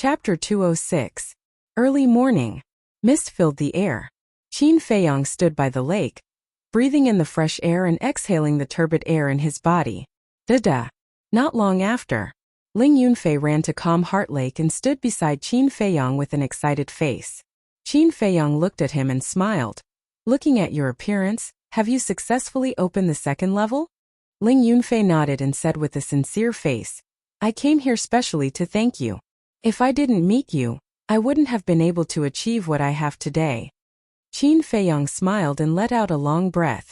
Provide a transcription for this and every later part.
Chapter 206. Early morning. Mist filled the air. Qin Feiyang stood by the lake, breathing in the fresh air and exhaling the turbid air in his body. Da-da. Not long after, Ling Yunfei ran to Calm Heart Lake and stood beside Qin Feiyang with an excited face. Qin Feiyang looked at him and smiled. Looking at your appearance, have you successfully opened the second level? Ling Yunfei nodded and said with a sincere face, I came here specially to thank you. If I didn't meet you, I wouldn't have been able to achieve what I have today. Qin Feiyang smiled and let out a long breath.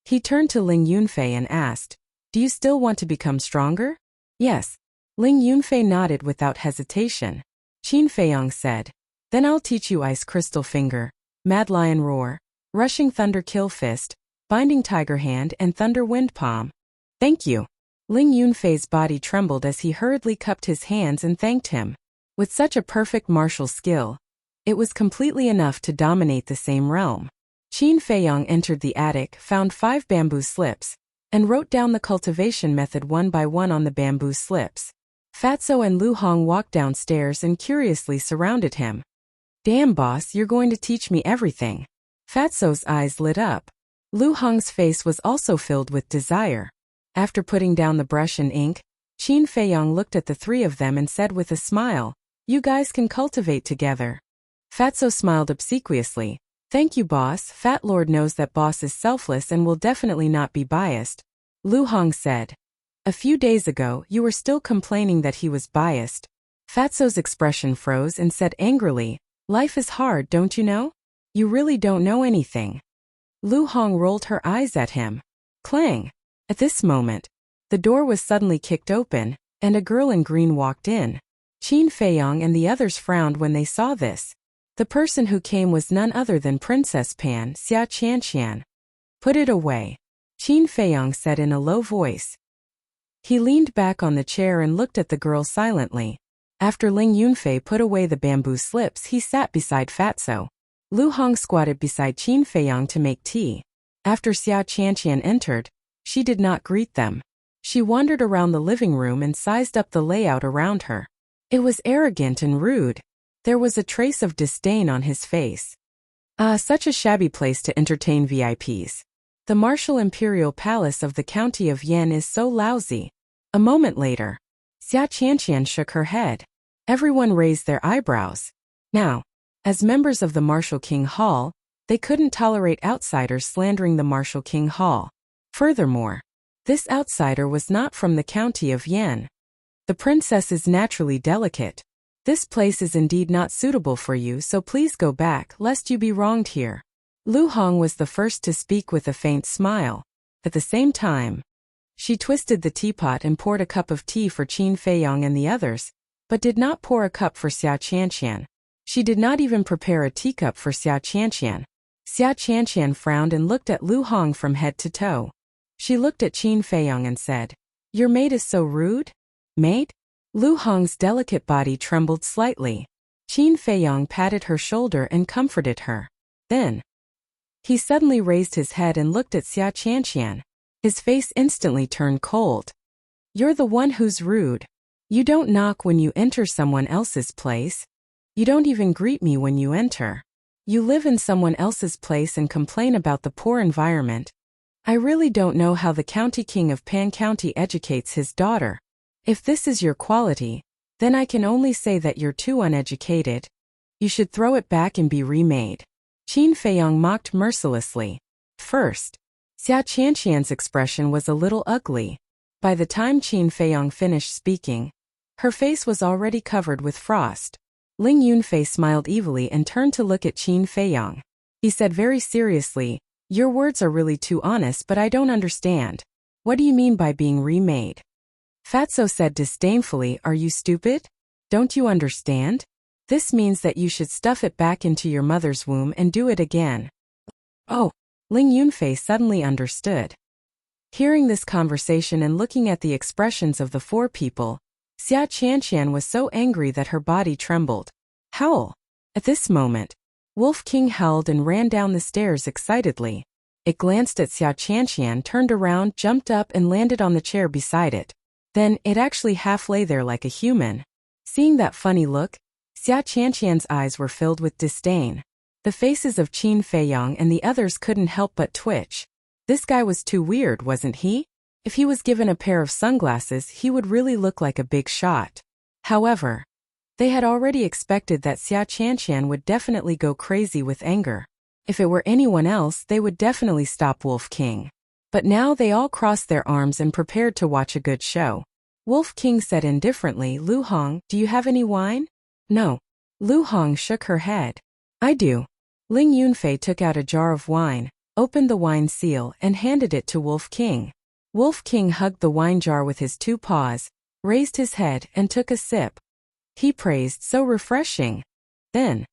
He turned to Ling Yunfei and asked, do you still want to become stronger? Yes. Ling Yunfei nodded without hesitation. Qin Feiyang said, then I'll teach you Ice Crystal Finger, Mad Lion Roar, Rushing Thunder Kill Fist, Binding Tiger Hand and Thunder Wind Palm. Thank you. Ling Yunfei's body trembled as he hurriedly cupped his hands and thanked him. With such a perfect martial skill, it was completely enough to dominate the same realm. Qin Feiyang entered the attic, found 5 bamboo slips, and wrote down the cultivation method one by one on the bamboo slips. Fatso and Lu Hong walked downstairs and curiously surrounded him. Damn boss, you're going to teach me everything. Fatso's eyes lit up. Lu Hong's face was also filled with desire. After putting down the brush and ink, Qin Feiyang looked at the 3 of them and said with a smile, you guys can cultivate together. Fatso smiled obsequiously. Thank you boss, Fat Lord knows that boss is selfless and will definitely not be biased. Lu Hong said. A few days ago, you were still complaining that he was biased. Fatso's expression froze and said angrily, life is hard, don't you know? You really don't know anything. Lu Hong rolled her eyes at him. Clang. At this moment, the door was suddenly kicked open, and a girl in green walked in. Qin Feiyang and the others frowned when they saw this. The person who came was none other than Princess Pan Xia Qianqian. Put it away, Qin Feiyang said in a low voice. He leaned back on the chair and looked at the girl silently. After Ling Yunfei put away the bamboo slips, he sat beside Fatso. Lu Hong squatted beside Qin Feiyang to make tea. After Xia Qianqian entered, she did not greet them. She wandered around the living room and sized up the layout around her. It was arrogant and rude. There was a trace of disdain on his face. Ah, such a shabby place to entertain VIPs. The Martial Imperial Palace of the County of Yan is so lousy. A moment later, Xia Qianqian shook her head. Everyone raised their eyebrows. Now, as members of the Martial King Hall, they couldn't tolerate outsiders slandering the Martial King Hall. Furthermore, this outsider was not from the County of Yan. The princess is naturally delicate. This place is indeed not suitable for you, so please go back, lest you be wronged here. Lu Hong was the first to speak with a faint smile. At the same time, she twisted the teapot and poured a cup of tea for Qin Feiyang and the others, but did not pour a cup for Xia Qianqian. She did not even prepare a teacup for Xia Qianqian. Xia Qianqian frowned and looked at Lu Hong from head to toe. She looked at Qin Feiyang and said, your maid is so rude? Maid? Lu Hong's delicate body trembled slightly. Qin Feiyang patted her shoulder and comforted her. Then, he suddenly raised his head and looked at Xia Qianqian. His face instantly turned cold. You're the one who's rude. You don't knock when you enter someone else's place. You don't even greet me when you enter. You live in someone else's place and complain about the poor environment. I really don't know how the County King of Pan County educates his daughter. If this is your quality, then I can only say that you're too uneducated. You should throw it back and be remade. Qin Feiyang mocked mercilessly. First, Xia Qianqian's expression was a little ugly. By the time Qin Feiyang finished speaking, her face was already covered with frost. Ling Yunfei smiled evilly and turned to look at Qin Feiyang. He said very seriously, your words are really too honest, but I don't understand. What do you mean by being remade? Fatso said disdainfully, are you stupid? Don't you understand? This means that you should stuff it back into your mother's womb and do it again. Oh, Ling Yunfei suddenly understood. Hearing this conversation and looking at the expressions of the 4 people, Xia Qianqian was so angry that her body trembled. Howl! At this moment, Wolf King howled and ran down the stairs excitedly. It glanced at Xia Qianqian, turned around, jumped up and landed on the chair beside it. Then, it actually half lay there like a human. Seeing that funny look, Xia Qianqian's eyes were filled with disdain. The faces of Qin Feiyang and the others couldn't help but twitch. This guy was too weird, wasn't he? If he was given a pair of sunglasses, he would really look like a big shot. However, they had already expected that Xia Qianqian would definitely go crazy with anger. If it were anyone else, they would definitely stop Wolf King. But now they all crossed their arms and prepared to watch a good show. Wolf King said indifferently, "Lu Hong, do you have any wine?" "No." Lu Hong shook her head. "I do." Ling Yunfei took out a jar of wine, opened the wine seal, and handed it to Wolf King. Wolf King hugged the wine jar with his 2 paws, raised his head, and took a sip. He praised, "So refreshing." Then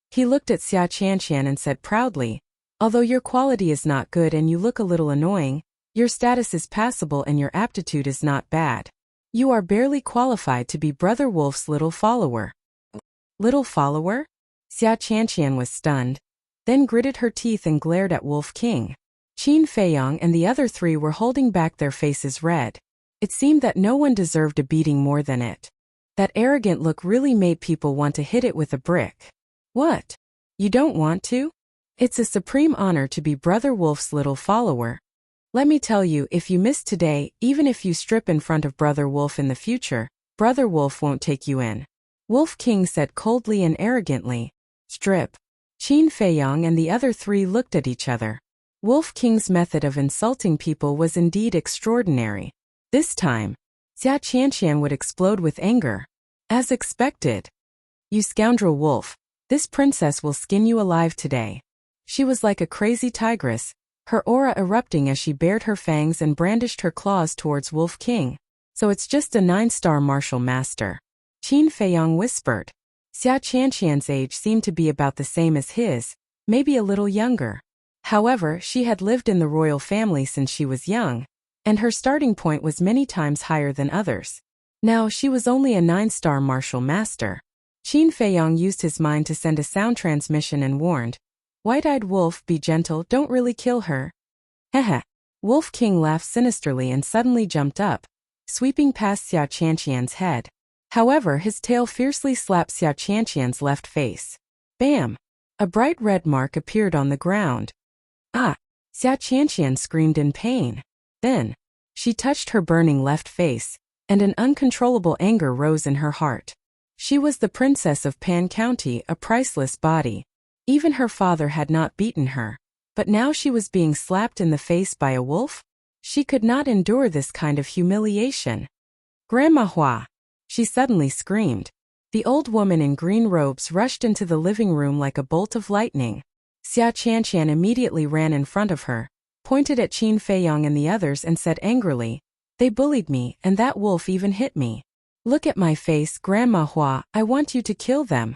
he looked at Xia Qianqian and said proudly, "Although your quality is not good and you look a little annoying, your status is passable and your aptitude is not bad. You are barely qualified to be Brother Wolf's little follower." Little follower? Xia Qianqian was stunned, then gritted her teeth and glared at Wolf King. Qin Feiyang and the other 3 were holding back their faces red. It seemed that no one deserved a beating more than it. That arrogant look really made people want to hit it with a brick. What? You don't want to? It's a supreme honor to be Brother Wolf's little follower. Let me tell you, if you miss today, even if you strip in front of Brother Wolf in the future, Brother Wolf won't take you in. Wolf King said coldly and arrogantly. Strip. Qin Feiyang and the other 3 looked at each other. Wolf King's method of insulting people was indeed extraordinary. This time, Xia Qianqian would explode with anger. As expected. "You scoundrel wolf, this princess will skin you alive today." She was like a crazy tigress, her aura erupting as she bared her fangs and brandished her claws towards Wolf King. "So it's just a 9-star martial master," Qin Feiyang whispered. Xia Qianqian's age seemed to be about the same as his, maybe a little younger. However, she had lived in the royal family since she was young, and her starting point was many times higher than others. Now she was only a 9-star martial master. Qin Feiyang used his mind to send a sound transmission and warned, "White-eyed wolf, be gentle, don't really kill her." Heh. Wolf King laughed sinisterly and suddenly jumped up, sweeping past Xia Qianqian's head. However, his tail fiercely slapped Xia Qianqian's left face. Bam! A bright red mark appeared on the ground. Ah! Xia Qianqian screamed in pain. Then, she touched her burning left face, and an uncontrollable anger rose in her heart. She was the princess of Pan County, a priceless body. Even her father had not beaten her. But now she was being slapped in the face by a wolf? She could not endure this kind of humiliation. "Grandma Hua!" She suddenly screamed. The old woman in green robes rushed into the living room like a bolt of lightning. Xia Qianqian immediately ran in front of her, pointed at Qin Feiyang and the others and said angrily, "They bullied me, and that wolf even hit me. Look at my face, Grandma Hua, I want you to kill them."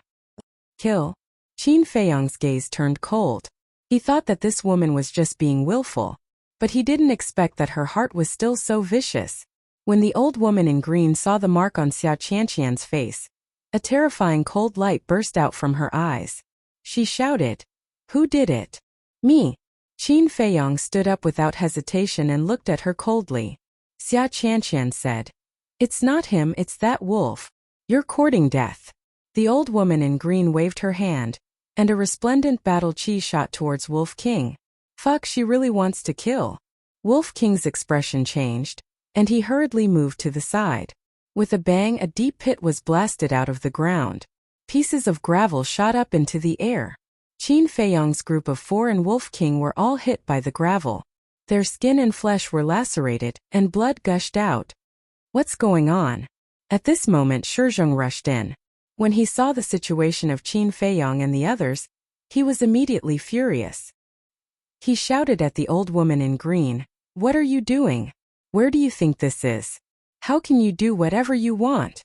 Kill? Qin Feiyang's gaze turned cold. He thought that this woman was just being willful, but he didn't expect that her heart was still so vicious. When the old woman in green saw the mark on Xia Qianqian's face, a terrifying cold light burst out from her eyes. She shouted, "Who did it?" "Me." Qin Feiyang stood up without hesitation and looked at her coldly. Xia Qianqian said, "It's not him, it's that wolf. You're courting death." The old woman in green waved her hand, and a resplendent battle chi shot towards Wolf King. Fuck, she really wants to kill. Wolf King's expression changed, and he hurriedly moved to the side. With a bang, a deep pit was blasted out of the ground. Pieces of gravel shot up into the air. Qin Feiyang's group of 4 and Wolf King were all hit by the gravel. Their skin and flesh were lacerated, and blood gushed out. What's going on? At this moment, Shizhong rushed in. When he saw the situation of Qin Feiyang and the others, he was immediately furious. He shouted at the old woman in green, "What are you doing? Where do you think this is? How can you do whatever you want?"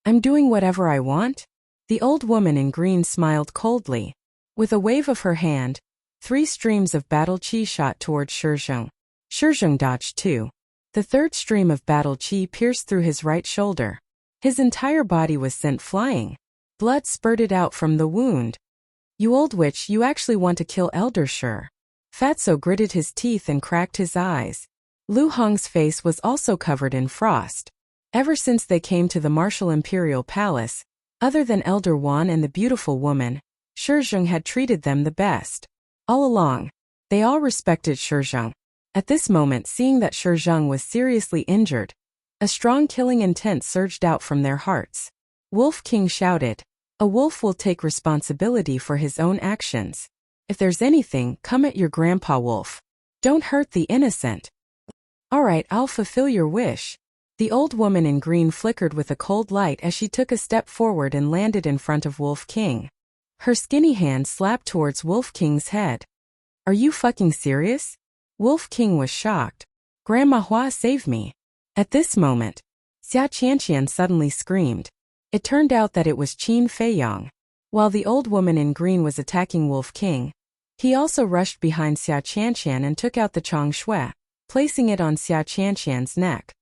"I'm doing whatever I want?" The old woman in green smiled coldly. With a wave of her hand, 3 streams of battle chi shot towards Shizhong. Shizhong dodged 2. The third stream of battle chi pierced through his right shoulder. His entire body was sent flying. Blood spurted out from the wound. "You old witch, you actually want to kill Elder Shi." Fatso gritted his teeth and cracked his eyes. Lu Hong's face was also covered in frost. Ever since they came to the martial imperial palace, other than Elder Wan and the beautiful woman, Shizheng had treated them the best. All along, they all respected Shizheng. At this moment, seeing that Shizheng was seriously injured, a strong killing intent surged out from their hearts. Wolf King shouted, "A wolf will take responsibility for his own actions. If there's anything, come at your grandpa wolf. Don't hurt the innocent." "All right, I'll fulfill your wish." The old woman in green flickered with a cold light as she took a step forward and landed in front of Wolf King. Her skinny hand slapped towards Wolf King's head. "Are you fucking serious?" Wolf King was shocked. "Grandma Hua, save me." At this moment, Xia Qianqian suddenly screamed. It turned out that it was Qin Feiyang. While the old woman in green was attacking Wolf King, he also rushed behind Xia Qianqian and took out the Chong Shui, placing it on Xia Qianqian's neck.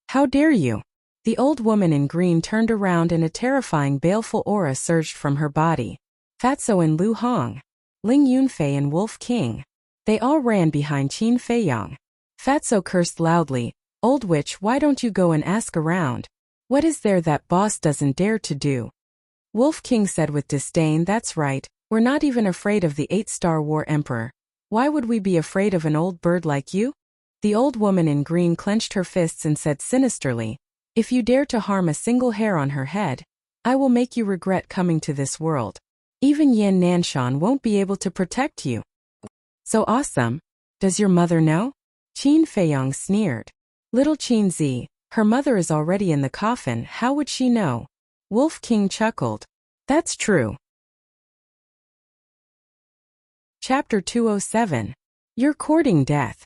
"How dare you!" The old woman in green turned around and a terrifying baleful aura surged from her body. Fatso and Lu Hong, Ling Yunfei and Wolf King. They all ran behind Qin Feiyang. Fatso cursed loudly, "Old witch, why don't you go and ask around? What is there that boss doesn't dare to do?" Wolf King said with disdain, "That's right, we're not even afraid of the 8-star war emperor. Why would we be afraid of an old bird like you?" The old woman in green clenched her fists and said sinisterly, "If you dare to harm a single hair on her head, I will make you regret coming to this world. Even Yan Nanshan won't be able to protect you." "So awesome. Does your mother know?" Qin Feiyang sneered. "Little Qin Zi, her mother is already in the coffin, how would she know?" Wolf King chuckled. "That's true." Chapter 207. You're courting death.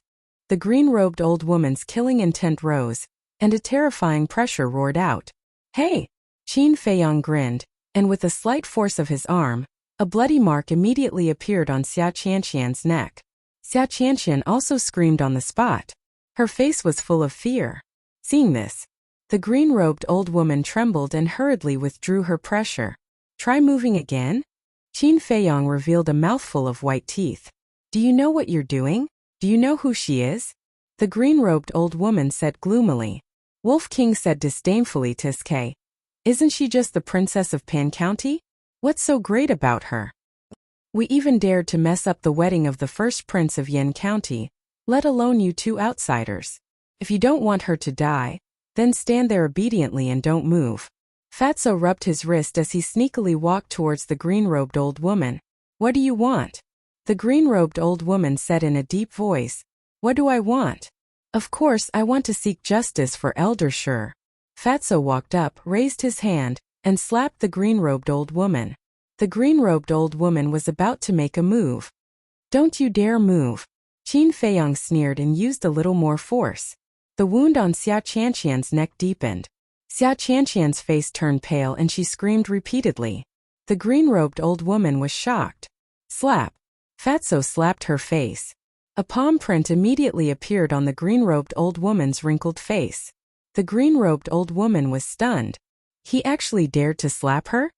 The green-robed old woman's killing intent rose, and a terrifying pressure roared out. "Hey!" Qin Feiyang grinned, and with a slight force of his arm, a bloody mark immediately appeared on Xia Qianqian's neck. Xia Qianqian also screamed on the spot. Her face was full of fear. Seeing this, the green-robed old woman trembled and hurriedly withdrew her pressure. "Try moving again?" Qin Feiyang revealed a mouthful of white teeth. "Do you know what you're doing? Do you know who she is?" The green-robed old woman said gloomily. Wolf King said disdainfully to Sk. "Isn't she just the princess of Pan County? What's so great about her? We even dared to mess up the wedding of the first prince of Yan County, let alone you two outsiders. If you don't want her to die, then stand there obediently and don't move." Fatso rubbed his wrist as he sneakily walked towards the green-robed old woman. "What do you want?" The green-robed old woman said in a deep voice. "What do I want? Of course I want to seek justice for Elder Shi." Fatso walked up, raised his hand, and slapped the green-robed old woman. The green-robed old woman was about to make a move. "Don't you dare move." Qin Feiyang sneered and used a little more force. The wound on Xia Qianqian's neck deepened. Xia Qianqian's face turned pale and she screamed repeatedly. The green-robed old woman was shocked. Slap. Fatso slapped her face. A palm print immediately appeared on the green-robed old woman's wrinkled face. The green-robed old woman was stunned. He actually dared to slap her?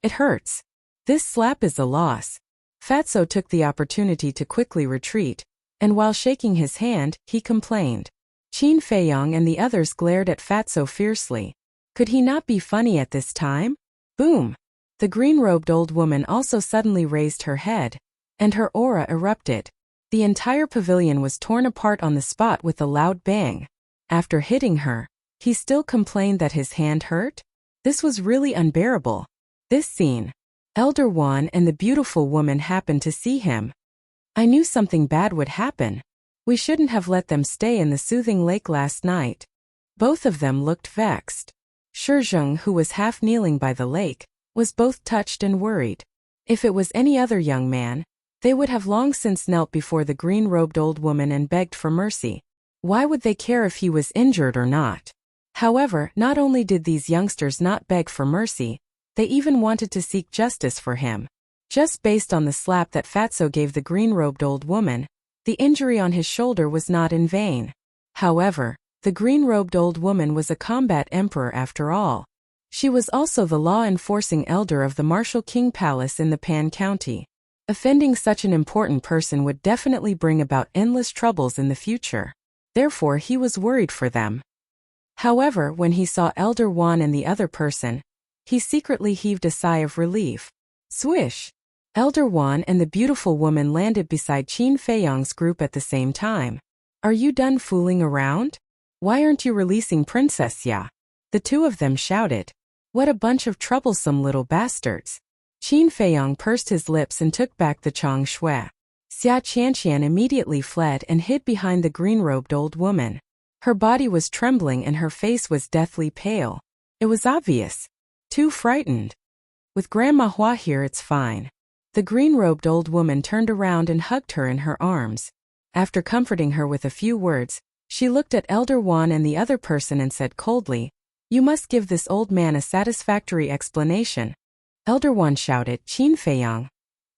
It hurts. This slap is a loss. Fatso took the opportunity to quickly retreat, and while shaking his hand, he complained. Qin Feiyang and the others glared at Fatso fiercely. Could he not be funny at this time? Boom! The green-robed old woman also suddenly raised her head, and her aura erupted. The entire pavilion was torn apart on the spot with a loud bang. After hitting her, he still complained that his hand hurt? This was really unbearable. This scene. Elder Wan and the beautiful woman happened to see him. "I knew something bad would happen. We shouldn't have let them stay in the soothing lake last night." Both of them looked vexed. Shizheng, who was half kneeling by the lake, was both touched and worried. If it was any other young man, they would have long since knelt before the green-robed old woman and begged for mercy. Why would they care if he was injured or not? However, not only did these youngsters not beg for mercy, they even wanted to seek justice for him. Just based on the slap that Fatso gave the green-robed old woman, the injury on his shoulder was not in vain. However, the green-robed old woman was a combat emperor after all. She was also the law-enforcing elder of the Martial King Palace in the Pan County. Offending such an important person would definitely bring about endless troubles in the future. Therefore he was worried for them. However, when he saw Elder Wan and the other person, he secretly heaved a sigh of relief. Swish! Elder Wan and the beautiful woman landed beside Qin Feiyang's group at the same time. Are you done fooling around? Why aren't you releasing Princess Ya? The two of them shouted. What a bunch of troublesome little bastards. Qin Feiyang pursed his lips and took back the Chang Shui. Xia Qianqian immediately fled and hid behind the green-robed old woman. Her body was trembling and her face was deathly pale. It was obvious. Too frightened. With Grandma Hua here it's fine. The green-robed old woman turned around and hugged her in her arms. After comforting her with a few words, she looked at Elder Wan and the other person and said coldly, You must give this old man a satisfactory explanation. Elder Wan shouted, Qin Feiyang.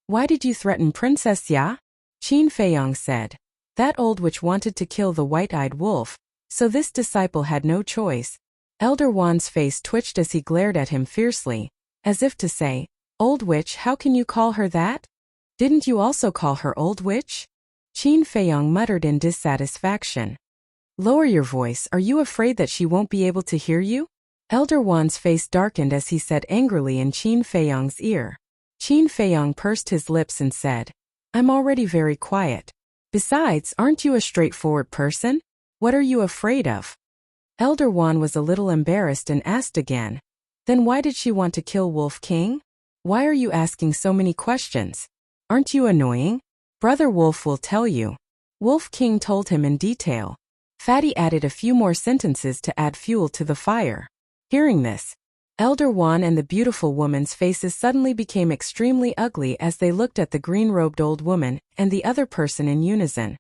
Why did you threaten Princess Ya? Qin Feiyang said. That old witch wanted to kill the white-eyed wolf, so this disciple had no choice. Elder Wan's face twitched as he glared at him fiercely, as if to say, Old witch, how can you call her that? Didn't you also call her old witch? Qin Feiyang muttered in dissatisfaction. Lower your voice, are you afraid that she won't be able to hear you? Elder Wan's face darkened as he said angrily in Qin Feiyang's ear. Qin Feiyang pursed his lips and said, I'm already very quiet. Besides, aren't you a straightforward person? What are you afraid of? Elder Wan was a little embarrassed and asked again, Then why did she want to kill Wolf King? Why are you asking so many questions? Aren't you annoying? Brother Wolf will tell you. Wolf King told him in detail. Fatty added a few more sentences to add fuel to the fire. Hearing this, Elder Wan and the beautiful woman's faces suddenly became extremely ugly as they looked at the green-robed old woman and the other person in unison.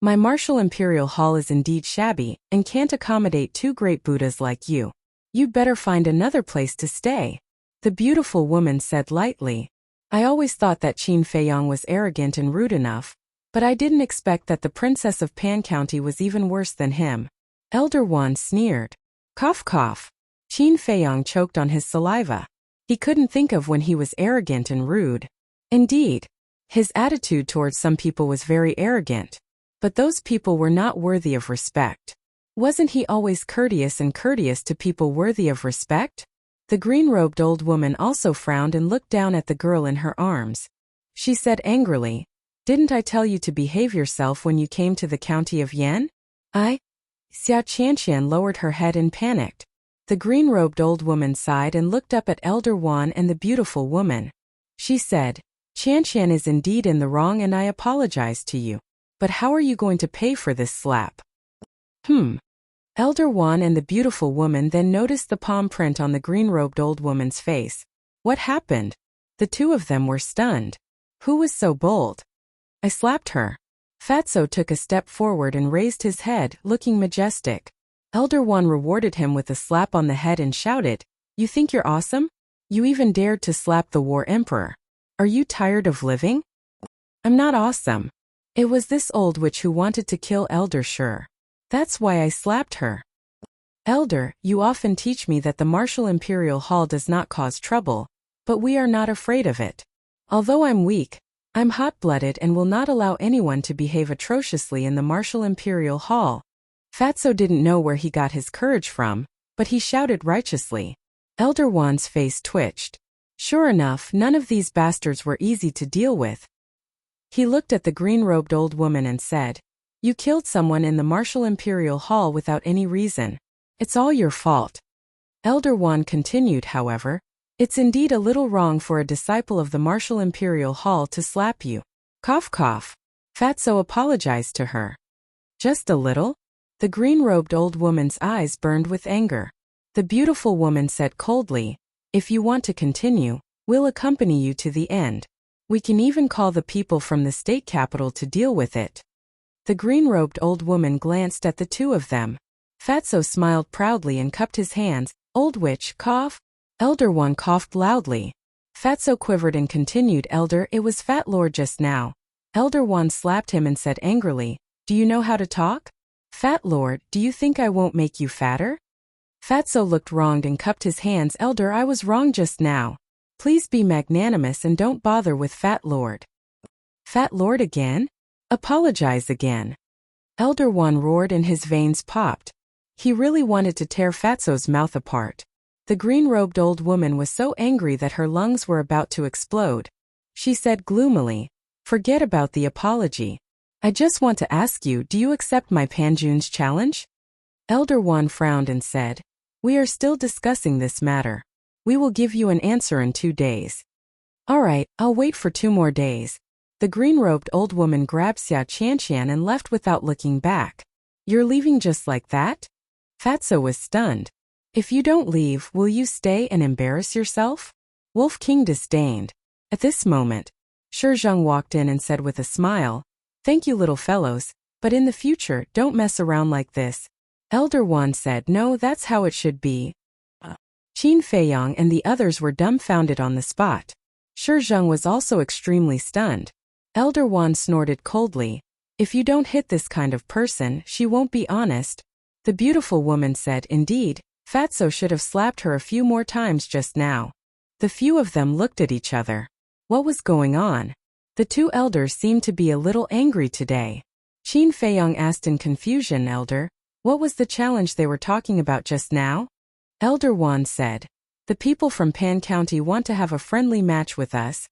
My martial imperial hall is indeed shabby and can't accommodate two great Buddhas like you. You'd better find another place to stay. The beautiful woman said lightly. I always thought that Qin Feiyang was arrogant and rude enough, but I didn't expect that the princess of Pan County was even worse than him. Elder Wan sneered. Cough cough. Qin Feiyang choked on his saliva. He couldn't think of when he was arrogant and rude. Indeed, his attitude towards some people was very arrogant, but those people were not worthy of respect. Wasn't he always courteous to people worthy of respect? The green-robed old woman also frowned and looked down at the girl in her arms. She said angrily, Didn't I tell you to behave yourself when you came to the county of Yan? Xia Qianqian lowered her head and panicked. The green-robed old woman sighed and looked up at Elder Wan and the beautiful woman. She said, Qianqian is indeed in the wrong and I apologize to you. But how are you going to pay for this slap? Elder Wan and the beautiful woman then noticed the palm print on the green-robed old woman's face. What happened? The two of them were stunned. Who was so bold? I slapped her. Fatso took a step forward and raised his head, looking majestic. Elder Wan rewarded him with a slap on the head and shouted, You think you're awesome? You even dared to slap the war emperor. Are you tired of living? I'm not awesome. It was this old witch who wanted to kill Elder Sure. That's why I slapped her. Elder, you often teach me that the martial imperial hall does not cause trouble, but we are not afraid of it. Although I'm weak, I'm hot-blooded and will not allow anyone to behave atrociously in the martial imperial hall. Fatso didn't know where he got his courage from, but he shouted righteously. Elder Wan's face twitched. Sure enough, none of these bastards were easy to deal with. He looked at the green-robed old woman and said, You killed someone in the martial imperial hall without any reason. It's all your fault. Elder Wan continued, however, It's indeed a little wrong for a disciple of the martial imperial hall to slap you. Cough cough. Fatso apologized to her. Just a little? The green-robed old woman's eyes burned with anger. The beautiful woman said coldly, If you want to continue, we'll accompany you to the end. We can even call the people from the state capital to deal with it. The green-robed old woman glanced at the two of them. Fatso smiled proudly and cupped his hands. Old witch, cough. Elder Wan coughed loudly. Fatso quivered and continued, Elder, it was Fat Lord just now. Elder Wan slapped him and said angrily, Do you know how to talk? Fat Lord, do you think I won't make you fatter? Fatso looked wronged and cupped his hands. Elder, I was wrong just now. Please be magnanimous and don't bother with Fat Lord. Fat Lord again? Apologize again. Elder Wan roared and his veins popped. He really wanted to tear Fatso's mouth apart. The green-robed old woman was so angry that her lungs were about to explode. She said gloomily, "Forget about the apology. I just want to ask you, do you accept my Panjun's challenge?" Elder Wan frowned and said, "We are still discussing this matter. We will give you an answer in 2 days." "All right, I'll wait for 2 more days." The green-robed old woman grabbed Xia Qianqian and left without looking back. "You're leaving just like that?" Fatso was stunned. "If you don't leave, will you stay and embarrass yourself?" Wolf King disdained. At this moment, Shizheng walked in and said with a smile, "Thank you, little fellows, but in the future, don't mess around like this." Elder Wan said, "No, that's how it should be." Qin Feiyang and the others were dumbfounded on the spot. Shizheng was also extremely stunned. Elder Wan snorted coldly, "If you don't hit this kind of person, she won't be honest." The beautiful woman said, "Indeed, Fatso should have slapped her a few more times just now." The few of them looked at each other. What was going on? The 2 elders seemed to be a little angry today. Qin Feiyang asked in confusion, "Elder, what was the challenge they were talking about just now?" Elder Wan said, "The people from Pan County want to have a friendly match with us."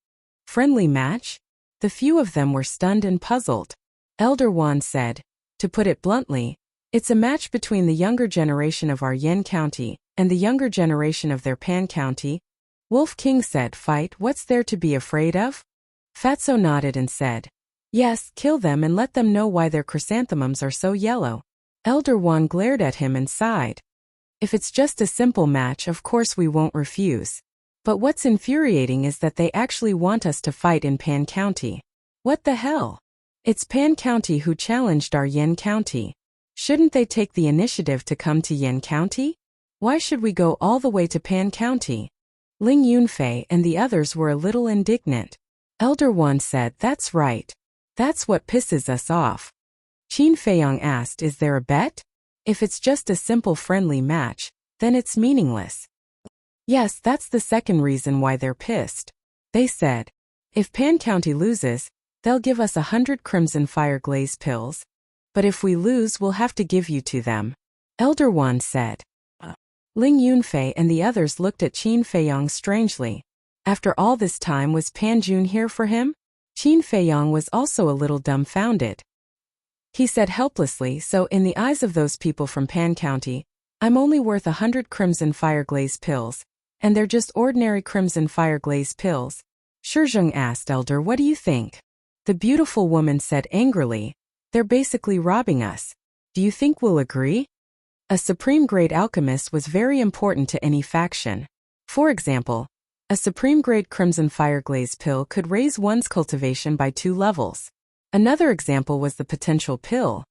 "Friendly match?" The few of them were stunned and puzzled. Elder Wan said, "To put it bluntly, it's a match between the younger generation of our Yen County and the younger generation of their Pan County." Wolf King said, "Fight, what's there to be afraid of?" Fatso nodded and said, "Yes, kill them and let them know why their chrysanthemums are so yellow." Elder Wan glared at him and sighed. "If it's just a simple match, of course we won't refuse. But what's infuriating is that they actually want us to fight in Pan County. What the hell? It's Pan County who challenged our Yen County. Shouldn't they take the initiative to come to Yen County? Why should we go all the way to Pan County?" Ling Yunfei and the others were a little indignant. Elder Wan said, "That's right. That's what pisses us off." Qin Feiyang asked, "Is there a bet? If it's just a simple friendly match, then it's meaningless." "Yes, that's the second reason why they're pissed." They said, "If Pan County loses, they'll give us 100 Crimson Fire Glaze pills. But if we lose, we'll have to give you to them." Elder Wan said. Ling Yunfei and the others looked at Qin Feiyang strangely. After all this time, was Pan Jun here for him? Qin Feiyang was also a little dumbfounded. He said helplessly, "So in the eyes of those people from Pan County, I'm only worth 100 Crimson Fire Glaze pills, and they're just ordinary Crimson Fire Glaze pills." Shizheng asked, "Elder, what do you think?" The beautiful woman said angrily, "They're basically robbing us. Do you think we'll agree?" A supreme-grade alchemist was very important to any faction. For example, a supreme-grade Crimson Fire Glaze pill could raise one's cultivation by 2 levels. Another example was the potential pill,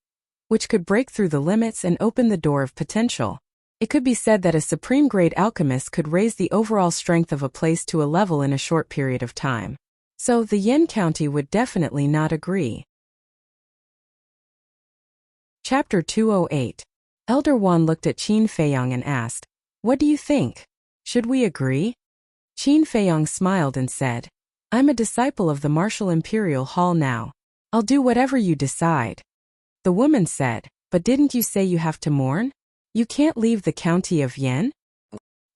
which could break through the limits and open the door of potential. It could be said that a supreme-grade alchemist could raise the overall strength of a place to a level in a short period of time. So the Yen County would definitely not agree. Chapter 208. Elder Wan looked at Qin Feiyang and asked, "What do you think? Should we agree?" Qin Feiyang smiled and said, "I'm a disciple of the Martial Imperial Hall now. I'll do whatever you decide." The woman said, "But didn't you say you have to mourn? You can't leave the county of Yen?"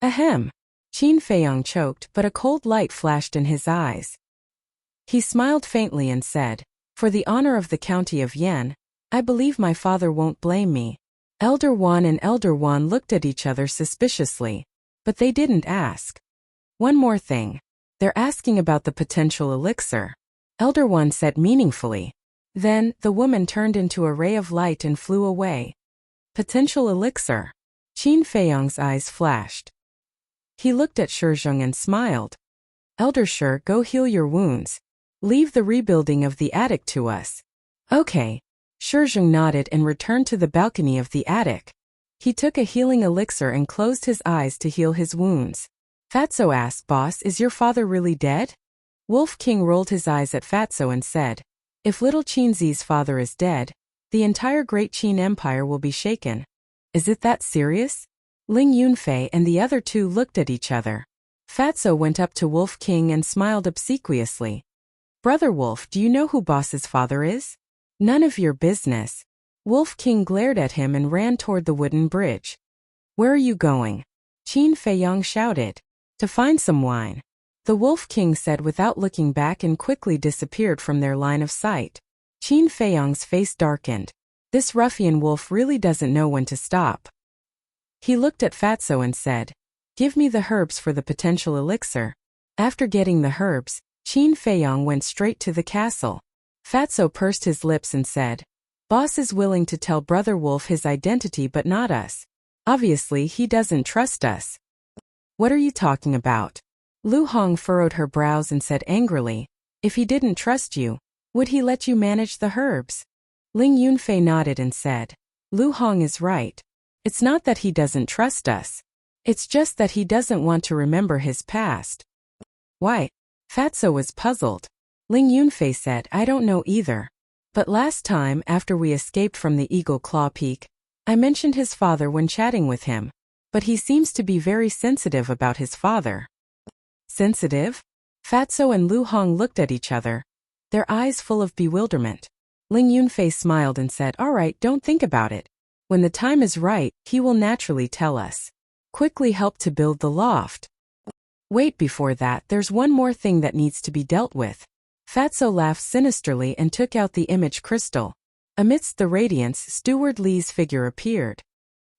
Ahem. Qin Feiyang choked, but a cold light flashed in his eyes. He smiled faintly and said, "For the honor of the county of Yen, I believe my father won't blame me." Elder Wan and Elder Wan looked at each other suspiciously, but they didn't ask. "One more thing. They're asking about the potential elixir," Elder Wan said meaningfully. Then, the woman turned into a ray of light and flew away. Potential elixir. Qin Feiyang's eyes flashed. He looked at Shizheng and smiled. "Elder Shi, go heal your wounds. Leave the rebuilding of the attic to us." "Okay." Shizheng nodded and returned to the balcony of the attic. He took a healing elixir and closed his eyes to heal his wounds. Fatso asked, "Boss, is your father really dead?" Wolf King rolled his eyes at Fatso and said, "If little Qinzi's father is dead, the entire Great Qin Empire will be shaken." "Is it that serious?" Ling Yunfei and the other 2 looked at each other. Fatso went up to Wolf King and smiled obsequiously. "Brother Wolf, do you know who Boss's father is?" "None of your business." Wolf King glared at him and ran toward the wooden bridge. Where are you going? Qin Feiyong shouted. To find some wine. The Wolf King said without looking back and quickly disappeared from their line of sight. Qin Feiyong's face darkened. This ruffian wolf really doesn't know when to stop. He looked at Fatso and said, Give me the herbs for the potential elixir. After getting the herbs, Qin Feiyong went straight to the castle. Fatso pursed his lips and said, Boss is willing to tell Brother Wolf his identity but not us. Obviously he doesn't trust us. What are you talking about? Lu Hong furrowed her brows and said angrily, If he didn't trust you, would he let you manage the herbs? Ling Yunfei nodded and said, Lu Hong is right. It's not that he doesn't trust us. It's just that he doesn't want to remember his past. Why? Fatso was puzzled. Ling Yunfei said, I don't know either. But last time, after we escaped from the Eagle Claw Peak, I mentioned his father when chatting with him. But he seems to be very sensitive about his father. Sensitive? Fatso and Lu Hong looked at each other, their eyes full of bewilderment. Ling Yunfei smiled and said, All right, don't think about it. When the time is right, he will naturally tell us. Quickly help to build the loft. Wait, before that, there's one more thing that needs to be dealt with. Fatso laughed sinisterly and took out the image crystal. Amidst the radiance, Steward Li's figure appeared.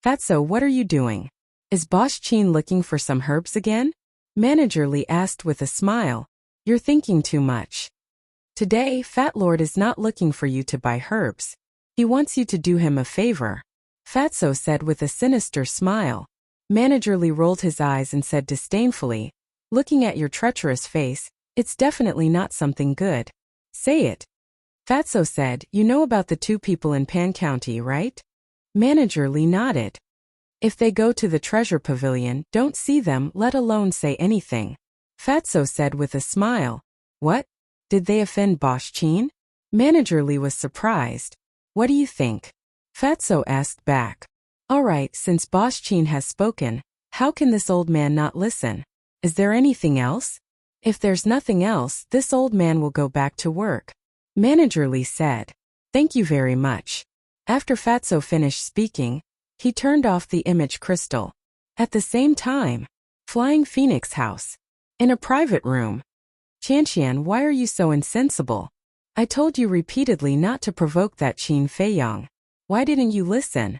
Fatso, what are you doing? Is Boss Qin looking for some herbs again? Manager Li asked with a smile. You're thinking too much. Today, Fat Lord is not looking for you to buy herbs. He wants you to do him a favor. Fatso said with a sinister smile. Manager Li rolled his eyes and said disdainfully, Looking at your treacherous face, it's definitely not something good. Say it. Fatso said, You know about the two people in Pan County, right? Manager Li nodded. If they go to the treasure pavilion, don't see them, let alone say anything. Fatso said with a smile. What? Did they offend Boss Qin? Manager Li was surprised. What do you think? Fatso asked back. All right, since Boss Qin has spoken, how can this old man not listen? Is there anything else? If there's nothing else, this old man will go back to work. Manager Li said. Thank you very much. After Fatso finished speaking, he turned off the image crystal. At the same time, Flying Phoenix House. In a private room. Qianqian, why are you so insensible? I told you repeatedly not to provoke that Qin Feiyong. Why didn't you listen?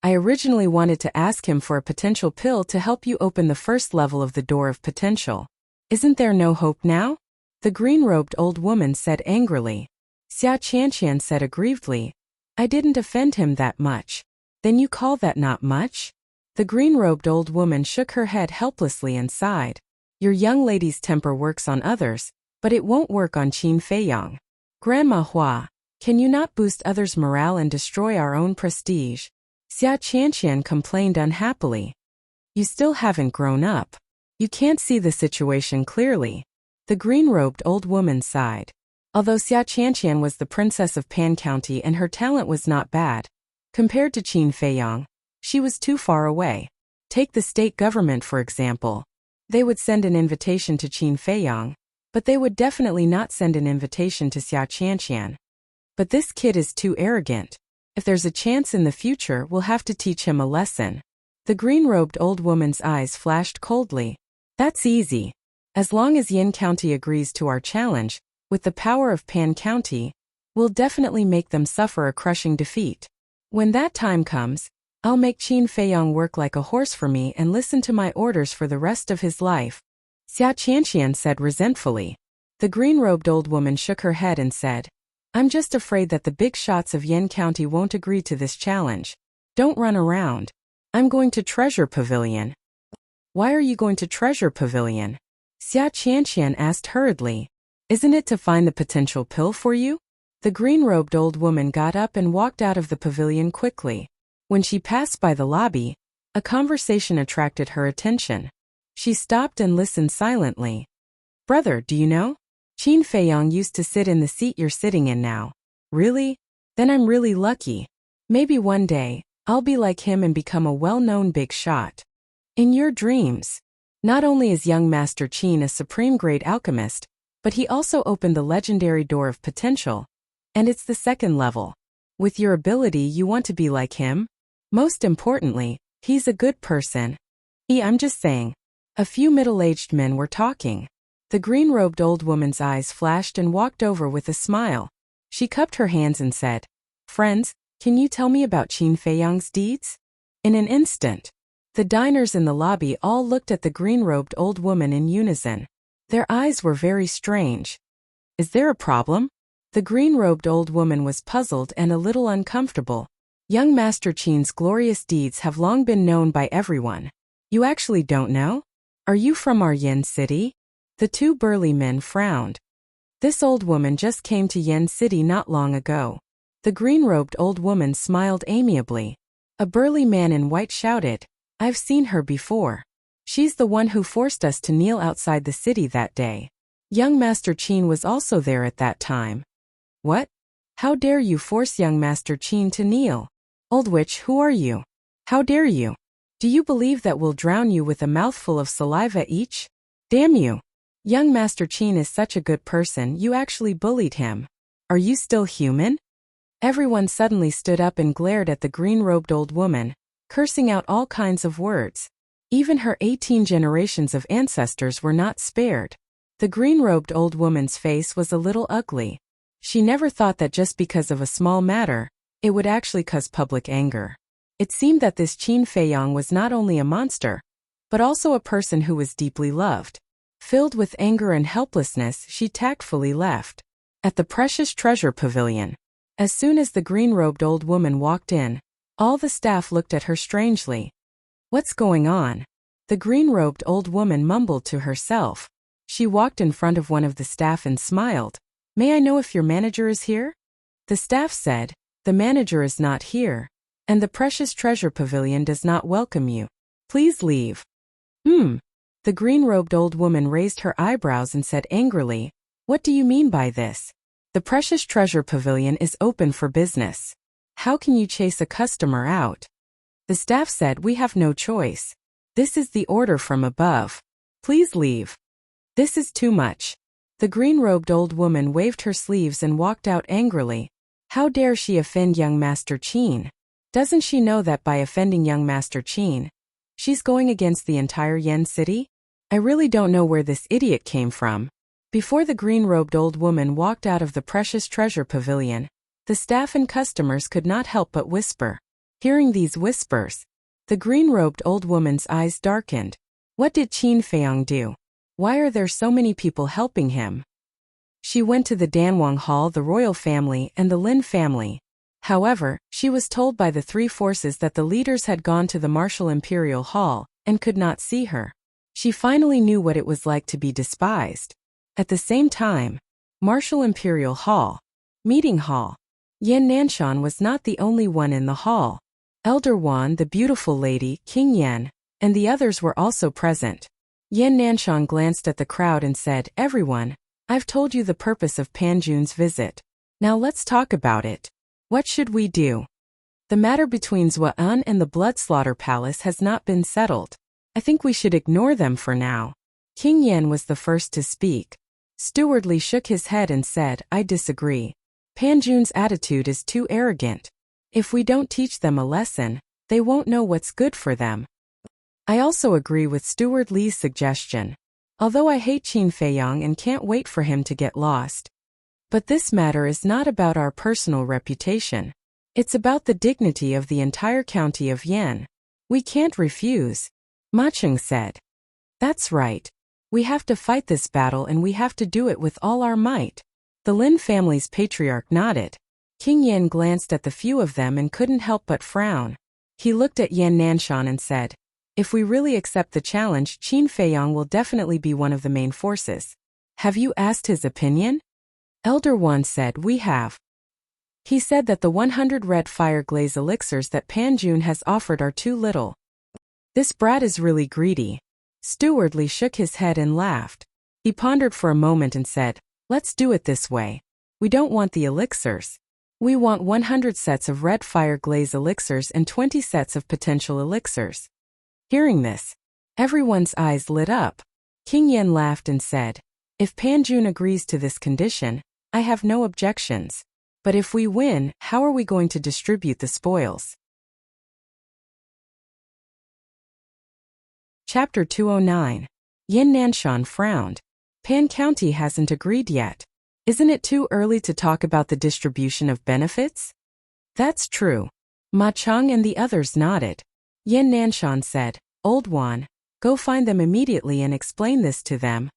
I originally wanted to ask him for a potential pill to help you open the first level of the door of potential. Isn't there no hope now? The green-robed old woman said angrily. Xia Qianqian said aggrievedly. I didn't offend him that much. Then you call that not much? The green-robed old woman shook her head helplessly and sighed. Your young lady's temper works on others, but it won't work on Qin Feiyong. Grandma Hua, can you not boost others' morale and destroy our own prestige? Xia Qianqian complained unhappily. You still haven't grown up. You can't see the situation clearly. The green-robed old woman sighed. Although Xia Qianqian was the princess of Pan County and her talent was not bad, compared to Qin Feiyong, she was too far away. Take the state government for example. They would send an invitation to Qin Feiyong, but they would definitely not send an invitation to Xia Qianqian. But this kid is too arrogant. If there's a chance in the future, we'll have to teach him a lesson. The green-robed old woman's eyes flashed coldly. That's easy. As long as Yin County agrees to our challenge, with the power of Pan County, we'll definitely make them suffer a crushing defeat. When that time comes, I'll make Qin Feiyong work like a horse for me and listen to my orders for the rest of his life. Xia Qianqian said resentfully. The green-robed old woman shook her head and said, I'm just afraid that the big shots of Yin County won't agree to this challenge. Don't run around. I'm going to Treasure Pavilion. Why are you going to Treasure Pavilion? Xia Qianqian asked hurriedly. Isn't it to find the potential pill for you? The green-robed old woman got up and walked out of the pavilion quickly. When she passed by the lobby, a conversation attracted her attention. She stopped and listened silently. Brother, do you know? Qin Feiyong used to sit in the seat you're sitting in now. Really? Then I'm really lucky. Maybe one day, I'll be like him and become a well-known big shot. In your dreams. Not only is young Master Qin a supreme great alchemist, but he also opened the legendary door of potential. And it's the second level. With your ability, you want to be like him? Most importantly, he's a good person. I'm just saying. A few middle-aged men were talking. The green-robed old woman's eyes flashed and walked over with a smile. She cupped her hands and said, "Friends, can you tell me about Qin Feiyang's deeds?" In an instant, the diners in the lobby all looked at the green-robed old woman in unison. Their eyes were very strange. "Is there a problem?" The green-robed old woman was puzzled and a little uncomfortable. "Young Master Qin's glorious deeds have long been known by everyone. You actually don't know? Are you from our Yen city?" The two burly men frowned. "This old woman just came to Yen City not long ago." The green-robed old woman smiled amiably. A burly man in white shouted, "I've seen her before. She's the one who forced us to kneel outside the city that day. Young Master Qin was also there at that time." "What? How dare you force young Master Qin to kneel? Old witch, who are you? How dare you? Do you believe that we'll drown you with a mouthful of saliva each? Damn you! Young Master Qin is such a good person, you actually bullied him. Are you still human?" Everyone suddenly stood up and glared at the green-robed old woman, cursing out all kinds of words. Even her 18 generations of ancestors were not spared. The green-robed old woman's face was a little ugly. She never thought that just because of a small matter, it would actually cause public anger. It seemed that this Qin Feiyang was not only a monster, but also a person who was deeply loved. Filled with anger and helplessness, she tactfully left. At the precious treasure pavilion, as soon as the green-robed old woman walked in, all the staff looked at her strangely. "What's going on?" The green-robed old woman mumbled to herself. She walked in front of one of the staff and smiled. "May I know if your manager is here?" The staff said, "The manager is not here, and the precious treasure pavilion does not welcome you. Please leave." The green-robed old woman raised her eyebrows and said angrily, "What do you mean by this? The precious treasure pavilion is open for business. How can you chase a customer out?" The staff said, "We have no choice. This is the order from above. Please leave." "This is too much." The green-robed old woman waved her sleeves and walked out angrily. How dare she offend young Master Qin? Doesn't she know that by offending young Master Qin, she's going against the entire Yen city? I really don't know where this idiot came from. Before the green-robed old woman walked out of the precious treasure pavilion, the staff and customers could not help but whisper. Hearing these whispers, the green-robed old woman's eyes darkened. What did Qin Feiyang do? Why are there so many people helping him? She went to the Danwang Hall, the royal family, and the Lin family. However, she was told by the three forces that the leaders had gone to the Martial Imperial Hall and could not see her. She finally knew what it was like to be despised. At the same time, Martial Imperial Hall, Meeting Hall. Yan Nanshan was not the only one in the hall. Elder Wan, the beautiful lady, King Yan, and the others were also present. Yan Nanshan glanced at the crowd and said, "Everyone, I've told you the purpose of Pan Jun's visit. Now let's talk about it. What should we do? The matter between Zhuan and the Blood Slaughter Palace has not been settled. I think we should ignore them for now." King Yan was the first to speak. Steward Li shook his head and said, "I disagree. Pan Jun's attitude is too arrogant. If we don't teach them a lesson, they won't know what's good for them." I also agree with Steward Li's suggestion. Although I hate Qin Feiyang and can't wait for him to get lost. But this matter is not about our personal reputation. It's about the dignity of the entire county of Yan. We can't refuse. Ma Cheng said. "That's right. We have to fight this battle and we have to do it with all our might." The Lin family's patriarch nodded. King Yan glanced at the few of them and couldn't help but frown. He looked at Yan Nanshan and said, "If we really accept the challenge, Qin Feiyang will definitely be one of the main forces. Have you asked his opinion?" Elder Wan said, "We have. He said that the 100 red fire glaze elixirs that Pan Jun has offered are too little. This brat is really greedy." Steward Li shook his head and laughed. He pondered for a moment and said, "Let's do it this way. We don't want the elixirs. We want 100 sets of red fire glaze elixirs and 20 sets of potential elixirs." Hearing this, everyone's eyes lit up. King Yan laughed and said, "If Pan Jun agrees to this condition, I have no objections." But if we win, how are we going to distribute the spoils? Chapter 209. Yin Nanshan frowned. Pan County hasn't agreed yet. Isn't it too early to talk about the distribution of benefits? That's true. Ma Cheng and the others nodded. Yin Nanshan said, Old Wan, go find them immediately and explain this to them.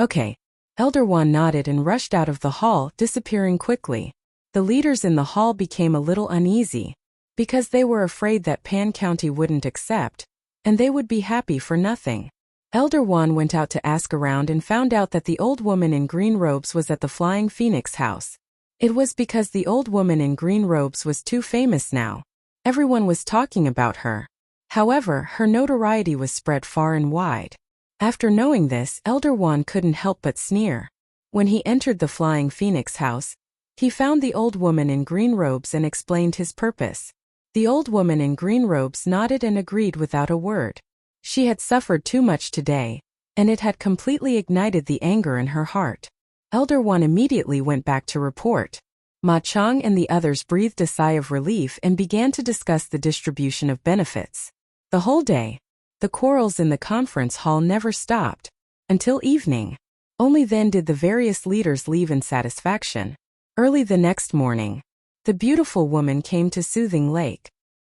Okay. Elder Wan nodded and rushed out of the hall, disappearing quickly. The leaders in the hall became a little uneasy, because they were afraid that Pan County wouldn't accept, and they would be happy for nothing. Elder Wan went out to ask around and found out that the old woman in green robes was at the Flying Phoenix house. It was because the old woman in green robes was too famous now. Everyone was talking about her. However, her notoriety was spread far and wide. After knowing this, Elder Wan couldn't help but sneer. When he entered the Flying Phoenix house, he found the old woman in green robes and explained his purpose. The old woman in green robes nodded and agreed without a word. She had suffered too much today, and it had completely ignited the anger in her heart. Elder Wan immediately went back to report. Ma Cheng and the others breathed a sigh of relief and began to discuss the distribution of benefits. The whole day, the quarrels in the conference hall never stopped. Until evening. Only then did the various leaders leave in satisfaction. Early the next morning, the beautiful woman came to Soothing Lake.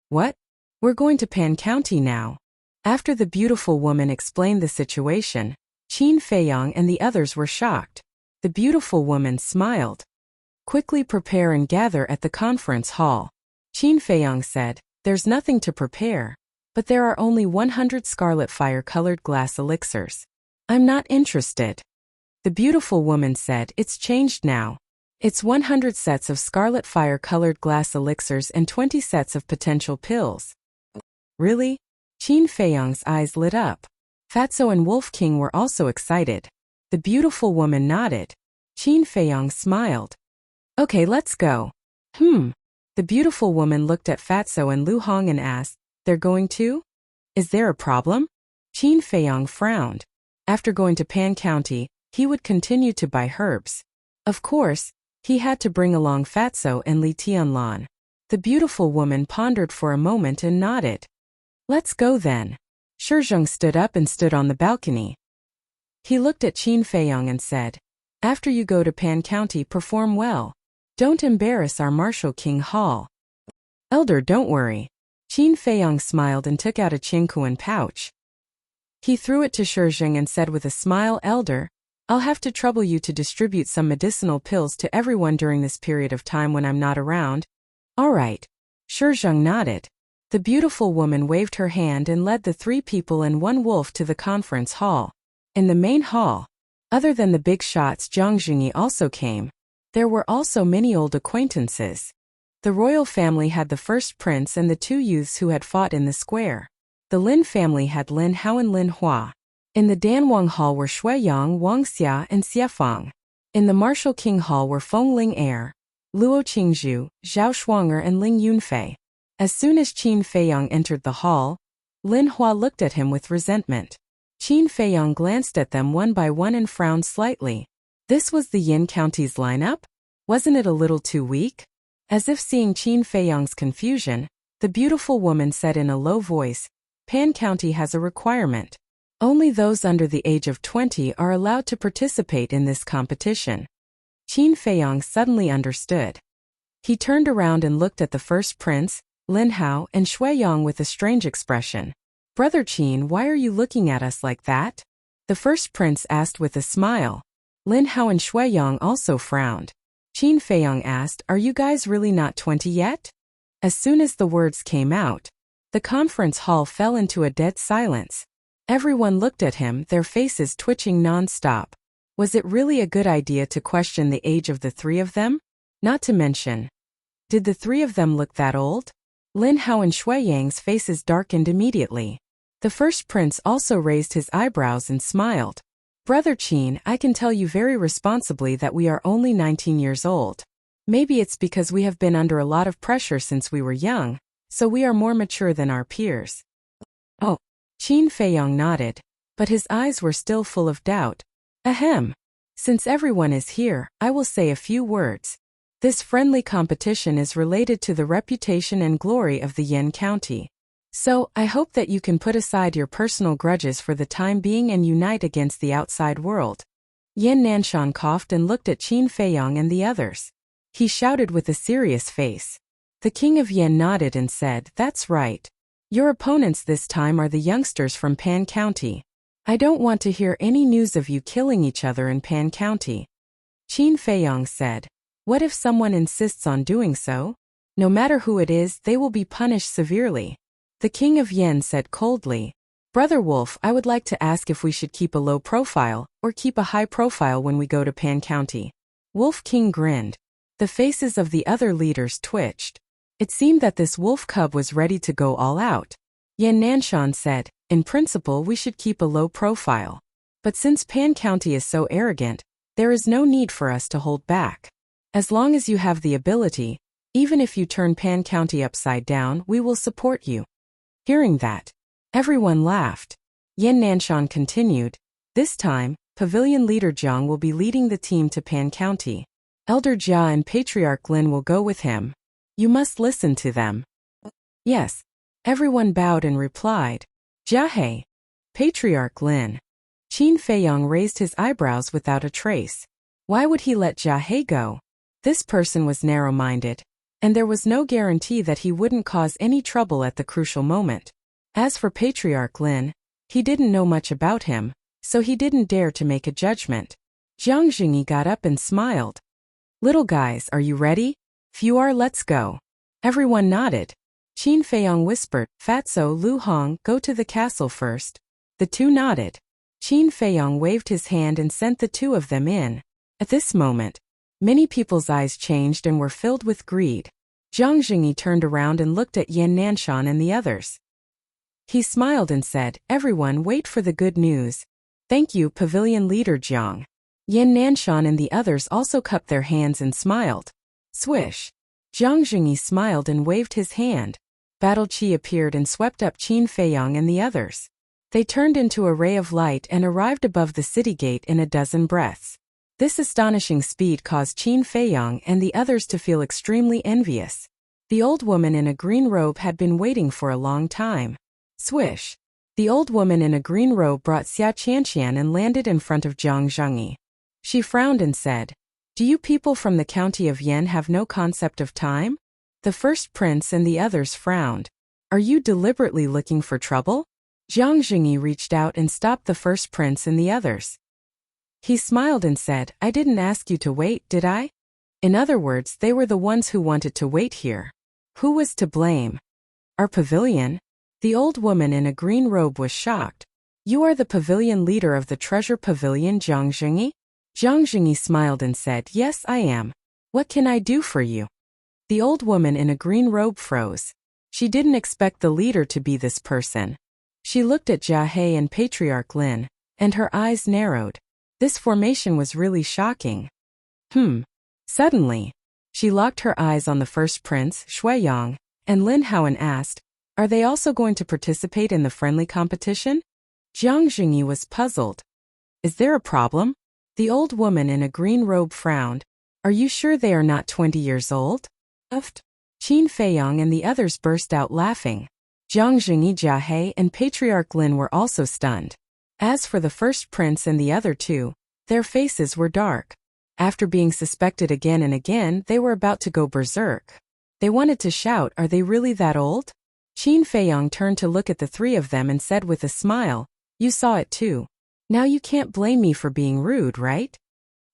What? We're going to Pan County now. After the beautiful woman explained the situation, Qin Feiyang and the others were shocked. The beautiful woman smiled. Quickly prepare and gather at the conference hall. Qin Feiyang said, There's nothing to prepare, but there are only 100 scarlet fire-colored glass elixirs. I'm not interested. The beautiful woman said, It's changed now. It's 100 sets of scarlet fire-colored glass elixirs and 20 sets of potential pills. Really? Qin Feiyang's eyes lit up. Fatso and Wolf King were also excited. The beautiful woman nodded. Qin Feiyang smiled. Okay, let's go. The beautiful woman looked at Fatso and Lu Hong and asked, They're going too? Is there a problem? Qin Feiyang frowned. After going to Pan County, he would continue to buy herbs. Of course, he had to bring along Fatso and Li Tianlan. The beautiful woman pondered for a moment and nodded. Let's go then. Shizheng stood up and stood on the balcony. He looked at Qin Feiyang and said, After you go to Pan County, perform well. Don't embarrass our Martial King Hall. Elder, don't worry. Qin Feiyang smiled and took out a Qingkuan pouch. He threw it to Shizheng and said with a smile, Elder, I'll have to trouble you to distribute some medicinal pills to everyone during this period of time when I'm not around. All right. Shizheng nodded. The beautiful woman waved her hand and led the 3 people and 1 wolf to the conference hall. In the main hall, other than the big shots, Jiang Jingyi also came. There were also many old acquaintances. The royal family had the first prince and the 2 youths who had fought in the square. The Lin family had Lin Hao and Lin Hua. In the Danwang Hall were Shui Yang, Wang Xia, and Xia Fang. In the Martial King Hall were Feng Ling Er, Luo Qingzhu, Zhao Shuanger, and Ling Yunfei. As soon as Qin Feiyang entered the hall, Lin Hua looked at him with resentment. Qin Feiyang glanced at them one by one and frowned slightly. This was the Yin County's lineup? Wasn't it a little too weak? As if seeing Qin Feiyang's confusion, the beautiful woman said in a low voice, Pan County has a requirement. Only those under the age of 20 are allowed to participate in this competition. Qin Feiyang suddenly understood. He turned around and looked at the first prince, Lin Hao, and Shui Yang with a strange expression. Brother Qin, why are you looking at us like that? The first prince asked with a smile. Lin Hao and Shui Yang also frowned. Qin Feiyang asked, Are you guys really not 20 yet? As soon as the words came out, the conference hall fell into a dead silence. Everyone looked at him, their faces twitching non-stop. Was it really a good idea to question the age of the 3 of them? Not to mention, did the 3 of them look that old? Lin Hao and Shui Yang's faces darkened immediately. The first prince also raised his eyebrows and smiled. Brother Qin, I can tell you very responsibly that we are only 19 years old. Maybe it's because we have been under a lot of pressure since we were young, so we are more mature than our peers. Oh. Qin Feiyang nodded, but his eyes were still full of doubt. Ahem. Since everyone is here, I will say a few words. This friendly competition is related to the reputation and glory of the Yin County. So, I hope that you can put aside your personal grudges for the time being and unite against the outside world. Yan Nanshan coughed and looked at Qin Feiyong and the others. He shouted with a serious face. The king of Yan nodded and said, "That's right. Your opponents this time are the youngsters from Pan County. I don't want to hear any news of you killing each other in Pan County." Qin Feiyong said, "What if someone insists on doing so? No matter who it is, they will be punished severely." The king of Yan said coldly, "Brother Wolf, I would like to ask if we should keep a low profile, or keep a high profile when we go to Pan County." Wolf King grinned. The faces of the other leaders twitched. It seemed that this wolf cub was ready to go all out. Yan Nanshan said, "In principle we should keep a low profile. But since Pan County is so arrogant, there is no need for us to hold back. As long as you have the ability, even if you turn Pan County upside down, we will support you." Hearing that, everyone laughed. Yan Nanshan continued, "This time, Pavilion Leader Jiang will be leading the team to Pan County. Elder Jia and Patriarch Lin will go with him. You must listen to them." "Yes." Everyone bowed and replied, "Jiahe." Patriarch Lin. Qin Feiyong raised his eyebrows without a trace. Why would he let Jiahe go? This person was narrow-minded, and there was no guarantee that he wouldn't cause any trouble at the crucial moment. As for Patriarch Lin, he didn't know much about him, so he didn't dare to make a judgment. Jiang Jingyi got up and smiled. "Little guys, are you ready? If you are, let's go." Everyone nodded. Qin Feiyong whispered, "Fatso, Lu Hong, go to the castle first." The two nodded. Qin Feiyong waved his hand and sent the two of them in. At this moment, many people's eyes changed and were filled with greed. Jiang Jingyi turned around and looked at Yan Nanshan and the others. He smiled and said, "Everyone wait for the good news." "Thank you, Pavilion Leader Jiang." Yan Nanshan and the others also cupped their hands and smiled. Swish. Jiang Jingyi smiled and waved his hand. Battle Qi appeared and swept up Qin Feiyong and the others. They turned into a ray of light and arrived above the city gate in a dozen breaths. This astonishing speed caused Qin Feiyong and the others to feel extremely envious. The old woman in a green robe had been waiting for a long time. Swish. The old woman in a green robe brought Xia Qianqian and landed in front of Jiang Zhengyi. She frowned and said, "Do you people from the county of Yan have no concept of time?" The first prince and the others frowned. "Are you deliberately looking for trouble?" Jiang Jingyi reached out and stopped the first prince and the others. He smiled and said, "I didn't ask you to wait, did I?" In other words, they were the ones who wanted to wait here. Who was to blame? Our pavilion? The old woman in a green robe was shocked. "You are the pavilion leader of the treasure pavilion, Jiang Jingyi?" Jiang Jingyi smiled and said, "Yes, I am. What can I do for you?" The old woman in a green robe froze. She didn't expect the leader to be this person. She looked at Jiahe and Patriarch Lin, and her eyes narrowed. This formation was really shocking. Suddenly, she locked her eyes on the first prince, Shuiyang, and Lin Hao and asked, "Are they also going to participate in the friendly competition?" Jiang Jingyi was puzzled. "Is there a problem?" The old woman in a green robe frowned. "Are you sure they are not 20 years old?" Qin Feiyong and the others burst out laughing. Jiang Jingyi, Jiahe, and Patriarch Lin were also stunned. As for the first prince and the other two, their faces were dark. After being suspected again and again, they were about to go berserk. They wanted to shout, "Are they really that old?" Qin Feiyong turned to look at the three of them and said with a smile, "You saw it too. Now you can't blame me for being rude, right?"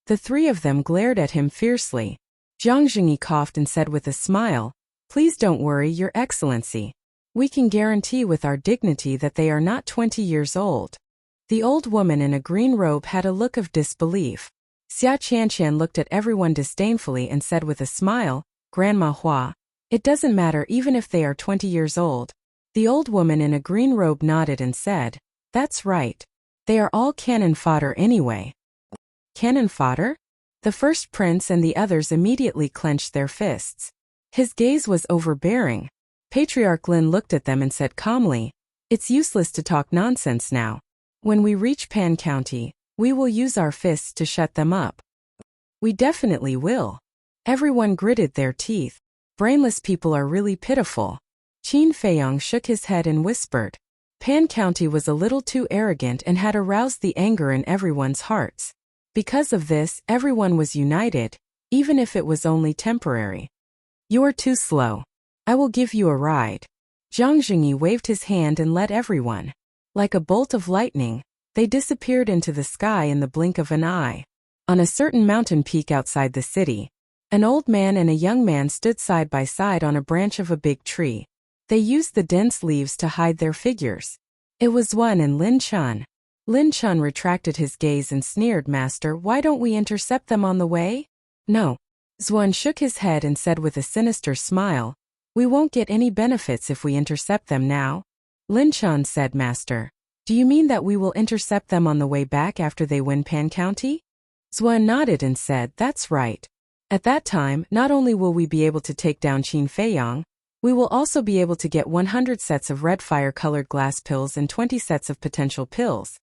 The three of them glared at him fiercely. Jiang Jingyi coughed and said with a smile, "Please don't worry, Your Excellency. We can guarantee with our dignity that they are not 20 years old." The old woman in a green robe had a look of disbelief. Xia Qianqian looked at everyone disdainfully and said with a smile, "Grandma Hua, it doesn't matter even if they are 20 years old." The old woman in a green robe nodded and said, "That's right. They are all cannon fodder anyway." Cannon fodder? The first prince and the others immediately clenched their fists. His gaze was overbearing. Patriarch Lin looked at them and said calmly, "It's useless to talk nonsense now. When we reach Pan County, we will use our fists to shut them up." "We definitely will." Everyone gritted their teeth. Brainless people are really pitiful. Qin Feiyang shook his head and whispered. Pan County was a little too arrogant and had aroused the anger in everyone's hearts. Because of this, everyone was united, even if it was only temporary. You're too slow. I will give you a ride. Zhang Jingyi waved his hand and led everyone. Like a bolt of lightning, they disappeared into the sky in the blink of an eye. On a certain mountain peak outside the city, an old man and a young man stood side by side on a branch of a big tree. They used the dense leaves to hide their figures. It was Zuan and Lin Chun. Lin Chun retracted his gaze and sneered, Master, why don't we intercept them on the way? No. Zuan shook his head and said with a sinister smile, we won't get any benefits if we intercept them now. Lin Chun said, Master, do you mean that we will intercept them on the way back after they win Pan County? Zuan nodded and said, that's right. At that time, not only will we be able to take down Qin Feiyang, we will also be able to get 100 sets of red fire-colored glass pills and 20 sets of potential pills.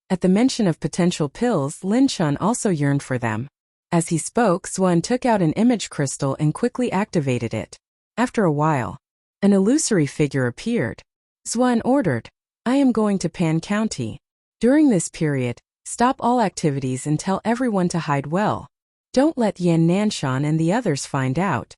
At the mention of potential pills, Lin Chun also yearned for them. As he spoke, Zuan took out an image crystal and quickly activated it. After a while, an illusory figure appeared. Zuan ordered, I am going to Pan County. During this period, stop all activities and tell everyone to hide well. Don't let Yan Nanshan and the others find out.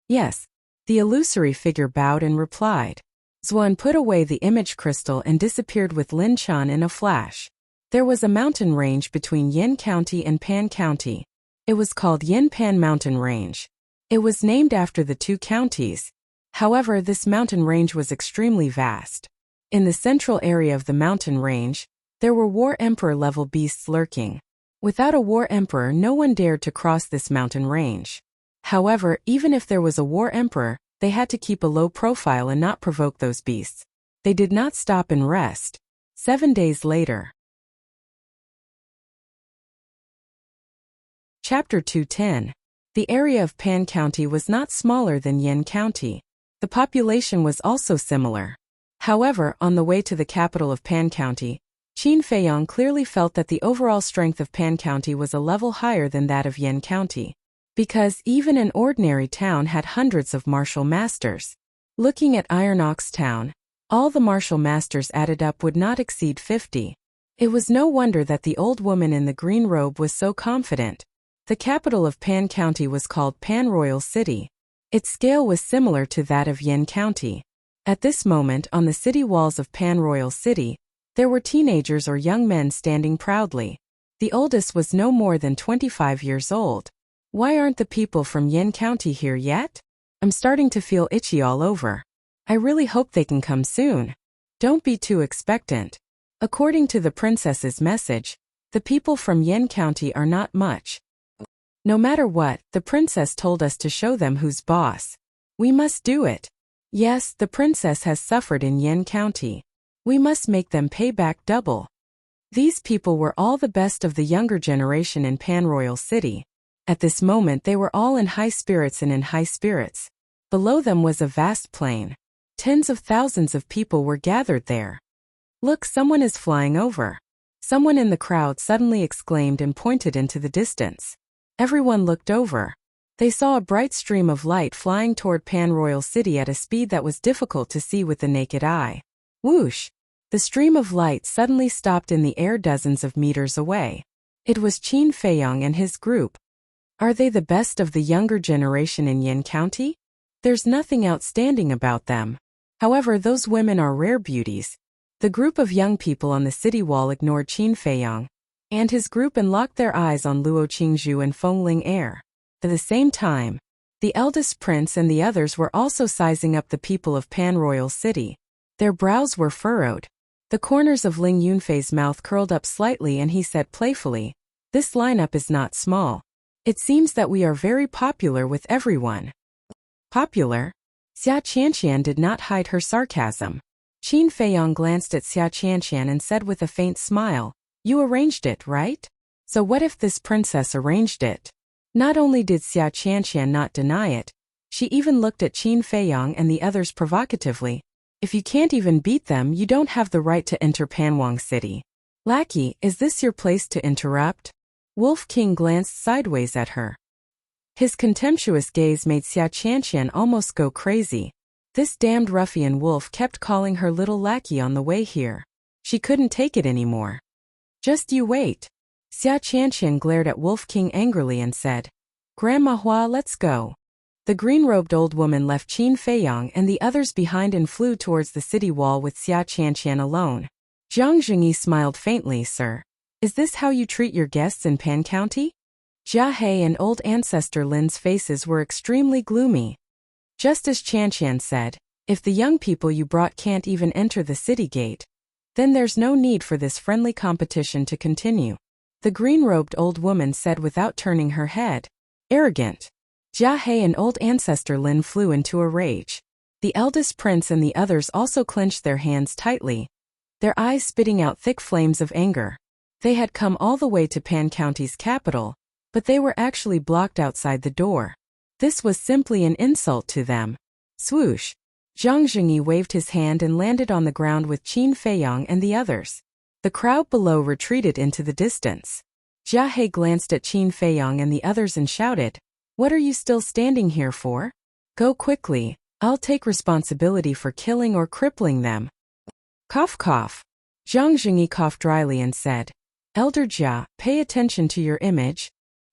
Yes. The illusory figure bowed and replied. Zuan put away the image crystal and disappeared with Lin Chun in a flash. There was a mountain range between Yin County and Pan County. It was called Yin Pan Mountain Range. It was named after the two counties. However, this mountain range was extremely vast. In the central area of the mountain range, there were War Emperor-level beasts lurking. Without a War Emperor, no one dared to cross this mountain range. However, even if there was a War Emperor, they had to keep a low profile and not provoke those beasts. They did not stop and rest. 7 days later. Chapter 210. The area of Pan County was not smaller than Yin County. The population was also similar. However, on the way to the capital of Pan County, Qin Feiyang clearly felt that the overall strength of Pan County was a level higher than that of Yin County. Because even an ordinary town had hundreds of martial masters. Looking at Iron Ox Town, all the martial masters added up would not exceed 50. It was no wonder that the old woman in the green robe was so confident. The capital of Pan County was called Pan Royal City. Its scale was similar to that of Yin County. At this moment, on the city walls of Pan Royal City, there were teenagers or young men standing proudly. The oldest was no more than 25 years old. Why aren't the people from Yin County here yet? I'm starting to feel itchy all over. I really hope they can come soon. Don't be too expectant. According to the princess's message, the people from Yin County are not much. No matter what, the princess told us to show them who's boss. We must do it. Yes, the princess has suffered in Yin County. We must make them pay back double. These people were all the best of the younger generation in Pan Royal City. At this moment they were all in high spirits and in high spirits. Below them was a vast plain. Tens of thousands of people were gathered there. Look, someone is flying over. Someone in the crowd suddenly exclaimed and pointed into the distance. Everyone looked over. They saw a bright stream of light flying toward Pan Royal City at a speed that was difficult to see with the naked eye. Whoosh! The stream of light suddenly stopped in the air dozens of meters away. It was Qin Feiyang and his group. Are they the best of the younger generation in Yin County? There's nothing outstanding about them. However, those women are rare beauties. The group of young people on the city wall ignored Qin Feiyang and his group and locked their eyes on Luo Qingzhu and Fengling Air. At the same time, the eldest prince and the others were also sizing up the people of Pan Royal City. Their brows were furrowed. The corners of Ling Yunfei's mouth curled up slightly and he said playfully, "This lineup is not small. It seems that we are very popular with everyone." Popular? Xia Qianqian did not hide her sarcasm. Qin Feiyang glanced at Xia Qianqian and said with a faint smile, "You arranged it, right? So what if this princess arranged it?" Not only did Xia Qianqian not deny it, she even looked at Qin Feiyang and the others provocatively. "If you can't even beat them, you don't have the right to enter Panwang City. Lackey, is this your place to interrupt?" Wolf King glanced sideways at her. His contemptuous gaze made Xia Qianqian almost go crazy. This damned ruffian wolf kept calling her little lackey on the way here. She couldn't take it anymore. Just you wait. Xia Qianqian glared at Wolf King angrily and said, Grandma Hua, let's go. The green-robed old woman left Qin Feiyang and the others behind and flew towards the city wall with Xia Qianqian alone. Jiang Zhengyi smiled faintly. Sir, is this how you treat your guests in Pan County? Jia He and old ancestor Lin's faces were extremely gloomy. Just as Qianqian said, if the young people you brought can't even enter the city gate, then there's no need for this friendly competition to continue. The green-robed old woman said without turning her head. Arrogant. Jia He and old ancestor Lin flew into a rage. The eldest prince and the others also clenched their hands tightly, their eyes spitting out thick flames of anger. They had come all the way to Pan County's capital, but they were actually blocked outside the door. This was simply an insult to them. Swoosh! Jiang Zhengyi waved his hand and landed on the ground with Qin Feiyang and the others. The crowd below retreated into the distance. Jia He glanced at Qin Feiyang and the others and shouted, What are you still standing here for? Go quickly, I'll take responsibility for killing or crippling them. Cough cough. Jiang Zhengyi coughed dryly and said, Elder Jia, pay attention to your image.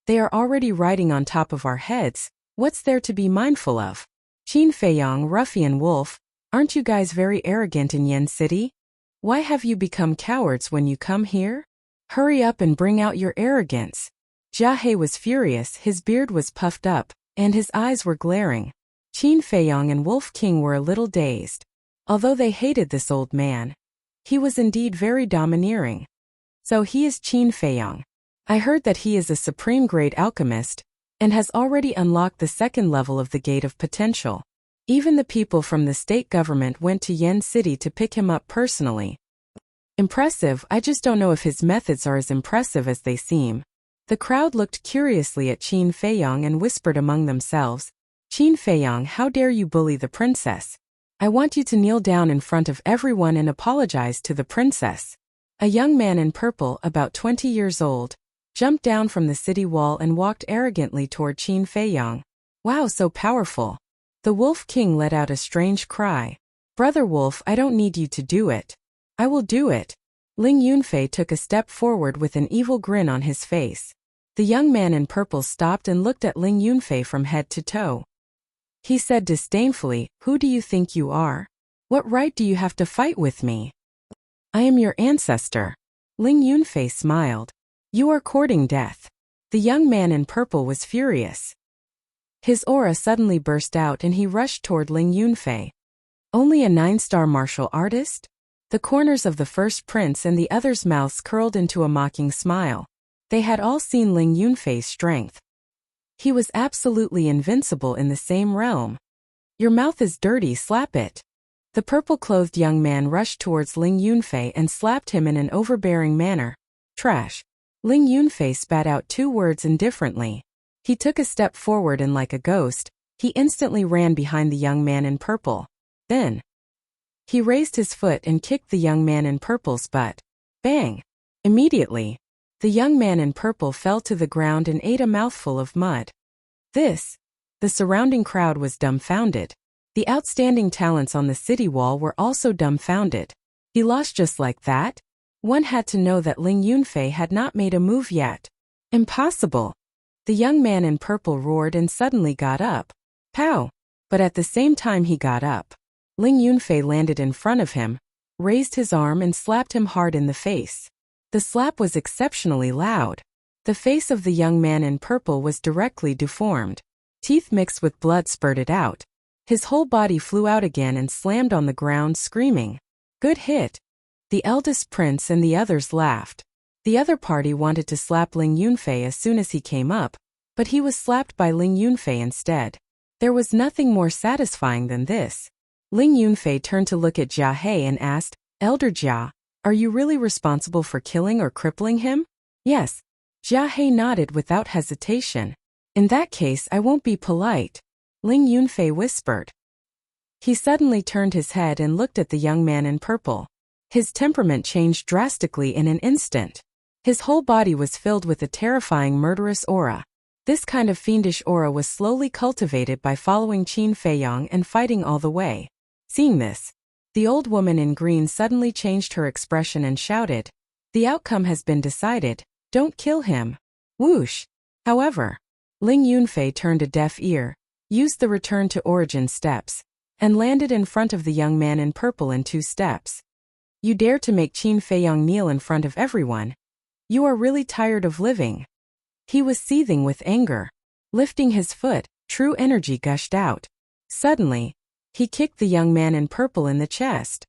They are already riding on top of our heads, what's there to be mindful of? Qin Feiyang, ruffian wolf, aren't you guys very arrogant in Yen City? Why have you become cowards when you come here? Hurry up and bring out your arrogance. Jia He was furious, his beard was puffed up, and his eyes were glaring. Qin Feiyang and Wolf King were a little dazed. Although they hated this old man, he was indeed very domineering. So he is Qin Feiyang. I heard that he is a supreme grade alchemist, and has already unlocked the second level of the Gate of Potential. Even the people from the state government went to Yen City to pick him up personally. Impressive, I just don't know if his methods are as impressive as they seem. The crowd looked curiously at Qin Feiyang and whispered among themselves, Qin Feiyang, how dare you bully the princess? I want you to kneel down in front of everyone and apologize to the princess. A young man in purple, about 20 years old, jumped down from the city wall and walked arrogantly toward Qin Feiyang. Wow, so powerful. The Wolf King let out a strange cry. Brother Wolf, I don't need you to do it. I will do it. Ling Yunfei took a step forward with an evil grin on his face. The young man in purple stopped and looked at Ling Yunfei from head to toe. He said disdainfully, Who do you think you are? What right do you have to fight with me? I am your ancestor. Ling Yunfei smiled. You are courting death. The young man in purple was furious. His aura suddenly burst out and he rushed toward Ling Yunfei. Only a 9-star martial artist? The corners of the first prince and the others' mouths curled into a mocking smile. They had all seen Ling Yunfei's strength. He was absolutely invincible in the same realm. Your mouth is dirty, slap it. The purple-clothed young man rushed towards Ling Yunfei and slapped him in an overbearing manner. Trash. Ling Yunfei spat out 2 words indifferently. He took a step forward and like a ghost, he instantly ran behind the young man in purple. Then, he raised his foot and kicked the young man in purple's butt. Bang! Immediately, the young man in purple fell to the ground and ate a mouthful of mud. The surrounding crowd was dumbfounded. The outstanding talents on the city wall were also dumbfounded. He lost just like that? One had to know that Ling Yunfei had not made a move yet. Impossible! The young man in purple roared and suddenly got up. Pow! But at the same time he got up, Ling Yunfei landed in front of him, raised his arm and slapped him hard in the face. The slap was exceptionally loud. The face of the young man in purple was directly deformed. Teeth mixed with blood spurted out. His whole body flew out again and slammed on the ground screaming. Good hit. The eldest prince and the others laughed. The other party wanted to slap Ling Yunfei as soon as he came up, but he was slapped by Ling Yunfei instead. There was nothing more satisfying than this. Ling Yunfei turned to look at Jia He and asked, Elder Jia, are you really responsible for killing or crippling him? Yes. Jia He nodded without hesitation. In that case, I won't be polite, Ling Yunfei whispered. He suddenly turned his head and looked at the young man in purple. His temperament changed drastically in an instant. His whole body was filled with a terrifying murderous aura. This kind of fiendish aura was slowly cultivated by following Qin Feiyang and fighting all the way. Seeing this, the old woman in green suddenly changed her expression and shouted, "The outcome has been decided, don't kill him." Whoosh! However, Ling Yunfei turned a deaf ear, used the return to origin steps, and landed in front of the young man in purple in 2 steps. "You dare to make Qin Feiyang kneel in front of everyone? You are really tired of living." He was seething with anger. Lifting his foot, true energy gushed out. Suddenly, he kicked the young man in purple in the chest.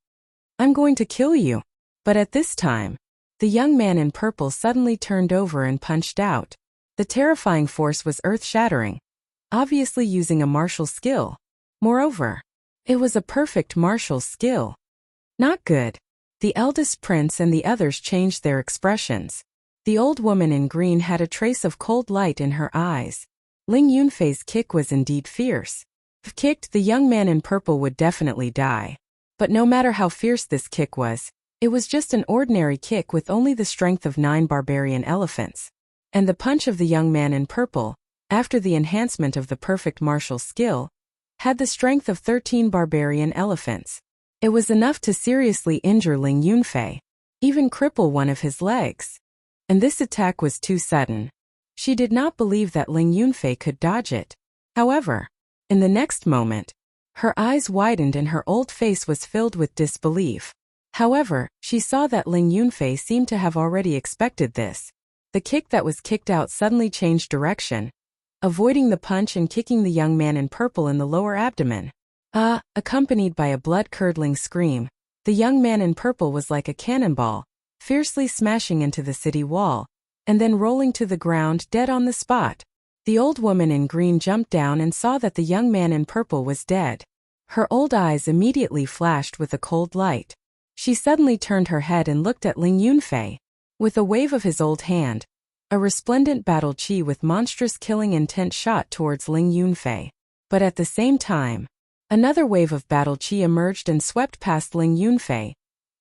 "I'm going to kill you." But at this time, the young man in purple suddenly turned over and punched out. The terrifying force was earth-shattering, obviously using a martial skill. Moreover, it was a perfect martial skill. Not good. The eldest prince and the others changed their expressions. The old woman in green had a trace of cold light in her eyes. Ling Yunfei's kick was indeed fierce. If kicked, the young man in purple would definitely die. But no matter how fierce this kick was, it was just an ordinary kick with only the strength of 9 barbarian elephants. And the punch of the young man in purple, after the enhancement of the perfect martial skill, had the strength of 13 barbarian elephants. It was enough to seriously injure Ling Yunfei, even cripple one of his legs. And this attack was too sudden. She did not believe that Ling Yunfei could dodge it. However, in the next moment, her eyes widened and her old face was filled with disbelief. However, she saw that Ling Yunfei seemed to have already expected this. The kick that was kicked out suddenly changed direction, avoiding the punch and kicking the young man in purple in the lower abdomen. Accompanied by a blood-curdling scream, the young man in purple was like a cannonball, fiercely smashing into the city wall, and then rolling to the ground dead on the spot. The old woman in green jumped down and saw that the young man in purple was dead. Her old eyes immediately flashed with a cold light. She suddenly turned her head and looked at Ling Yunfei. With a wave of his old hand, a resplendent battle chi with monstrous killing intent shot towards Ling Yunfei. But at the same time, another wave of battle chi emerged and swept past Ling Yunfei,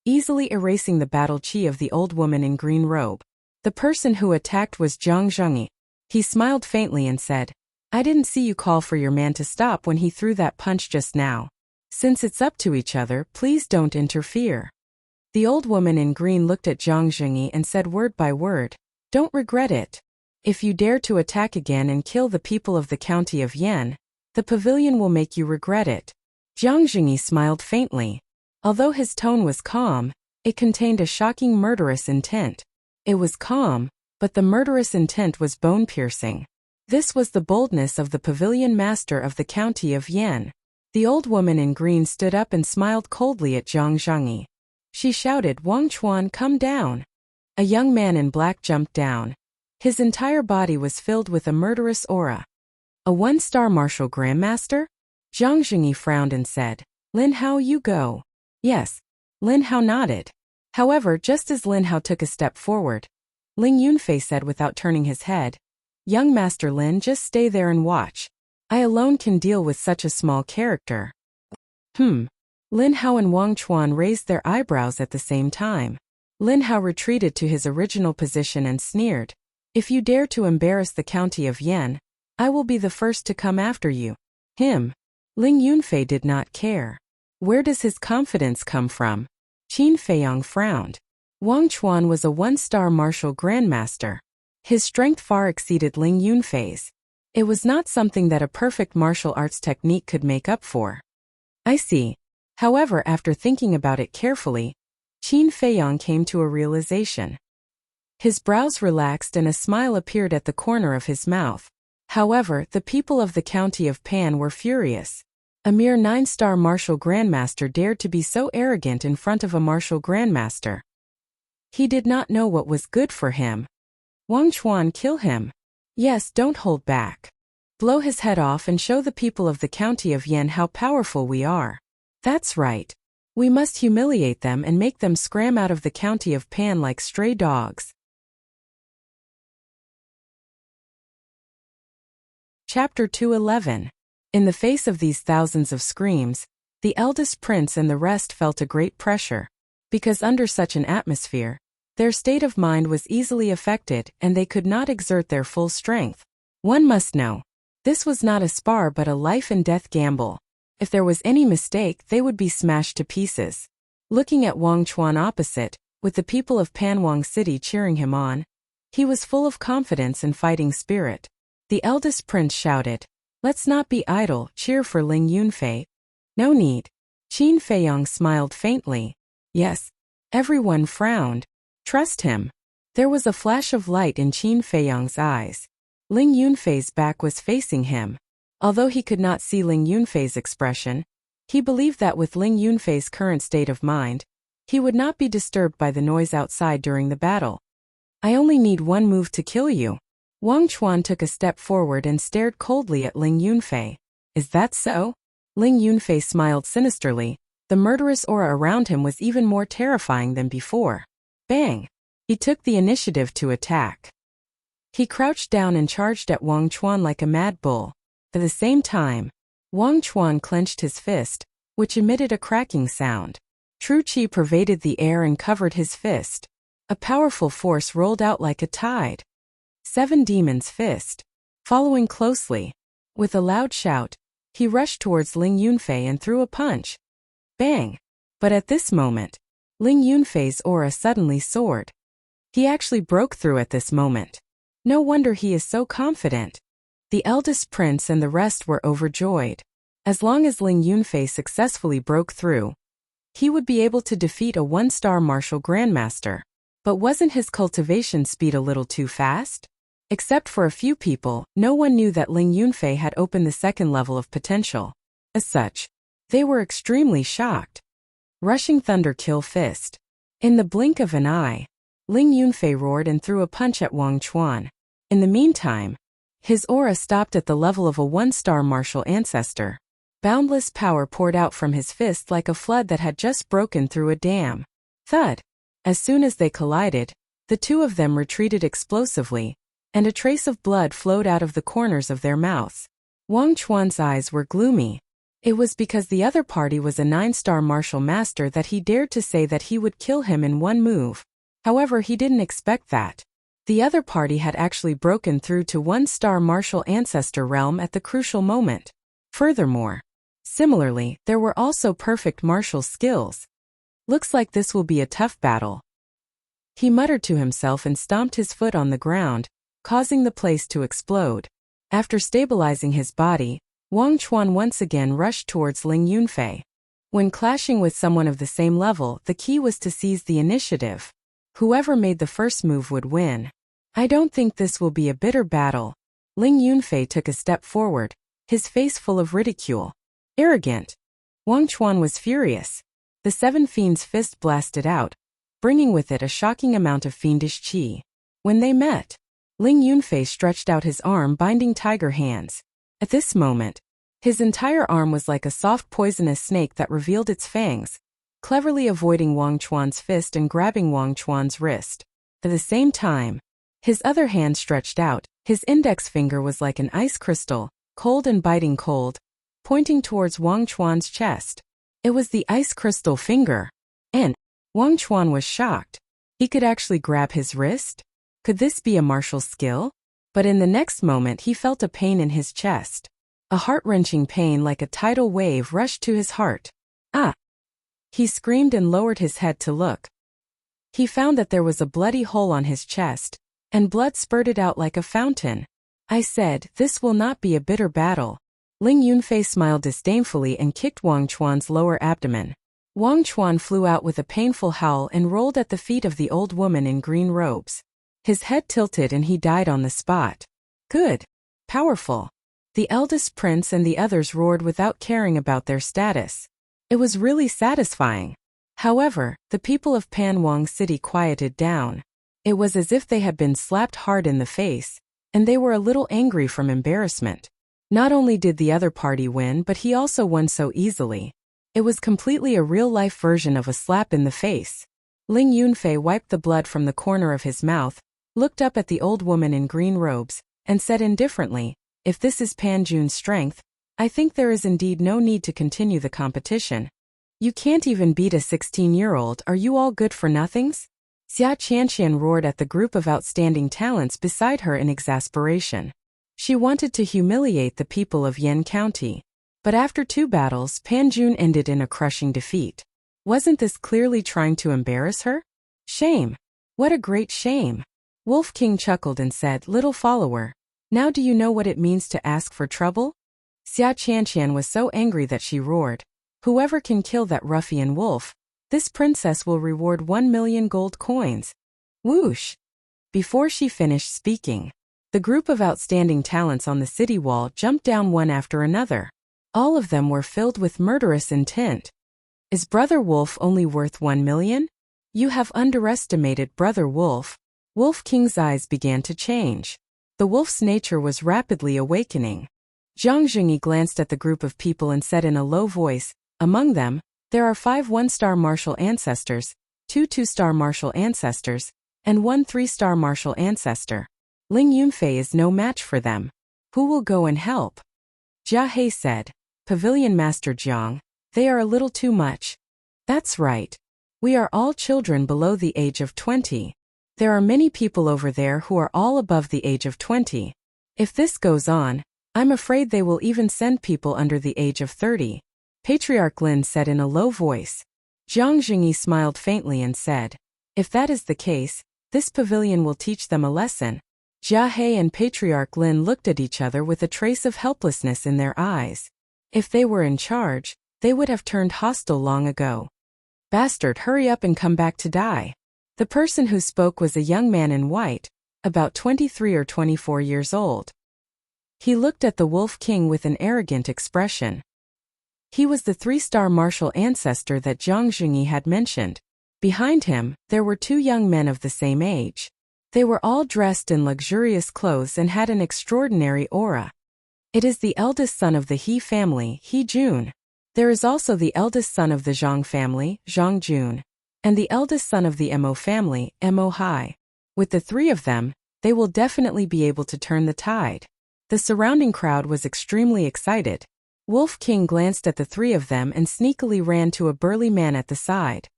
easily erasing the battle chi of the old woman in green robe. The person who attacked was Zhang Zhengyi. He smiled faintly and said, "I didn't see you call for your man to stop when he threw that punch just now. Since it's up to each other, please don't interfere." The old woman in green looked at Zhang Zhengyi and said word by word, "Don't regret it. If you dare to attack again and kill the people of the county of Yan, the pavilion will make you regret it." Zhang Zhengyi smiled faintly. Although his tone was calm, it contained a shocking murderous intent. It was calm, but the murderous intent was bone-piercing. This was the boldness of the pavilion master of the county of Yan. The old woman in green stood up and smiled coldly at Zhang Zhengyi. She shouted, "Wang Chuan, come down." A young man in black jumped down. His entire body was filled with a murderous aura. "A 1-star martial grandmaster?" Zhang Zhengyi frowned and said, "Lin Hao, you go." "Yes." Lin Hao nodded. However, just as Lin Hao took a step forward, Ling Yunfei said without turning his head, "Young Master Lin, just stay there and watch. I alone can deal with such a small character." Lin Hao and Wang Chuan raised their eyebrows at the same time. Lin Hao retreated to his original position and sneered, "If you dare to embarrass the county of Yan, I will be the first to come after you." Him. Ling Yunfei did not care. Where does his confidence come from? Qin Feiyang frowned. Wang Chuan was a 1-star martial grandmaster. His strength far exceeded Ling Yunfei's. It was not something that a perfect martial arts technique could make up for. I see. However, after thinking about it carefully, Qin Feiyang came to a realization. His brows relaxed and a smile appeared at the corner of his mouth. However, the people of the county of Pan were furious. A mere 9-star martial grandmaster dared to be so arrogant in front of a martial grandmaster. He did not know what was good for him. Wang Chuan, kill him. Yes, don't hold back. Blow his head off and show the people of the county of Yan how powerful we are. That's right. We must humiliate them and make them scram out of the county of Pan like stray dogs. Chapter 211. In the face of these thousands of screams, the eldest prince and the rest felt a great pressure. Because under such an atmosphere, their state of mind was easily affected and they could not exert their full strength. One must know. This was not a spar but a life-and-death gamble. If there was any mistake, they would be smashed to pieces. Looking at Wang Chuan opposite, with the people of Panwang City cheering him on, he was full of confidence and fighting spirit. The eldest prince shouted, "Let's not be idle, cheer for Ling Yunfei." "No need." Qin Feiyang smiled faintly. "Yes." Everyone frowned. "Trust him." There was a flash of light in Qin Feiyang's eyes. Ling Yunfei's back was facing him. Although he could not see Ling Yunfei's expression, he believed that with Ling Yunfei's current state of mind, he would not be disturbed by the noise outside during the battle. "I only need one move to kill you." Wang Chuan took a step forward and stared coldly at Ling Yunfei. "Is that so?" Ling Yunfei smiled sinisterly. The murderous aura around him was even more terrifying than before. Bang! He took the initiative to attack. He crouched down and charged at Wang Chuan like a mad bull. At the same time, Wang Chuan clenched his fist, which emitted a cracking sound. True qi pervaded the air and covered his fist. A powerful force rolled out like a tide. Seven Demons' Fist. Following closely, with a loud shout, he rushed towards Ling Yunfei and threw a punch. Bang! But at this moment, Ling Yunfei's aura suddenly soared. He actually broke through at this moment. No wonder he is so confident. The eldest prince and the rest were overjoyed. As long as Ling Yunfei successfully broke through, he would be able to defeat a one-star martial grandmaster. But wasn't his cultivation speed a little too fast? Except for a few people, no one knew that Ling Yunfei had opened the second level of potential. As such, they were extremely shocked. Rushing Thunder Kill Fist. In the blink of an eye, Ling Yunfei roared and threw a punch at Wang Chuan. In the meantime, his aura stopped at the level of a one-star martial ancestor. Boundless power poured out from his fist like a flood that had just broken through a dam. Thud! As soon as they collided, the two of them retreated explosively, and a trace of blood flowed out of the corners of their mouths. Wang Chuan's eyes were gloomy. It was because the other party was a 9-star martial master that he dared to say that he would kill him in one move. However, he didn't expect that. The other party had actually broken through to 1-star martial ancestor realm at the crucial moment. Furthermore, similarly, there were also perfect martial skills. Looks like this will be a tough battle. He muttered to himself and stomped his foot on the ground, causing the place to explode. After stabilizing his body, Wang Chuan once again rushed towards Ling Yunfei. When clashing with someone of the same level, the key was to seize the initiative. Whoever made the first move would win. "I don't think this will be a bitter battle." Ling Yunfei took a step forward, his face full of ridicule. "Arrogant." Wang Chuan was furious. The Seven Fiends' Fist blasted out, bringing with it a shocking amount of fiendish qi. When they met, Ling Yunfei stretched out his arm, binding tiger hands. At this moment, his entire arm was like a soft poisonous snake that revealed its fangs, cleverly avoiding Wang Chuan's fist and grabbing Wang Chuan's wrist. At the same time, his other hand stretched out. His index finger was like an ice crystal, cold and biting cold, pointing towards Wang Chuan's chest. It was the ice crystal finger. And Wang Chuan was shocked. He could actually grab his wrist? Could this be a martial skill? But in the next moment he felt a pain in his chest. A heart-wrenching pain like a tidal wave rushed to his heart. "Ah!" He screamed and lowered his head to look. He found that there was a bloody hole on his chest, and blood spurted out like a fountain. "I said, this will not be a bitter battle." Ling Yunfei smiled disdainfully and kicked Wang Chuan's lower abdomen. Wang Chuan flew out with a painful howl and rolled at the feet of the old woman in green robes. His head tilted and he died on the spot. Good. Powerful. The eldest prince and the others roared without caring about their status. It was really satisfying. However, the people of Panwang City quieted down. It was as if they had been slapped hard in the face, and they were a little angry from embarrassment. Not only did the other party win, but he also won so easily. It was completely a real-life version of a slap in the face. Ling Yunfei wiped the blood from the corner of his mouth, looked up at the old woman in green robes, and said indifferently, "If this is Pan Jun's strength, I think there is indeed no need to continue the competition. You can't even beat a 16-year-old, are you all good for nothings?" Xia Qianqian roared at the group of outstanding talents beside her in exasperation. She wanted to humiliate the people of Yen County. But after 2 battles, Panjun ended in a crushing defeat. Wasn't this clearly trying to embarrass her? Shame. What a great shame. Wolf King chuckled and said, "Little follower, now do you know what it means to ask for trouble?" Xia Qianqian was so angry that she roared, "Whoever can kill that ruffian wolf, this princess will reward 1,000,000 gold coins." Whoosh! Before she finished speaking, the group of outstanding talents on the city wall jumped down one after another. All of them were filled with murderous intent. Is Brother Wolf only worth 1,000,000? You have underestimated Brother Wolf. Wolf King's eyes began to change. The wolf's nature was rapidly awakening. Zhang Jingyi glanced at the group of people and said in a low voice, "Among them, there are 5 1-star martial ancestors, 2 2-star martial ancestors, and 1 3-star martial ancestor. Ling Yunfei is no match for them. Who will go and help?" Jia He said, "Pavilion Master Jiang, they are a little too much." "That's right. We are all children below the age of 20. There are many people over there who are all above the age of 20. If this goes on, I'm afraid they will even send people under the age of 30. Patriarch Lin said in a low voice. Zhang Jingyi smiled faintly and said, "If that is the case, this pavilion will teach them a lesson." Jia He and Patriarch Lin looked at each other with a trace of helplessness in their eyes. If they were in charge, they would have turned hostile long ago. "Bastard, hurry up and come back to die." The person who spoke was a young man in white, about 23 or 24 years old. He looked at the Wolf King with an arrogant expression. He was the 3-star martial ancestor that Zhang Jingyi had mentioned. Behind him, there were 2 young men of the same age. They were all dressed in luxurious clothes and had an extraordinary aura. It is the eldest son of the He family, He Jun. There is also the eldest son of the Zhang family, Zhang Jun, and the eldest son of the Mo family, Mo Hai. With the 3 of them, they will definitely be able to turn the tide. The surrounding crowd was extremely excited. Wolf King glanced at the 3 of them and sneakily ran to a burly man at the side.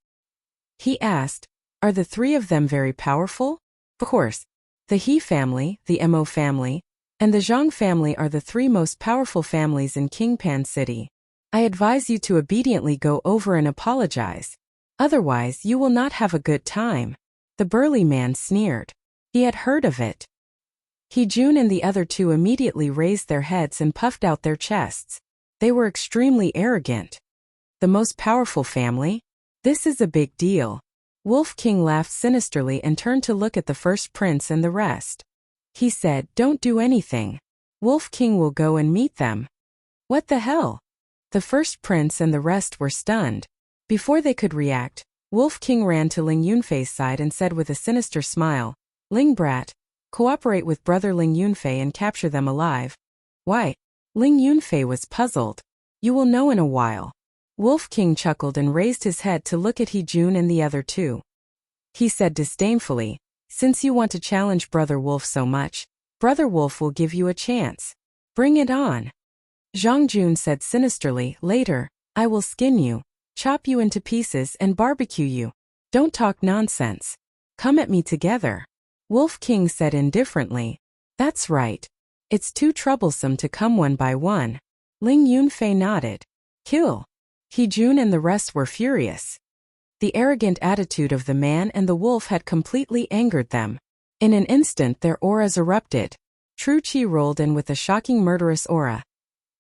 He asked, "Are the 3 of them very powerful?" Of course. The He family, the Mo family, and the Zhang family are the 3 most powerful families in Qingpan City. I advise you to obediently go over and apologize. Otherwise, you will not have a good time. The burly man sneered. He had heard of it. He Jun and the other 2 immediately raised their heads and puffed out their chests. They were extremely arrogant. The most powerful family? This is a big deal. Wolf King laughed sinisterly and turned to look at the first prince and the rest. He said, "Don't do anything. Wolf King will go and meet them." What the hell? The first prince and the rest were stunned. Before they could react, Wolf King ran to Ling Yunfei's side and said with a sinister smile, "Ling brat, cooperate with brother Ling Yunfei and capture them alive." "Why?" Ling Yunfei was puzzled. "You will know in a while." Wolf King chuckled and raised his head to look at He Jun and the other 2. He said disdainfully, "Since you want to challenge Brother Wolf so much, Brother Wolf will give you a chance. Bring it on." Zhang Jun said sinisterly, "Later, I will skin you, chop you into pieces and barbecue you. Don't talk nonsense. Come at me together." Wolf King said indifferently, "That's right. It's too troublesome to come one by one." Ling Yunfei nodded. "Kill." He Jun and the rest were furious. The arrogant attitude of the man and the wolf had completely angered them. In an instant their auras erupted. True Qi rolled in with a shocking murderous aura.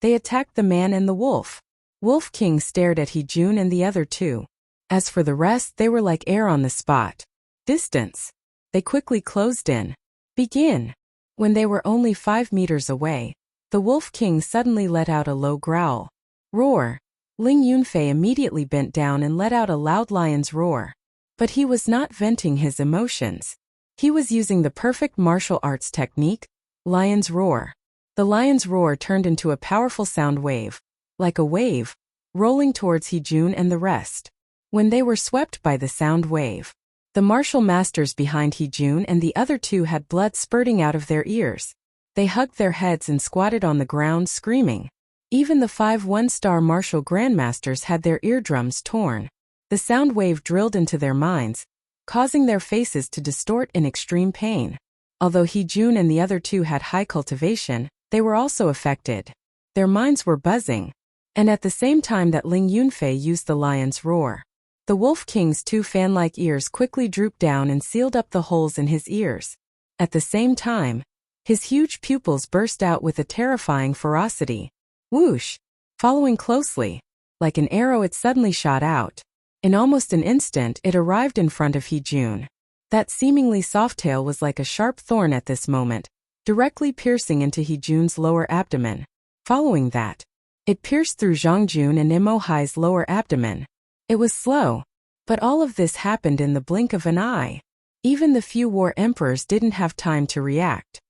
They attacked the man and the wolf. Wolf King stared at He Jun and the other 2. As for the rest, they were like air on the spot. Distance. They quickly closed in. Begin. When they were only 5 meters away, the Wolf King suddenly let out a low growl. Roar. Ling Yunfei immediately bent down and let out a loud lion's roar. But he was not venting his emotions. He was using the perfect martial arts technique, lion's roar. The lion's roar turned into a powerful sound wave, like a wave, rolling towards He Jun and the rest. When they were swept by the sound wave, the martial masters behind He Jun and the other 2 had blood spurting out of their ears. They hugged their heads and squatted on the ground screaming. Even the 5 1-star martial grandmasters had their eardrums torn. The sound wave drilled into their minds, causing their faces to distort in extreme pain. Although He Jun and the other 2 had high cultivation, They were also affected. Their minds were buzzing. And at the same time that Ling Yunfei used the lion's roar, the Wolf King's two fan-like ears quickly drooped down and sealed up the holes in his ears. At the same time, his huge pupils burst out with a terrifying ferocity. Whoosh! Following closely, like an arrow it suddenly shot out. In almost an instant it arrived in front of He-jun. That seemingly soft tail was like a sharp thorn at this moment, directly piercing into He-jun's lower abdomen. Following that, it pierced through Zhang Jun and Imo Hai's lower abdomen. It was slow, but all of this happened in the blink of an eye. Even the few war emperors didn't have time to react.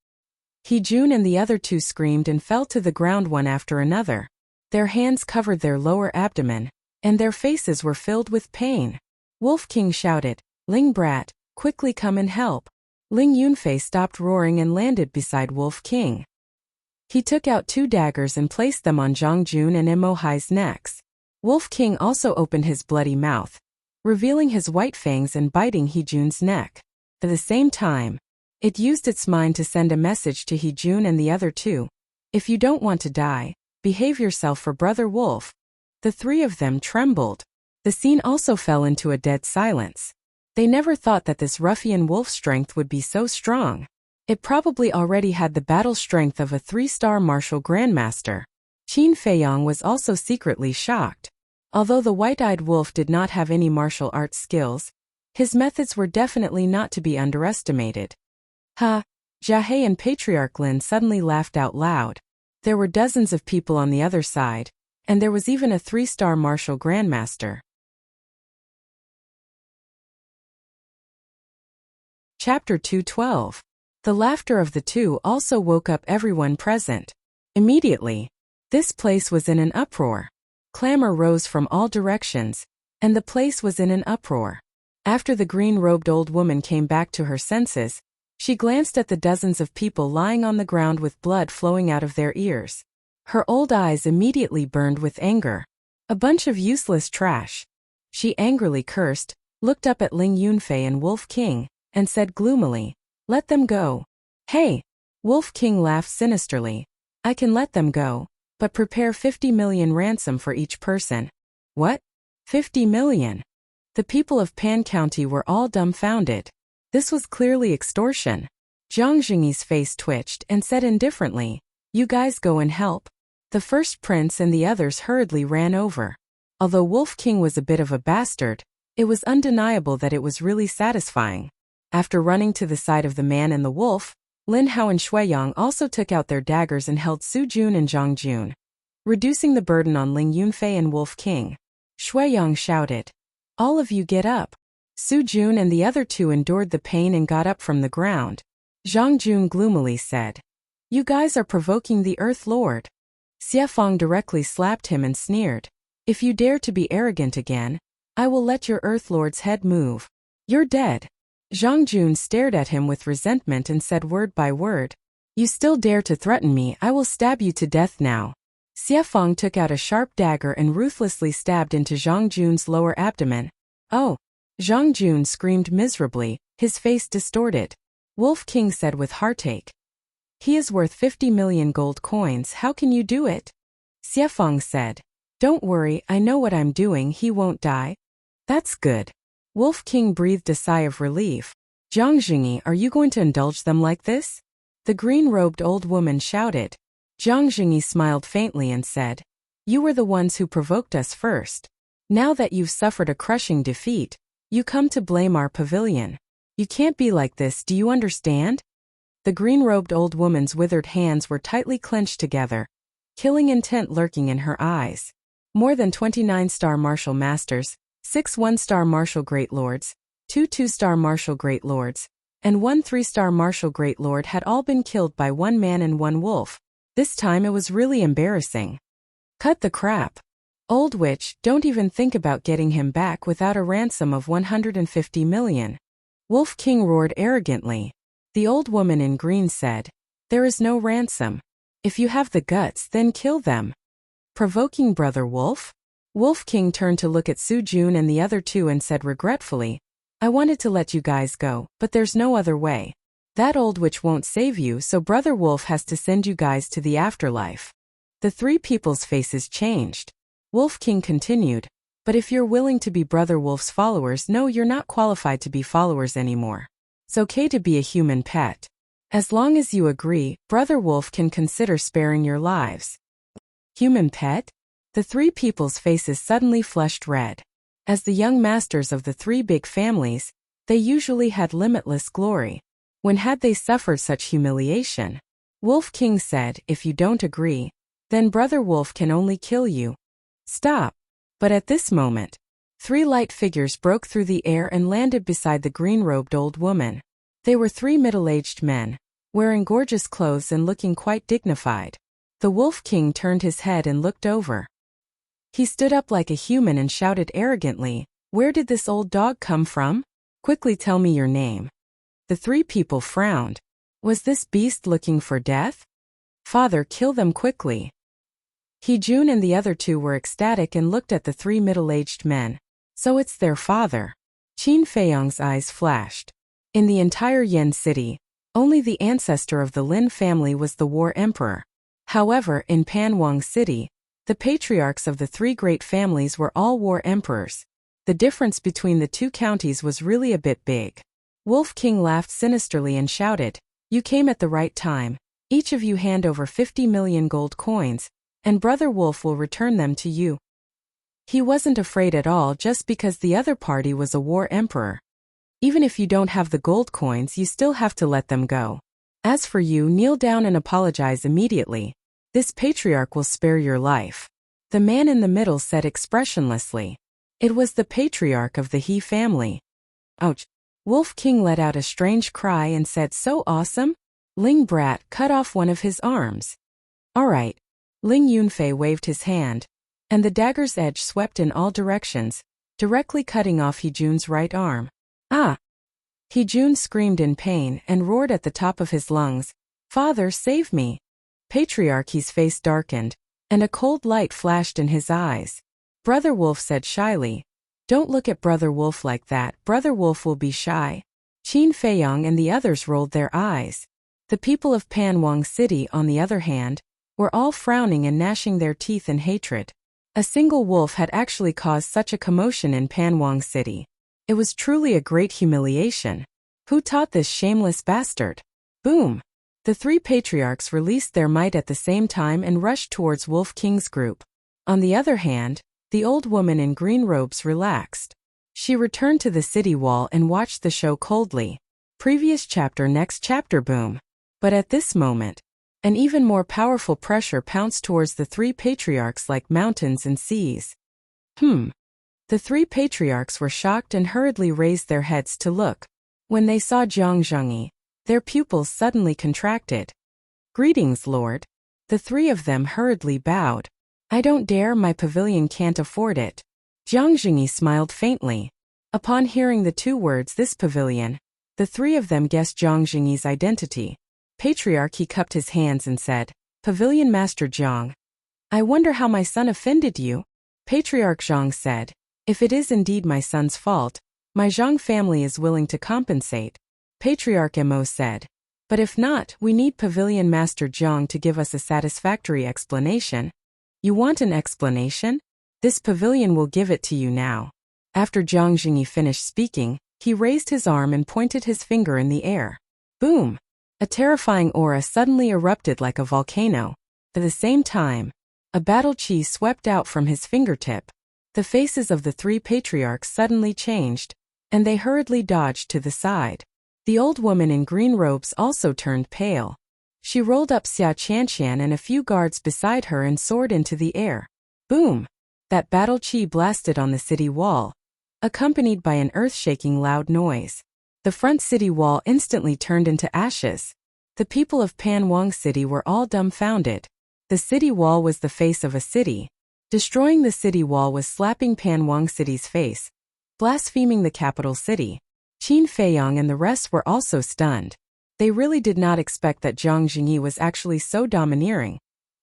He-jun and the other two screamed and fell to the ground one after another. Their hands covered their lower abdomen, and their faces were filled with pain. Wolf King shouted, "Ling brat, quickly come and help." Ling Yunfei stopped roaring and landed beside Wolf King. He took out two daggers and placed them on Zhang Jun and Imo Hai's necks. Wolf King also opened his bloody mouth, revealing his white fangs and biting He-jun's neck. At the same time, it used its mind to send a message to He-jun and the other two. "If you don't want to die, behave yourself for Brother Wolf." The three of them trembled. The scene also fell into a dead silence. They never thought that this ruffian wolf's strength would be so strong. It probably already had the battle strength of a 3-star martial grandmaster. Qin Feiyang was also secretly shocked. Although the white-eyed wolf did not have any martial arts skills, his methods were definitely not to be underestimated. Ha! Jiahe and Patriarch Lin suddenly laughed out loud. There were dozens of people on the other side, and there was even a 3-star martial grandmaster. Chapter 212. The laughter of the two also woke up everyone present. Immediately, this place was in an uproar. Clamor rose from all directions, and the place was in an uproar. After the green-robed old woman came back to her senses, she glanced at the dozens of people lying on the ground with blood flowing out of their ears. Her old eyes immediately burned with anger. A bunch of useless trash. She angrily cursed, looked up at Ling Yunfei and Wolf King, and said gloomily, "Let them go." "Hey!" Wolf King laughed sinisterly. "I can let them go, but prepare 50 million ransom for each person." "What? 50 million? The people of Pan County were all dumbfounded. This was clearly extortion. Zhang Jingyi's face twitched and said indifferently, "You guys go and help." The first prince and the others hurriedly ran over. Although Wolf King was a bit of a bastard, it was undeniable that it was really satisfying. After running to the side of the man and the wolf, Lin Hao and Shuiyang also took out their daggers and held Su Jun and Zhang Jun, reducing the burden on Ling Yunfei and Wolf King. Shuiyang shouted, "All of you get up." Su Jun and the other two endured the pain and got up from the ground. Zhang Jun gloomily said, "You guys are provoking the Earth Lord." Xie Fang directly slapped him and sneered, "If you dare to be arrogant again, I will let your Earth Lord's head move. You're dead." Zhang Jun stared at him with resentment and said word by word, "You still dare to threaten me, I will stab you to death now." Xie Fang took out a sharp dagger and ruthlessly stabbed into Zhang Jun's lower abdomen. "Oh!" Zhang Jun screamed miserably, his face distorted. Wolf King said with heartache, "He is worth 50 million gold coins, how can you do it?" Xie Fang said, "Don't worry, I know what I'm doing, he won't die." "That's good." Wolf King breathed a sigh of relief. "Zhang Jingyi, are you going to indulge them like this?" The green-robed old woman shouted. Zhang Jingyi smiled faintly and said, "You were the ones who provoked us first. Now that you've suffered a crushing defeat, you come to blame our pavilion. You can't be like this, do you understand?" The green-robed old woman's withered hands were tightly clenched together, killing intent lurking in her eyes. More than 29-star martial masters, 6 1-star martial great lords, 2 2-star martial great lords, and 1 3-star martial great lord had all been killed by one man and one wolf. This time it was really embarrassing. "Cut the crap. Old witch, don't even think about getting him back without a ransom of 150 million. Wolf King roared arrogantly. The old woman in green said, "There is no ransom. If you have the guts, then kill them." Provoking Brother Wolf? Wolf King turned to look at Su Jun and the other two and said regretfully, "I wanted to let you guys go, but there's no other way." That old witch won't save you, so Brother Wolf has to send you guys to the afterlife. The three people's faces changed. Wolf King continued, but if you're willing to be Brother Wolf's followers, no, you're not qualified to be followers anymore. It's okay to be a human pet. As long as you agree, Brother Wolf can consider sparing your lives. Human pet? The three people's faces suddenly flushed red. As the young masters of the three big families, they usually had limitless glory. When had they suffered such humiliation? Wolf King said, if you don't agree, then Brother Wolf can only kill you. Stop. But at this moment, three light figures broke through the air and landed beside the green-robed old woman. They were three middle-aged men, wearing gorgeous clothes and looking quite dignified. The Wolf King turned his head and looked over. He stood up like a human and shouted arrogantly, "Where did this old dog come from? Quickly tell me your name." The three people frowned. Was this beast looking for death? Father, kill them quickly. Jun and the other two were ecstatic and looked at the three middle-aged men. So it's their father. Qin Feiyong's eyes flashed. In the entire Yen city, only the ancestor of the Lin family was the war emperor. However, in Panwang City, the patriarchs of the three great families were all war emperors. The difference between the two counties was really a bit big. Wolf King laughed sinisterly and shouted, "You came at the right time. Each of you hand over 50 million gold coins, and Brother Wolf will return them to you." He wasn't afraid at all just because the other party was a war emperor. Even if you don't have the gold coins, you still have to let them go. As for you, kneel down and apologize immediately. This patriarch will spare your life. The man in the middle said expressionlessly. It was the patriarch of the He family. Ouch. Wolf King let out a strange cry and said, "So awesome?" Ling Brat cut off one of his arms. All right. Ling Yunfei waved his hand, and the dagger's edge swept in all directions, directly cutting off Jun's right arm. Ah! Jun screamed in pain and roared at the top of his lungs, "Father, save me!" Patriarchy's face darkened, and a cold light flashed in his eyes. Brother Wolf said shyly, "Don't look at Brother Wolf like that, Brother Wolf will be shy." Qin Feiyong and the others rolled their eyes. The people of Panwang City, on the other hand, were all frowning and gnashing their teeth in hatred. A single wolf had actually caused such a commotion in Panwang City. It was truly a great humiliation. Who taught this shameless bastard? Boom! The three patriarchs released their might at the same time and rushed towards Wolf King's group. On the other hand, the old woman in green robes relaxed. She returned to the city wall and watched the show coldly. Previous chapter, next chapter, boom. But at this moment, an even more powerful pressure pounced towards the three patriarchs like mountains and seas. The three patriarchs were shocked and hurriedly raised their heads to look. When they saw Jiang Zhengyi, their pupils suddenly contracted. "Greetings, Lord." The three of them hurriedly bowed. "I don't dare, my pavilion can't afford it." Jiang Zhengyi smiled faintly. Upon hearing the two words, "this pavilion," the three of them guessed Jiang Zhengyi's identity. Patriarch he cupped his hands and said, "Pavilion Master Jiang, I wonder how my son offended you?" Patriarch Zhang said, "If it is indeed my son's fault, my Zhang family is willing to compensate." Patriarch Mo said, "But if not, we need Pavilion Master Jiang to give us a satisfactory explanation." "You want an explanation? This pavilion will give it to you now." After Jiang Zhengyi finished speaking, he raised his arm and pointed his finger in the air. Boom! A terrifying aura suddenly erupted like a volcano. At the same time, a battle chi swept out from his fingertip. The faces of the three patriarchs suddenly changed, and they hurriedly dodged to the side. The old woman in green robes also turned pale. She rolled up Xia Qianqian and a few guards beside her and soared into the air. Boom! That battle chi blasted on the city wall, accompanied by an earth-shaking loud noise. The front city wall instantly turned into ashes. The people of Panwang City were all dumbfounded. The city wall was the face of a city. Destroying the city wall was slapping Panwang City's face, blaspheming the capital city. Qin Feiyong and the rest were also stunned. They really did not expect that Jiang Zhengyi was actually so domineering,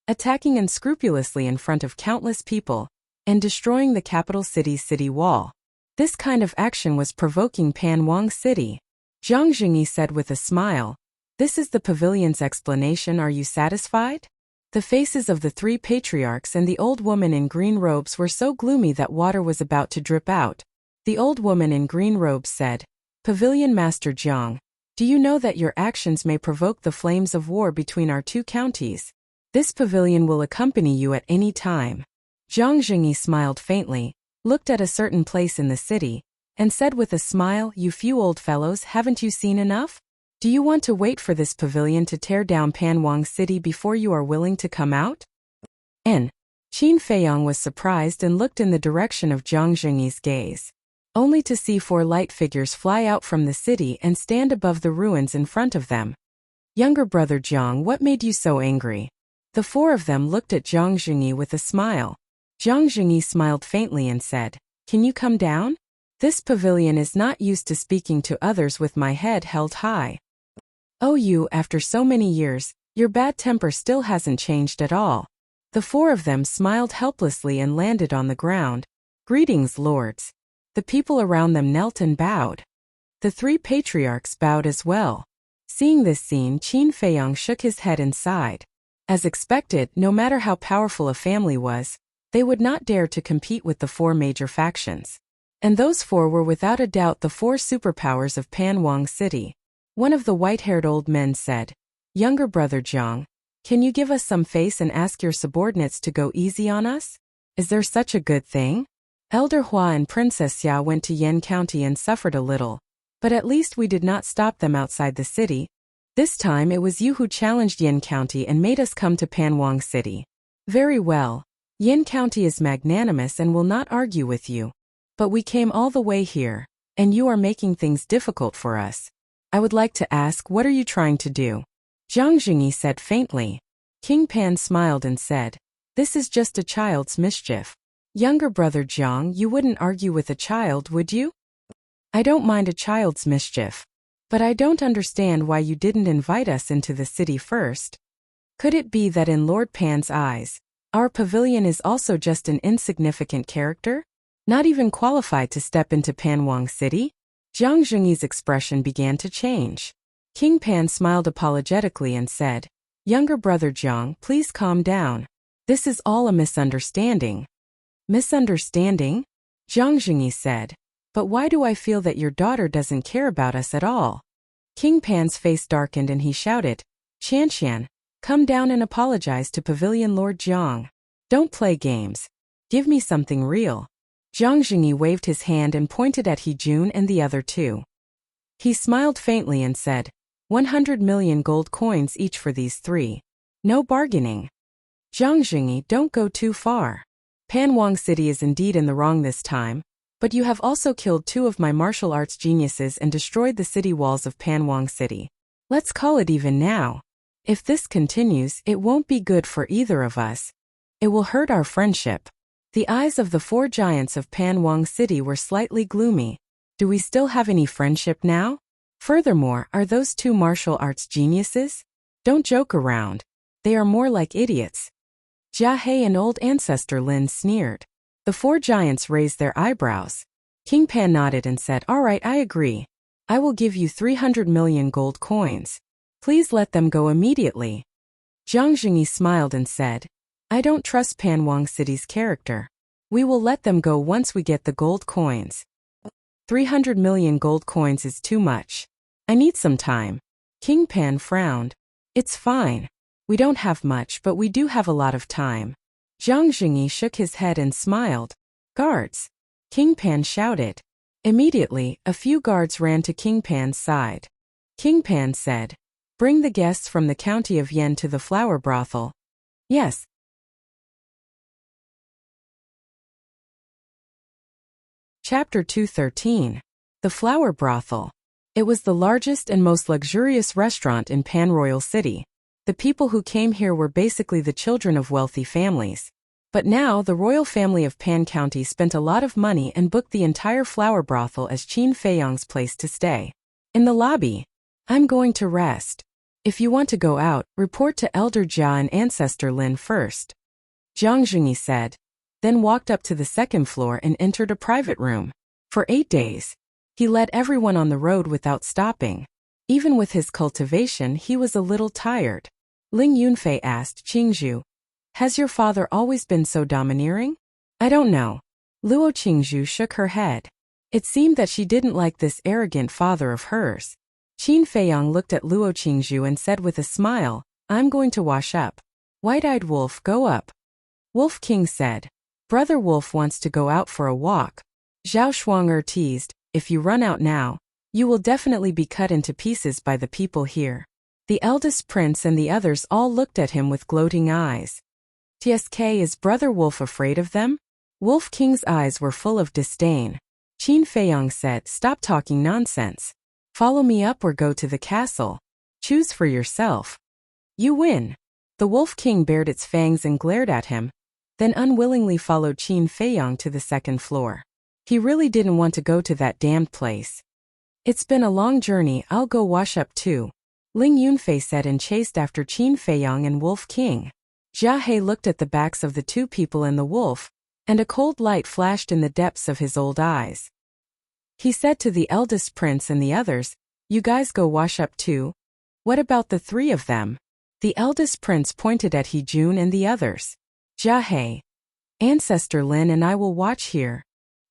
attacking unscrupulously in front of countless people, and destroying the capital city's city wall. This kind of action was provoking Panwang City. Jiang Zhengyi said with a smile, This is the pavilion's explanation. Are you satisfied? The faces of the three patriarchs and the old woman in green robes were so gloomy that water was about to drip out. The old woman in green robes said, Pavilion Master Jiang, do you know that your actions may provoke the flames of war between our two counties? This pavilion will accompany you at any time. Jiang Jingyi smiled faintly, looked at a certain place in the city, and said with a smile, You few old fellows, haven't you seen enough? Do you want to wait for this pavilion to tear down Panwang City before you are willing to come out? Qin Feiyang was surprised and looked in the direction of Jiang Jingyi's gaze, only to see four light figures fly out from the city and stand above the ruins in front of them. Younger brother Jiang, what made you so angry? The four of them looked at Jiang Jingyi with a smile. Jiang Jingyi smiled faintly and said, Can you come down? This pavilion is not used to speaking to others with my head held high. Oh, you, after so many years, your bad temper still hasn't changed at all. The four of them smiled helplessly and landed on the ground. Greetings, lords. The people around them knelt and bowed. The three patriarchs bowed as well. Seeing this scene, Qin Feiyang shook his head and sighed. As expected, no matter how powerful a family was, they would not dare to compete with the four major factions. And those four were without a doubt the four superpowers of Panwang City. One of the white-haired old men said, Younger brother Jiang, can you give us some face and ask your subordinates to go easy on us? Is there such a good thing? Elder Hua and Princess Xia went to Yan County and suffered a little, but at least we did not stop them outside the city. This time it was you who challenged Yan County and made us come to Panwang City. Very well. Yan County is magnanimous and will not argue with you. But we came all the way here, and you are making things difficult for us. I would like to ask, what are you trying to do? Jiang Jingyi said faintly. King Pan smiled and said, This is just a child's mischief. Younger brother Jiang, you wouldn't argue with a child, would you? I don't mind a child's mischief. But I don't understand why you didn't invite us into the city first. Could it be that in Lord Pan's eyes, our pavilion is also just an insignificant character? Not even qualified to step into Panwang City? Jiang Jingyi's expression began to change. King Pan smiled apologetically and said, Younger brother Jiang, please calm down. This is all a misunderstanding. Misunderstanding? Jiang Jingyi said. But why do I feel that your daughter doesn't care about us at all? King Pan's face darkened and he shouted, Qian, come down and apologize to Pavilion Lord Jiang. Don't play games. Give me something real. Jiang Jingyi waved his hand and pointed at He Jun and the other two. He smiled faintly and said, 100 million gold coins each for these three. No bargaining. Jiang Jingyi, don't go too far. Panwang City is indeed in the wrong this time, but you have also killed two of my martial arts geniuses and destroyed the city walls of Panwang City. Let's call it even now. If this continues, it won't be good for either of us. It will hurt our friendship. The eyes of the four giants of Panwang City were slightly gloomy. Do we still have any friendship now? Furthermore, are those two martial arts geniuses? Don't joke around. They are more like idiots. Jia He and old ancestor Lin sneered. The four giants raised their eyebrows. King Pan nodded and said, All right, I agree. I will give you 300 million gold coins. Please let them go immediately. Jiang Jingyi smiled and said, I don't trust Panwang City's character. We will let them go once we get the gold coins. 300 million gold coins is too much. I need some time. King Pan frowned. It's fine. We don't have much, but we do have a lot of time. Jiang Jingyi shook his head and smiled. Guards! King Pan shouted. Immediately, a few guards ran to King Pan's side. King Pan said, Bring the guests from the county of Yan to the flower brothel. Yes. Chapter 213. The Flower Brothel. It was the largest and most luxurious restaurant in Pan-Royal City. The people who came here were basically the children of wealthy families. But now the royal family of Pan County spent a lot of money and booked the entire flower brothel as Qin Feiyang's place to stay. In the lobby. I'm going to rest. If you want to go out, report to Elder Jia and Ancestor Lin first. Jiang Jingyi said, then walked up to the second floor and entered a private room. For 8 days, he led everyone on the road without stopping. Even with his cultivation, he was a little tired. Ling Yunfei asked Qingzhu, "Has your father always been so domineering?" "I don't know." Luo Qingzhu shook her head. It seemed that she didn't like this arrogant father of hers. Qin Feiyang looked at Luo Qingzhu and said with a smile, "I'm going to wash up." White-eyed Wolf, go up. Wolf King said. Brother Wolf wants to go out for a walk. Zhao Shuang'er teased, "If you run out now, you will definitely be cut into pieces by the people here." The eldest prince and the others all looked at him with gloating eyes. "Tsk, is Brother Wolf afraid of them?" Wolf King's eyes were full of disdain. Qin Feiyang said, "Stop talking nonsense. Follow me up or go to the castle. Choose for yourself." "You win." The Wolf King bared its fangs and glared at him, then unwillingly followed Qin Feiyang to the second floor. He really didn't want to go to that damned place. "It's been a long journey, I'll go wash up too," Ling Yunfei said and chased after Qin Feiyang and Wolf King. Jia He looked at the backs of the two people and the wolf, and a cold light flashed in the depths of his old eyes. He said to the eldest prince and the others, "You guys go wash up too? What about the three of them?" The eldest prince pointed at He Jun and the others. Jia He, "Ancestor Lin and I will watch here.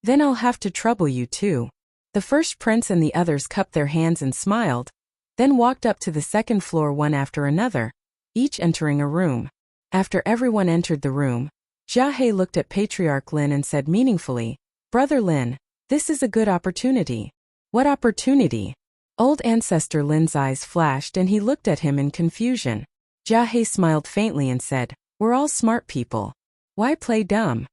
Then I'll have to trouble you too." The first prince and the others cupped their hands and smiled, then walked up to the second floor one after another, each entering a room. After everyone entered the room, Jia He looked at Patriarch Lin and said meaningfully, "Brother Lin, this is a good opportunity." "What opportunity?" Old Ancestor Lin's eyes flashed and he looked at him in confusion. Jia He smiled faintly and said, "We're all smart people. Why play dumb?"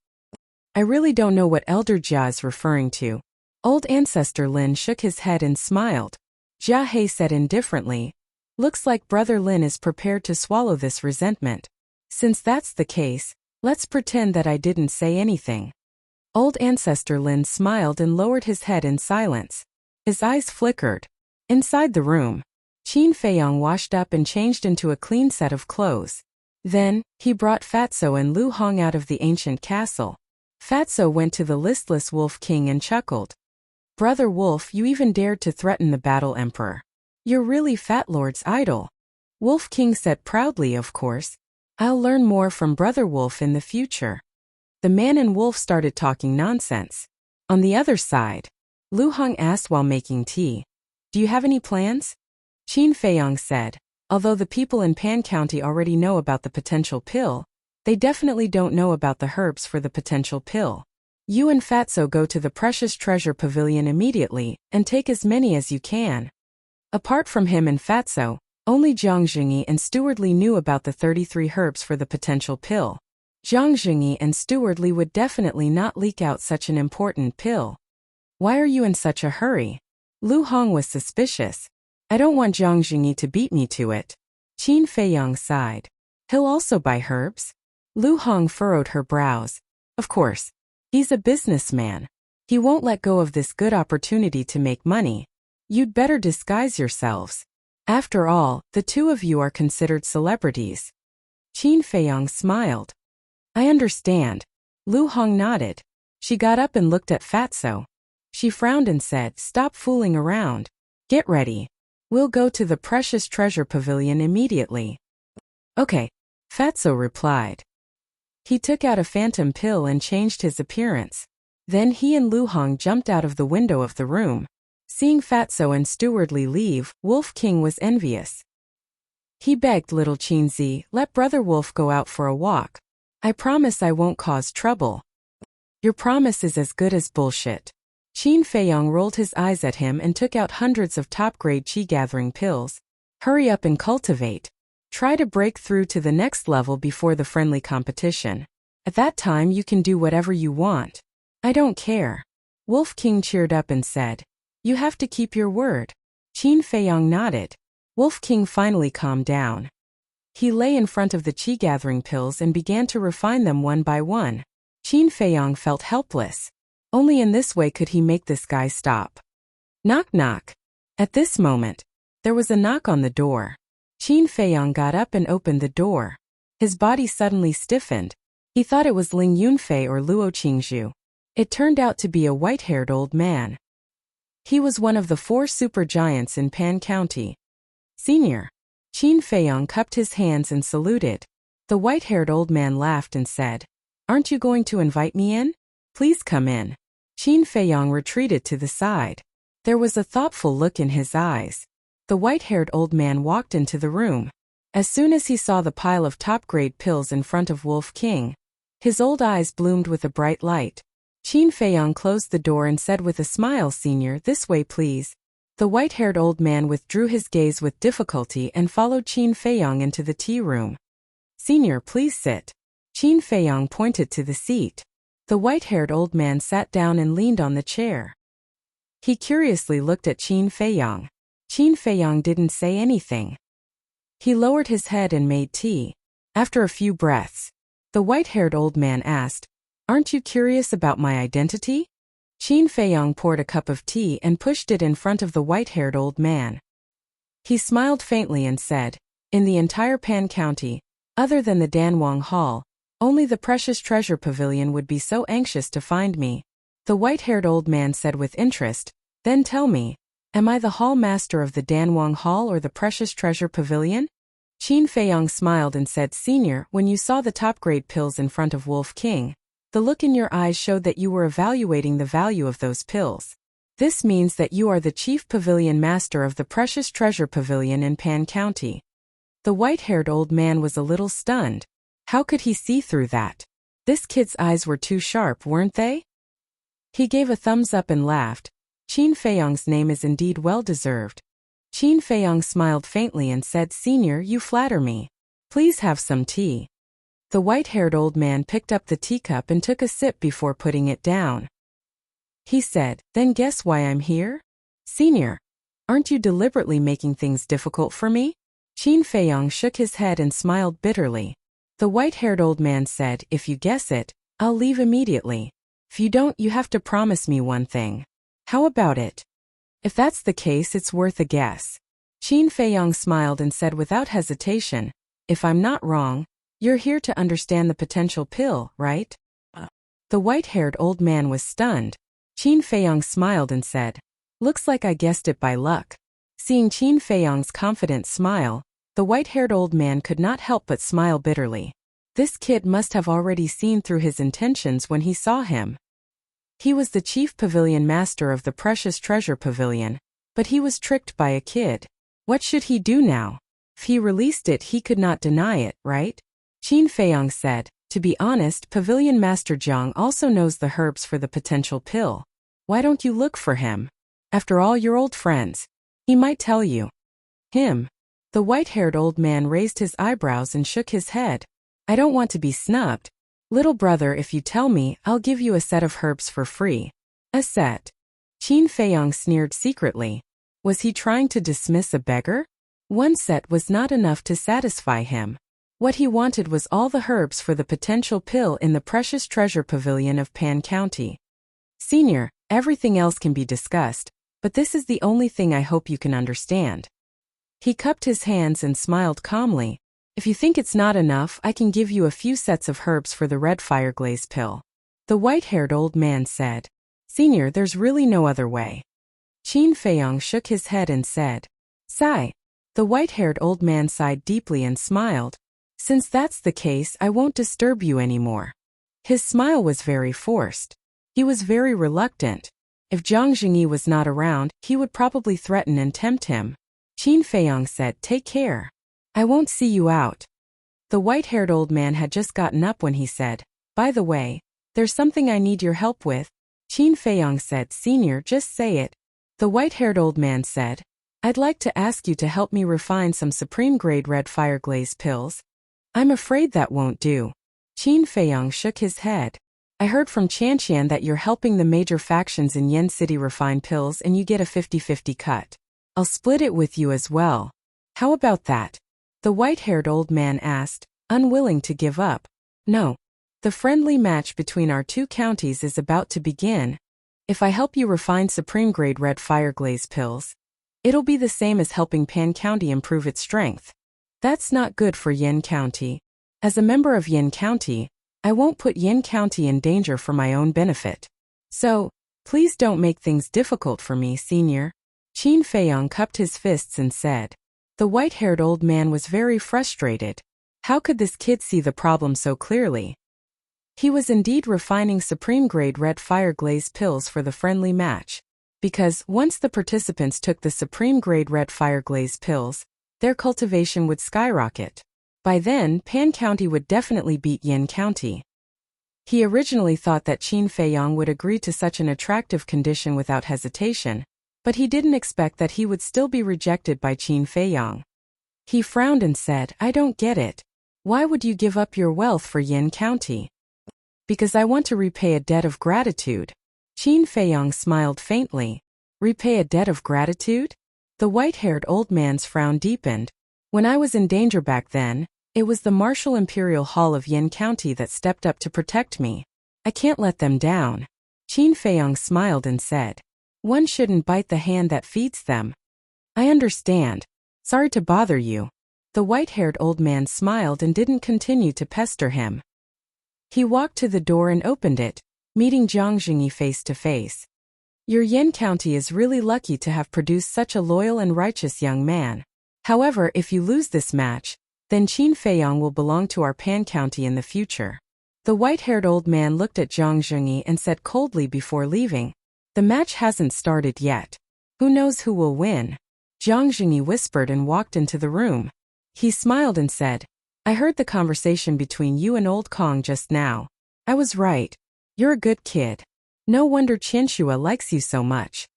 "I really don't know what Elder Jia is referring to." Old Ancestor Lin shook his head and smiled. Jia He said indifferently, "Looks like Brother Lin is prepared to swallow this resentment. Since that's the case, let's pretend that I didn't say anything." Old Ancestor Lin smiled and lowered his head in silence. His eyes flickered. Inside the room, Qin Feiyang washed up and changed into a clean set of clothes. Then, he brought Fatso and Lu Hong out of the ancient castle. Fatso went to the listless Wolf King and chuckled. "Brother Wolf, you even dared to threaten the Battle Emperor. You're really Fat Lord's idol." Wolf King said proudly, "Of course. I'll learn more from Brother Wolf in the future." The man and wolf started talking nonsense. On the other side, Lu Hong asked while making tea, "Do you have any plans?" Qin Feiyang said, "Although the people in Pan County already know about the potential pill, they definitely don't know about the herbs for the potential pill. You and Fatso go to the Precious Treasure Pavilion immediately, and take as many as you can." Apart from him and Fatso, only Zhang Jingyi and Stewardly knew about the 33 herbs for the potential pill. Zhang Jingyi and Stewardly would definitely not leak out such an important pill. "Why are you in such a hurry?" Lu Hong was suspicious. "I don't want Zhang Jingyi to beat me to it." Qin Feiyang sighed. "He'll also buy herbs?" Lu Hong furrowed her brows. "Of course. He's a businessman. He won't let go of this good opportunity to make money. You'd better disguise yourselves. After all, the two of you are considered celebrities." Qin Feiyang smiled. "I understand." Lu Hong nodded. She got up and looked at Fatso. She frowned and said, "Stop fooling around. Get ready. We'll go to the Precious Treasure Pavilion immediately." "Okay," Fatso replied. He took out a phantom pill and changed his appearance. Then he and Lu Hong jumped out of the window of the room. Seeing Fatso and Stewardly leave, Wolf King was envious. He begged little Qinzi, "Let Brother Wolf go out for a walk. I promise I won't cause trouble." "Your promise is as good as bullshit." Qin Feiyang rolled his eyes at him and took out hundreds of top-grade qi-gathering pills. "Hurry up and cultivate. Try to break through to the next level before the friendly competition. At that time you can do whatever you want." "I don't care." Wolf King cheered up and said, "You have to keep your word." Qin Feiyang nodded. Wolf King finally calmed down. He lay in front of the qi-gathering pills and began to refine them one by one. Qin Feiyang felt helpless. Only in this way could he make this guy stop. Knock knock. At this moment, there was a knock on the door. Qin Feiyang got up and opened the door. His body suddenly stiffened. He thought it was Ling Yunfei or Luo Qingzhu. It turned out to be a white-haired old man. He was one of the 4 supergiants in Pan County. Senior. Qin Feiyong cupped his hands and saluted. The white-haired old man laughed and said, "Aren't you going to invite me in? Please come in." Qin Feiyong retreated to the side. There was a thoughtful look in his eyes. The white-haired old man walked into the room. As soon as he saw the pile of top-grade pills in front of Wolf King, his old eyes bloomed with a bright light. Qin Feiyong closed the door and said with a smile, "Senior, this way please." The white-haired old man withdrew his gaze with difficulty and followed Qin Feiyong into the tea room. "Senior, please sit." Qin Feiyong pointed to the seat. The white-haired old man sat down and leaned on the chair. He curiously looked at Qin Feiyong. Qin Feiyong didn't say anything. He lowered his head and made tea. After a few breaths, the white-haired old man asked, "Aren't you curious about my identity?" Qin Feiyong poured a cup of tea and pushed it in front of the white-haired old man. He smiled faintly and said, "In the entire Pan County, other than the Danwang Hall, only the Precious Treasure Pavilion would be so anxious to find me." The white-haired old man said with interest, "Then tell me, am I the hall master of the Danwang Hall or the Precious Treasure Pavilion?" Qin Feiyong smiled and said, "Senior, when you saw the top-grade pills in front of Wolf King, the look in your eyes showed that you were evaluating the value of those pills. This means that you are the chief pavilion master of the Precious Treasure Pavilion in Pan County." The white-haired old man was a little stunned. How could he see through that? This kid's eyes were too sharp, weren't they? He gave a thumbs up and laughed. Qin Feiyong's name is indeed well-deserved. Qin Feiyong smiled faintly and said, "Senior, you flatter me. Please have some tea." The white-haired old man picked up the teacup and took a sip before putting it down. He said, "Then guess why I'm here? Senior, aren't you deliberately making things difficult for me?" Qin Feiyong shook his head and smiled bitterly. The white-haired old man said, "If you guess it, I'll leave immediately. If you don't, you have to promise me one thing. How about it? If that's the case, it's worth a guess." Qin Feiyong smiled and said without hesitation, "If I'm not wrong, you're here to understand the potential pill, right?" The white-haired old man was stunned. Qin Feiyong smiled and said, "Looks like I guessed it by luck." Seeing Qin Feiyong's confident smile, the white-haired old man could not help but smile bitterly. This kid must have already seen through his intentions when he saw him. He was the chief pavilion master of the Precious Treasure Pavilion, but he was tricked by a kid. What should he do now? If he released it, he could not deny it, right? Qin Feiyong said, "To be honest, Pavilion Master Jiang also knows the herbs for the potential pill. Why don't you look for him? After all, you're old friends. He might tell you." "Him?" The white-haired old man raised his eyebrows and shook his head. "I don't want to be snubbed. Little brother, if you tell me, I'll give you a set of herbs for free." "A set?" Qin Feiyong sneered secretly. Was he trying to dismiss a beggar? One set was not enough to satisfy him. What he wanted was all the herbs for the potential pill in the Precious Treasure Pavilion of Pan County. "Senior, everything else can be discussed, but this is the only thing I hope you can understand." He cupped his hands and smiled calmly. "If you think it's not enough, I can give you a few sets of herbs for the red fireglaze pill." The white-haired old man said, "Senior, there's really no other way." Qin Feiyong shook his head and said, "Sigh." The white-haired old man sighed deeply and smiled. "Since that's the case, I won't disturb you anymore." His smile was very forced. He was very reluctant. If Zhang Jingyi was not around, he would probably threaten and tempt him. Qin Feiyong said, "Take care. I won't see you out." The white-haired old man had just gotten up when he said, "By the way, there's something I need your help with." Qin Feiyong said, "Senior, just say it." The white-haired old man said, "I'd like to ask you to help me refine some supreme-grade red fireglaze pills." "I'm afraid that won't do." Qin Feiyong shook his head. "I heard from Chanqian that you're helping the major factions in Yen City refine pills and you get a 50-50 cut. I'll split it with you as well. How about that?" The white-haired old man asked, unwilling to give up. "No. The friendly match between our two counties is about to begin. If I help you refine supreme-grade red fireglaze pills, it'll be the same as helping Pan County improve its strength. That's not good for Yen County. As a member of Yen County, I won't put Yen County in danger for my own benefit. So, Please don't make things difficult for me, senior. Qin Feiyong cupped his fists and said. The white-haired old man was very frustrated. How could this kid see the problem so clearly? He was indeed refining supreme-grade red fire glaze pills for the friendly match. Because, once the participants took the supreme-grade red fire glaze pills, their cultivation would skyrocket. By then, Pan County would definitely beat Yin County. He originally thought that Qin Feiyong would agree to such an attractive condition without hesitation, but he didn't expect that he would still be rejected by Qin Feiyong. He frowned and said, I don't get it. Why would you give up your wealth for Yin County? Because I want to repay a debt of gratitude. Qin Feiyong smiled faintly. Repay a debt of gratitude? The white-haired old man's frown deepened. When I was in danger back then, it was the Martial Imperial Hall of Yin County that stepped up to protect me. I can't let them down. Qin Feiyong smiled and said. One shouldn't bite the hand that feeds them. I understand. Sorry to bother you. The white-haired old man smiled and didn't continue to pester him. He walked to the door and opened it, meeting Jiang Jingyi face to face. Your Yin County is really lucky to have produced such a loyal and righteous young man. However, if you lose this match, then Qin Feiyong will belong to our Pan County in the future. The white-haired old man looked at Jiang Jingyi and said coldly before leaving, the match hasn't started yet. Who knows who will win? Jiang Jingyi whispered and walked into the room. He smiled and said, I heard the conversation between you and old Kong just now. I was right. You're a good kid. No wonder Qianxua likes you so much.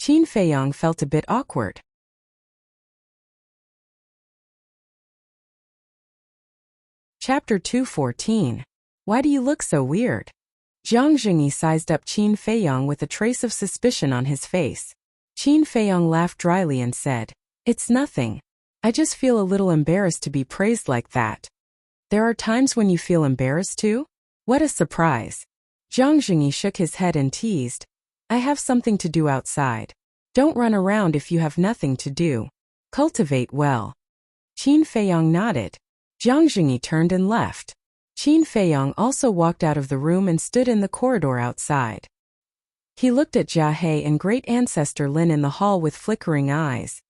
Qin Feiyong felt a bit awkward. Chapter 214. Why do you look so weird? Jiang Jingyi sized up Qin Feiyong with a trace of suspicion on his face. Qin Feiyong laughed dryly and said, It's nothing. I just feel a little embarrassed to be praised like that. There are times when you feel embarrassed too? What a surprise. Jiang Jingyi shook his head and teased, I have something to do outside. Don't run around if you have nothing to do. Cultivate well. Qin Feiyong nodded. Jiang Jingyi turned and left. Qin Feiyong also walked out of the room and stood in the corridor outside. He looked at Jia He and great ancestor Lin in the hall with flickering eyes.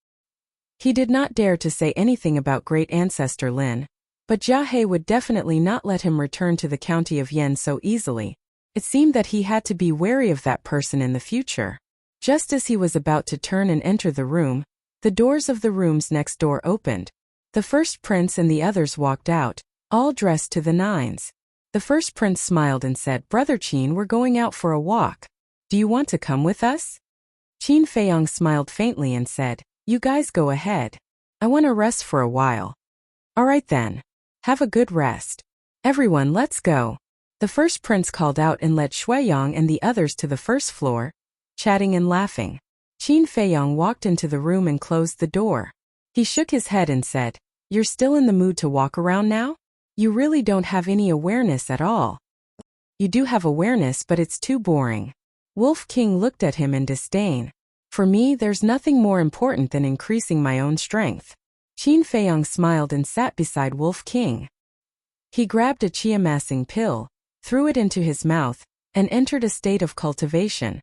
He did not dare to say anything about great ancestor Lin, but Jia He would definitely not let him return to the county of Yen so easily. It seemed that he had to be wary of that person in the future. Just as he was about to turn and enter the room, the doors of the rooms next door opened. The first prince and the others walked out, all dressed to the nines. The first prince smiled and said, Brother Qin, we're going out for a walk. Do you want to come with us? Qin Feiyong smiled faintly and said, You guys go ahead. I want to rest for a while. All right then. Have a good rest. Everyone, let's go. The first prince called out and led Shuiyang and the others to the first floor, chatting and laughing. Qin Feiyong walked into the room and closed the door. He shook his head and said, You're still in the mood to walk around now? You really don't have any awareness at all. You do have awareness, but it's too boring. Wolf King looked at him in disdain. For me, there's nothing more important than increasing my own strength. Qin Feiyong smiled and sat beside Wolf King. He grabbed a chi-amassing pill, threw it into his mouth, and entered a state of cultivation.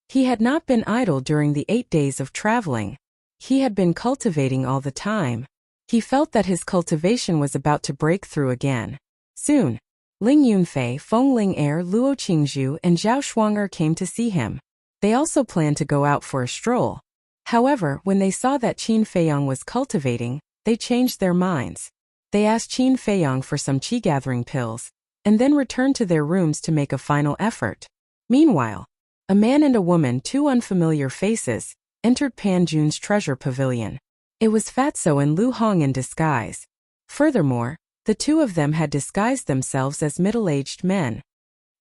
He had not been idle during the 8 days of traveling. He had been cultivating all the time. He felt that his cultivation was about to break through again. Soon, Ling Yunfei, Feng Ling-er, Luo Qingzhu, and Zhao Shuang'er came to see him. They also planned to go out for a stroll. However, when they saw that Qin Feiyong was cultivating, they changed their minds. They asked Qin Feiyong for some qi-gathering pills, and then returned to their rooms to make a final effort. Meanwhile, a man and a woman, two unfamiliar faces, entered Pan Jun's treasure pavilion. It was Fatso and Lu Hong in disguise. Furthermore, the two of them had disguised themselves as middle-aged men.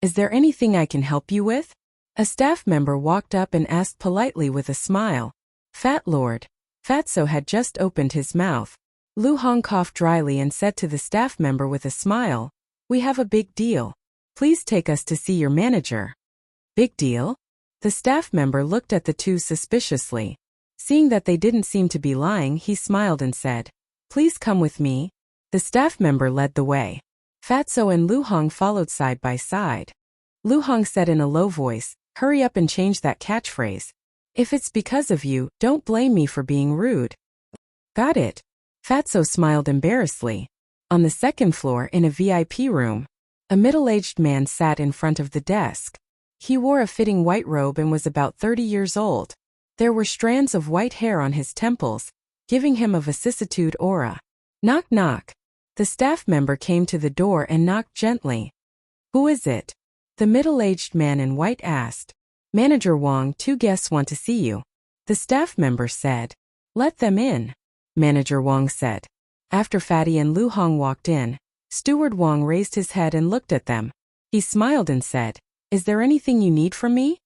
Is there anything I can help you with? A staff member walked up and asked politely with a smile. Fat Lord. Fatso had just opened his mouth. Lu Hong coughed dryly and said to the staff member with a smile, We have a big deal. Please take us to see your manager. Big deal? The staff member looked at the two suspiciously. Seeing that they didn't seem to be lying, he smiled and said, Please come with me. The staff member led the way. Fatso and Lu Hong followed side by side. Lu Hong said in a low voice, Hurry up and change that catchphrase. If it's because of you, don't blame me for being rude. Got it. Fatso smiled embarrassedly. On the second floor in a VIP room, a middle-aged man sat in front of the desk. He wore a fitting white robe and was about 30 years old. There were strands of white hair on his temples, giving him a vicissitude aura. Knock knock. The staff member came to the door and knocked gently. Who is it? The middle-aged man in white asked. Manager Wang, 2 guests want to see you. The staff member said. Let them in. Manager Wang said. After Fatty and Lu Hong walked in, Steward Wang raised his head and looked at them. He smiled and said, Is there anything you need from me?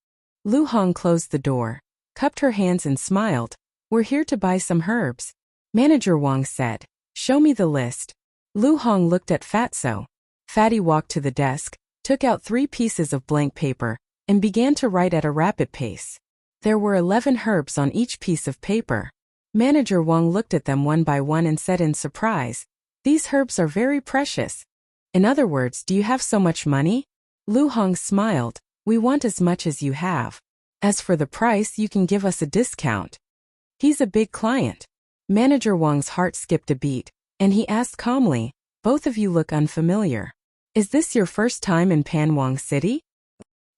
Lu Hong closed the door, cupped her hands and smiled. We're here to buy some herbs. Manager Wang said, Show me the list. Lu Hong looked at Fatso. Fatty walked to the desk, took out 3 pieces of blank paper, and began to write at a rapid pace. There were 11 herbs on each piece of paper. Manager Wang looked at them one by one and said in surprise, These herbs are very precious. In other words, do you have so much money? Lu Hong smiled. We want as much as you have. As for the price, you can give us a discount. He's a big client. Manager Wang's heart skipped a beat, and he asked calmly, Both of you look unfamiliar. Is this your first time in Panwang City?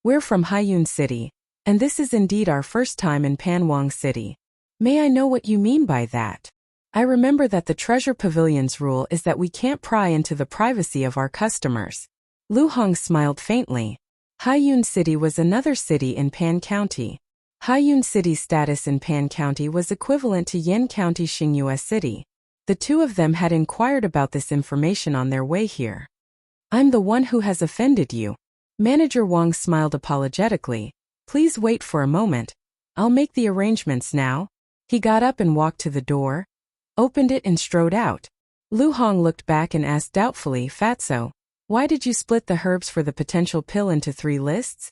We're from Haiyun City, and this is indeed our first time in Panwang City. May I know what you mean by that? I remember that the Treasure Pavilion's rule is that we can't pry into the privacy of our customers. Lu Hong smiled faintly. Haiyun City was another city in Pan County. Haiyun City's status in Pan County was equivalent to Yen County Xingyue City. The two of them had inquired about this information on their way here. I'm the one who has offended you. Manager Wang smiled apologetically. Please wait for a moment. I'll make the arrangements now. He got up and walked to the door, opened it and strode out. Lu Hong looked back and asked doubtfully, Fatso, why did you split the herbs for the potential pill into 3 lists?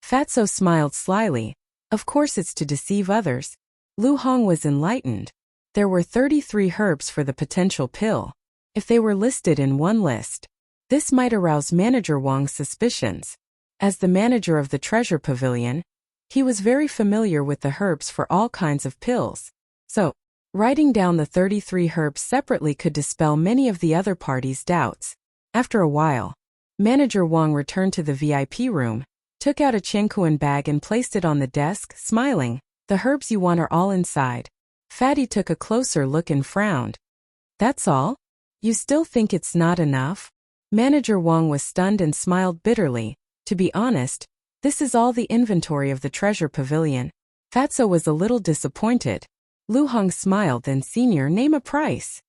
Fatso smiled slyly. Of course it's to deceive others. Lu Hong was enlightened. There were 33 herbs for the potential pill. If they were listed in one list, this might arouse Manager Wang's suspicions. As the manager of the Treasure Pavilion, he was very familiar with the herbs for all kinds of pills. So, writing down the 33 herbs separately could dispel many of the other parties' doubts. After a while, Manager Wang returned to the VIP room, took out a Chenkuan bag and placed it on the desk, smiling. The herbs you want are all inside. Fatty took a closer look and frowned. That's all? You still think it's not enough? Manager Wang was stunned and smiled bitterly. To be honest, this is all the inventory of the Treasure Pavilion. Fatso was a little disappointed. Lu Hong smiled, then Senior, name a price.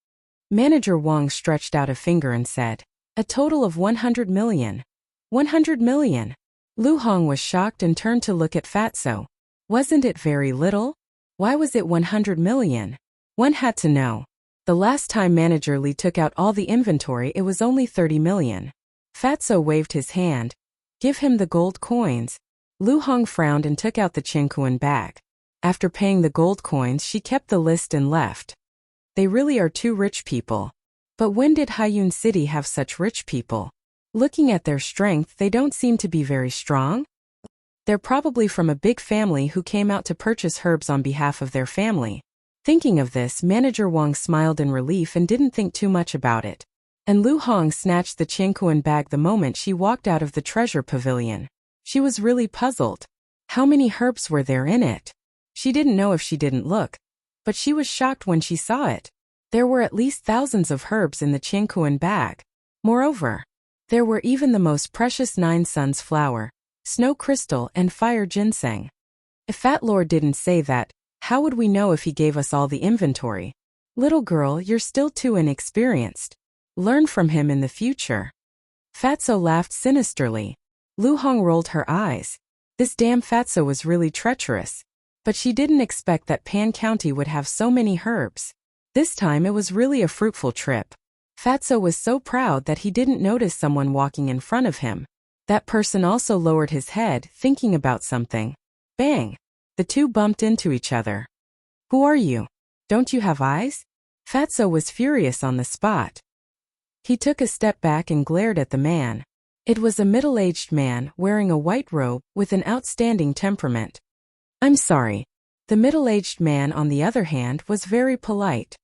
Manager Wang stretched out a finger and said, A total of 100 million. 100 million. Lu Hong was shocked and turned to look at Fatso. Wasn't it very little? Why was it 100 million? One had to know. The last time Manager Li took out all the inventory, it was only 30 million. Fatso waved his hand. Give him the gold coins. Lu Hong frowned and took out the Chenkuan bag. After paying the gold coins, she kept the list and left. They really are 2 rich people. But when did Haiyun City have such rich people? Looking at their strength, they don't seem to be very strong. They're probably from a big family who came out to purchase herbs on behalf of their family. Thinking of this, Manager Wang smiled in relief and didn't think too much about it. And Lu Hong snatched the Chenkuan bag the moment she walked out of the Treasure Pavilion. She was really puzzled. How many herbs were there in it? She didn't know if she didn't look, but she was shocked when she saw it. There were at least thousands of herbs in the Chenkuan bag. Moreover, there were even the most precious 9 suns flower, snow crystal and fire ginseng. If Fat Lord didn't say that, how would we know if he gave us all the inventory? Little girl, you're still too inexperienced. Learn from him in the future. Fatso laughed sinisterly. Lu Hong rolled her eyes. This damn Fatso was really treacherous. But she didn't expect that Pan County would have so many herbs. This time it was really a fruitful trip. Fatso was so proud that he didn't notice someone walking in front of him. That person also lowered his head, thinking about something. Bang! The two bumped into each other. Who are you? Don't you have eyes? Fatso was furious on the spot. He took a step back and glared at the man. It was a middle-aged man wearing a white robe with an outstanding temperament. "I'm sorry." The middle-aged man, on the other hand, was very polite.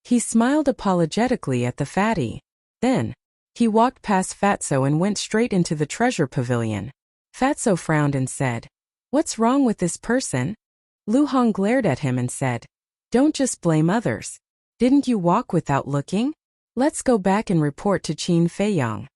He smiled apologetically at the fatty. Then, he walked past Fatso and went straight into the treasure pavilion. Fatso frowned and said, "What's wrong with this person?" Lu Hong glared at him and said, "Don't just blame others. Didn't you walk without looking? Let's go back and report to Qin Feiyang."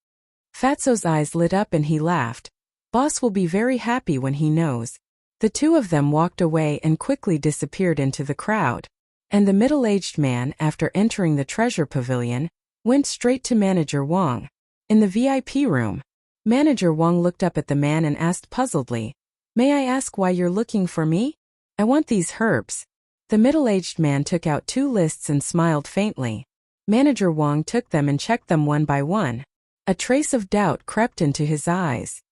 Fatso's eyes lit up and he laughed. "Boss will be very happy when he knows." The two of them walked away and quickly disappeared into the crowd. And the middle-aged man, after entering the treasure pavilion, went straight to Manager Wang. In the VIP room, Manager Wang looked up at the man and asked puzzledly, "May I ask why you're looking for me?" "I want these herbs." The middle-aged man took out 2 lists and smiled faintly. Manager Wang took them and checked them one by one. A trace of doubt crept into his eyes.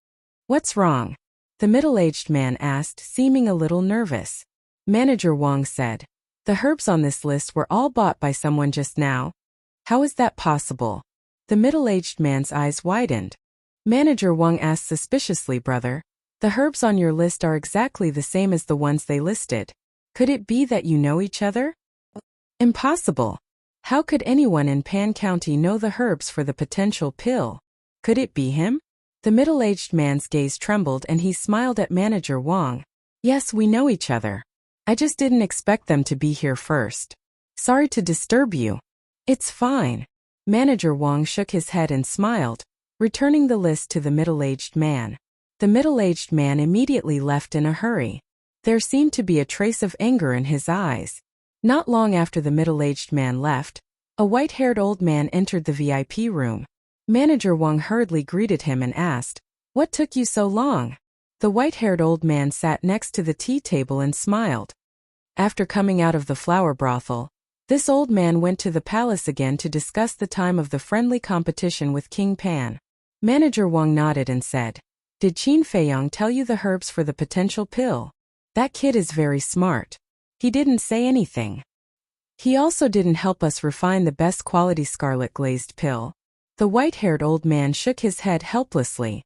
"What's wrong?" the middle-aged man asked, seeming a little nervous. Manager Wang said, "The herbs on this list were all bought by someone just now." "How is that possible?" The middle-aged man's eyes widened. Manager Wang asked suspiciously, "Brother, the herbs on your list are exactly the same as the ones they listed. Could it be that you know each other?" "Impossible. How could anyone in Pan County know the herbs for the potential pill? Could it be him?" The middle-aged man's gaze trembled and he smiled at Manager Wang. "Yes, we know each other. I just didn't expect them to be here first. Sorry to disturb you." "It's fine." Manager Wang shook his head and smiled, returning the list to the middle-aged man. The middle-aged man immediately left in a hurry. There seemed to be a trace of anger in his eyes. Not long after the middle-aged man left, a white-haired old man entered the VIP room. Manager Wang hurriedly greeted him and asked, "What took you so long?" The white-haired old man sat next to the tea table and smiled. After coming out of the flower brothel, this old man went to the palace again to discuss the time of the friendly competition with King Pan. Manager Wang nodded and said, "Did Qin Feiyang tell you the herbs for the potential pill?" "That kid is very smart. He didn't say anything. He also didn't help us refine the best quality scarlet glazed pill." The white-haired old man shook his head helplessly.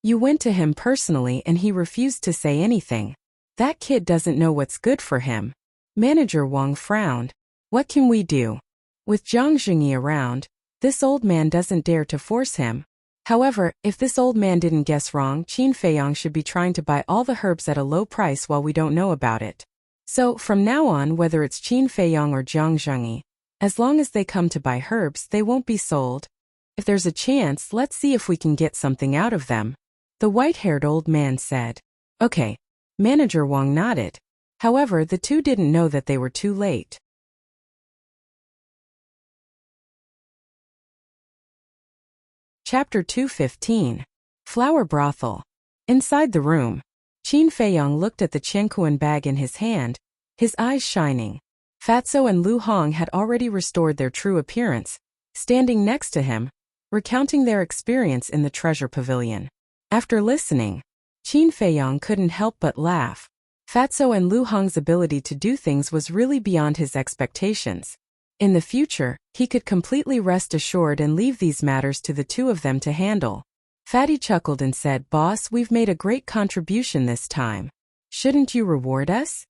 "You went to him personally and he refused to say anything. That kid doesn't know what's good for him." Manager Wang frowned. "What can we do? With Zhang Jingyi around, this old man doesn't dare to force him. However, if this old man didn't guess wrong, Qin Feiyang should be trying to buy all the herbs at a low price while we don't know about it. So, from now on, whether it's Qin Feiyang or Zhang Jingyi, as long as they come to buy herbs, they won't be sold. If there's a chance, let's see if we can get something out of them." The white-haired old man said. "Okay." Manager Wang nodded. However, the two didn't know that they were too late. Chapter 215. Flower Brothel. Inside the room, Qin Feiyang looked at the Qiankuan bag in his hand, his eyes shining. Fatso and Lu Hong had already restored their true appearance, standing next to him, recounting their experience in the treasure pavilion. After listening, Qin Feiyang couldn't help but laugh. Fatso and Lu Hong's ability to do things was really beyond his expectations. In the future, he could completely rest assured and leave these matters to the two of them to handle. Fatty chuckled and said, "Boss, we've made a great contribution this time. Shouldn't you reward us?"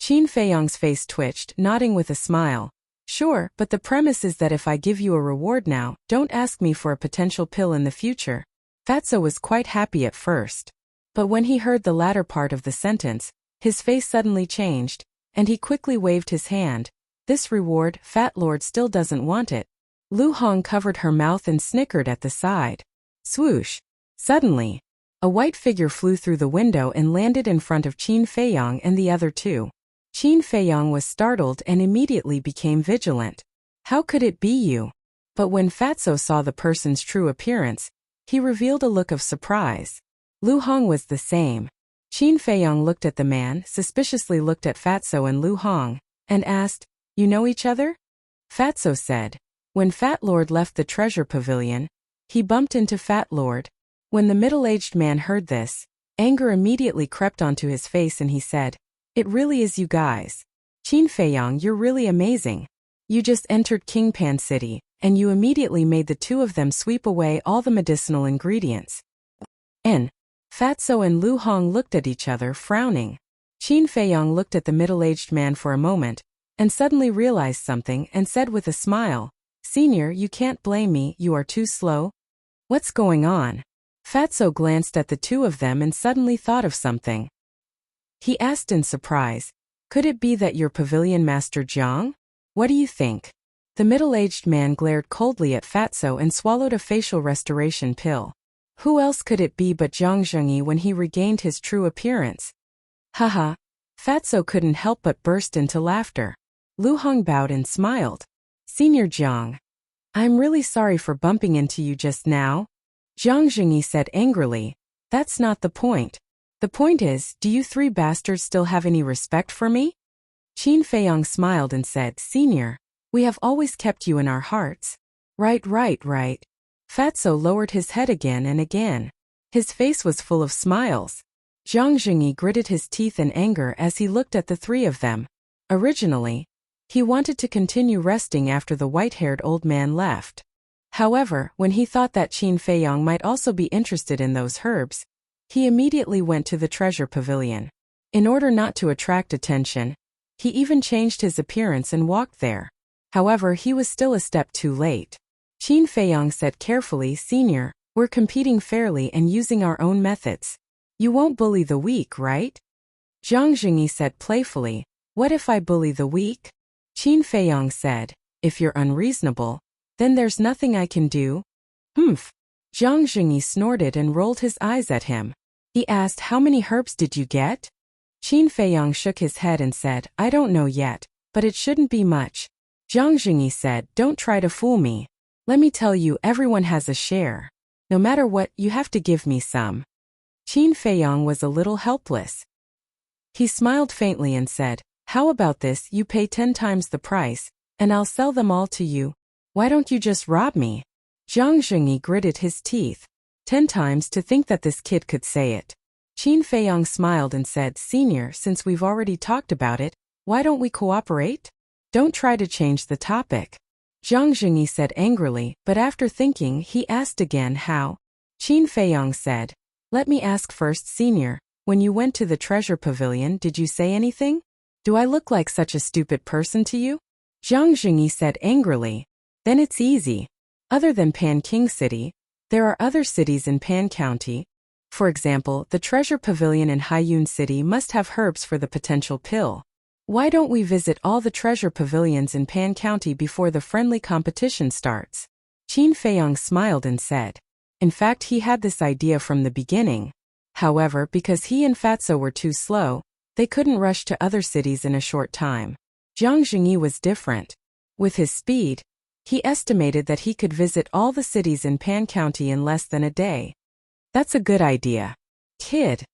Qin Feiyang's face twitched, nodding with a smile. "Sure, but the premise is that if I give you a reward now, don't ask me for a potential pill in the future." Fatso was quite happy at first. But when he heard the latter part of the sentence, his face suddenly changed, and he quickly waved his hand. "This reward, Fat Lord still doesn't want it." Lu Hong covered her mouth and snickered at the side. Swoosh! Suddenly, a white figure flew through the window and landed in front of Qin Feiyang and the other two. Qin Feiyang was startled and immediately became vigilant. "How could it be you?" But when Fatso saw the person's true appearance, he revealed a look of surprise. Lu Hong was the same. Qin Feiyang looked at the man, suspiciously looked at Fatso and Lu Hong, and asked, "You know each other?" Fatso said. When Fat Lord left the treasure pavilion, he bumped into Fat Lord. When the middle-aged man heard this, anger immediately crept onto his face and he said, "It really is you guys. Qin Feiyang, you're really amazing. You just entered King Pan City, and you immediately made the two of them sweep away all the medicinal ingredients. Fatso and Lu Hong looked at each other, frowning. Qin Feiyong looked at the middle-aged man for a moment, and suddenly realized something and said with a smile, "Senior, you can't blame me, you are too slow." "What's going on?" Fatso glanced at the two of them and suddenly thought of something. He asked in surprise, "Could it be that you're Pavilion Master Jiang? What do you think?" The middle-aged man glared coldly at Fatso and swallowed a facial restoration pill. Who else could it be but Jiang Zhengyi when he regained his true appearance? Haha. Fatso couldn't help but burst into laughter. Lu Hong bowed and smiled. "Senior Jiang, I'm really sorry for bumping into you just now." Jiang Zhengyi said angrily, "That's not the point. The point is, do you three bastards still have any respect for me?" Qin Feiyong smiled and said, "Senior, we have always kept you in our hearts." Right. Fatso lowered his head again and again. His face was full of smiles. Jiang Zhengyi gritted his teeth in anger as he looked at the three of them. Originally, he wanted to continue resting after the white-haired old man left. However, when he thought that Qin Feiyong might also be interested in those herbs, he immediately went to the treasure pavilion. In order not to attract attention, he even changed his appearance and walked there. However, he was still a step too late. Qin Feiyong said carefully, "Senior, we're competing fairly and using our own methods. You won't bully the weak, right?" Jiang Zhengyi said playfully, "What if I bully the weak?" Qin Feiyong said, "If you're unreasonable, then there's nothing I can do." Jiang Zhengyi snorted and rolled his eyes at him. He asked, "How many herbs did you get?" Qin Feiyong shook his head and said, "I don't know yet, but it shouldn't be much." Jiang Zhengyi said, "Don't try to fool me. Let me tell you, everyone has a share. No matter what, you have to give me some." Qin Feiyong was a little helpless. He smiled faintly and said, "How about this, you pay 10 times the price, and I'll sell them all to you. Why don't you just rob me?" Jiang Zhengyi gritted his teeth. 10 times, to think that this kid could say it. Qin Feiyong smiled and said, "Senior, since we've already talked about it, why don't we cooperate? Don't try to change the topic." Jiang Zhengyi said angrily, but after thinking, he asked again, "How?" Qin Feiyong said, "Let me ask first, Senior, when you went to the treasure pavilion, did you say anything? Do I look like such a stupid person to you?" Jiang Zhengyi said angrily, "Then it's easy. Other than Panking City, there are other cities in Pan County. For example, the treasure pavilion in Haiyun City must have herbs for the potential pill. Why don't we visit all the treasure pavilions in Pan County before the friendly competition starts?" Qin Feiyong smiled and said, in fact, he had this idea from the beginning. However, because he and Fatso were too slow, they couldn't rush to other cities in a short time. Jiang Zhengyi was different. With his speed, he estimated that he could visit all the cities in Pan County in less than a day. "That's a good idea, kid.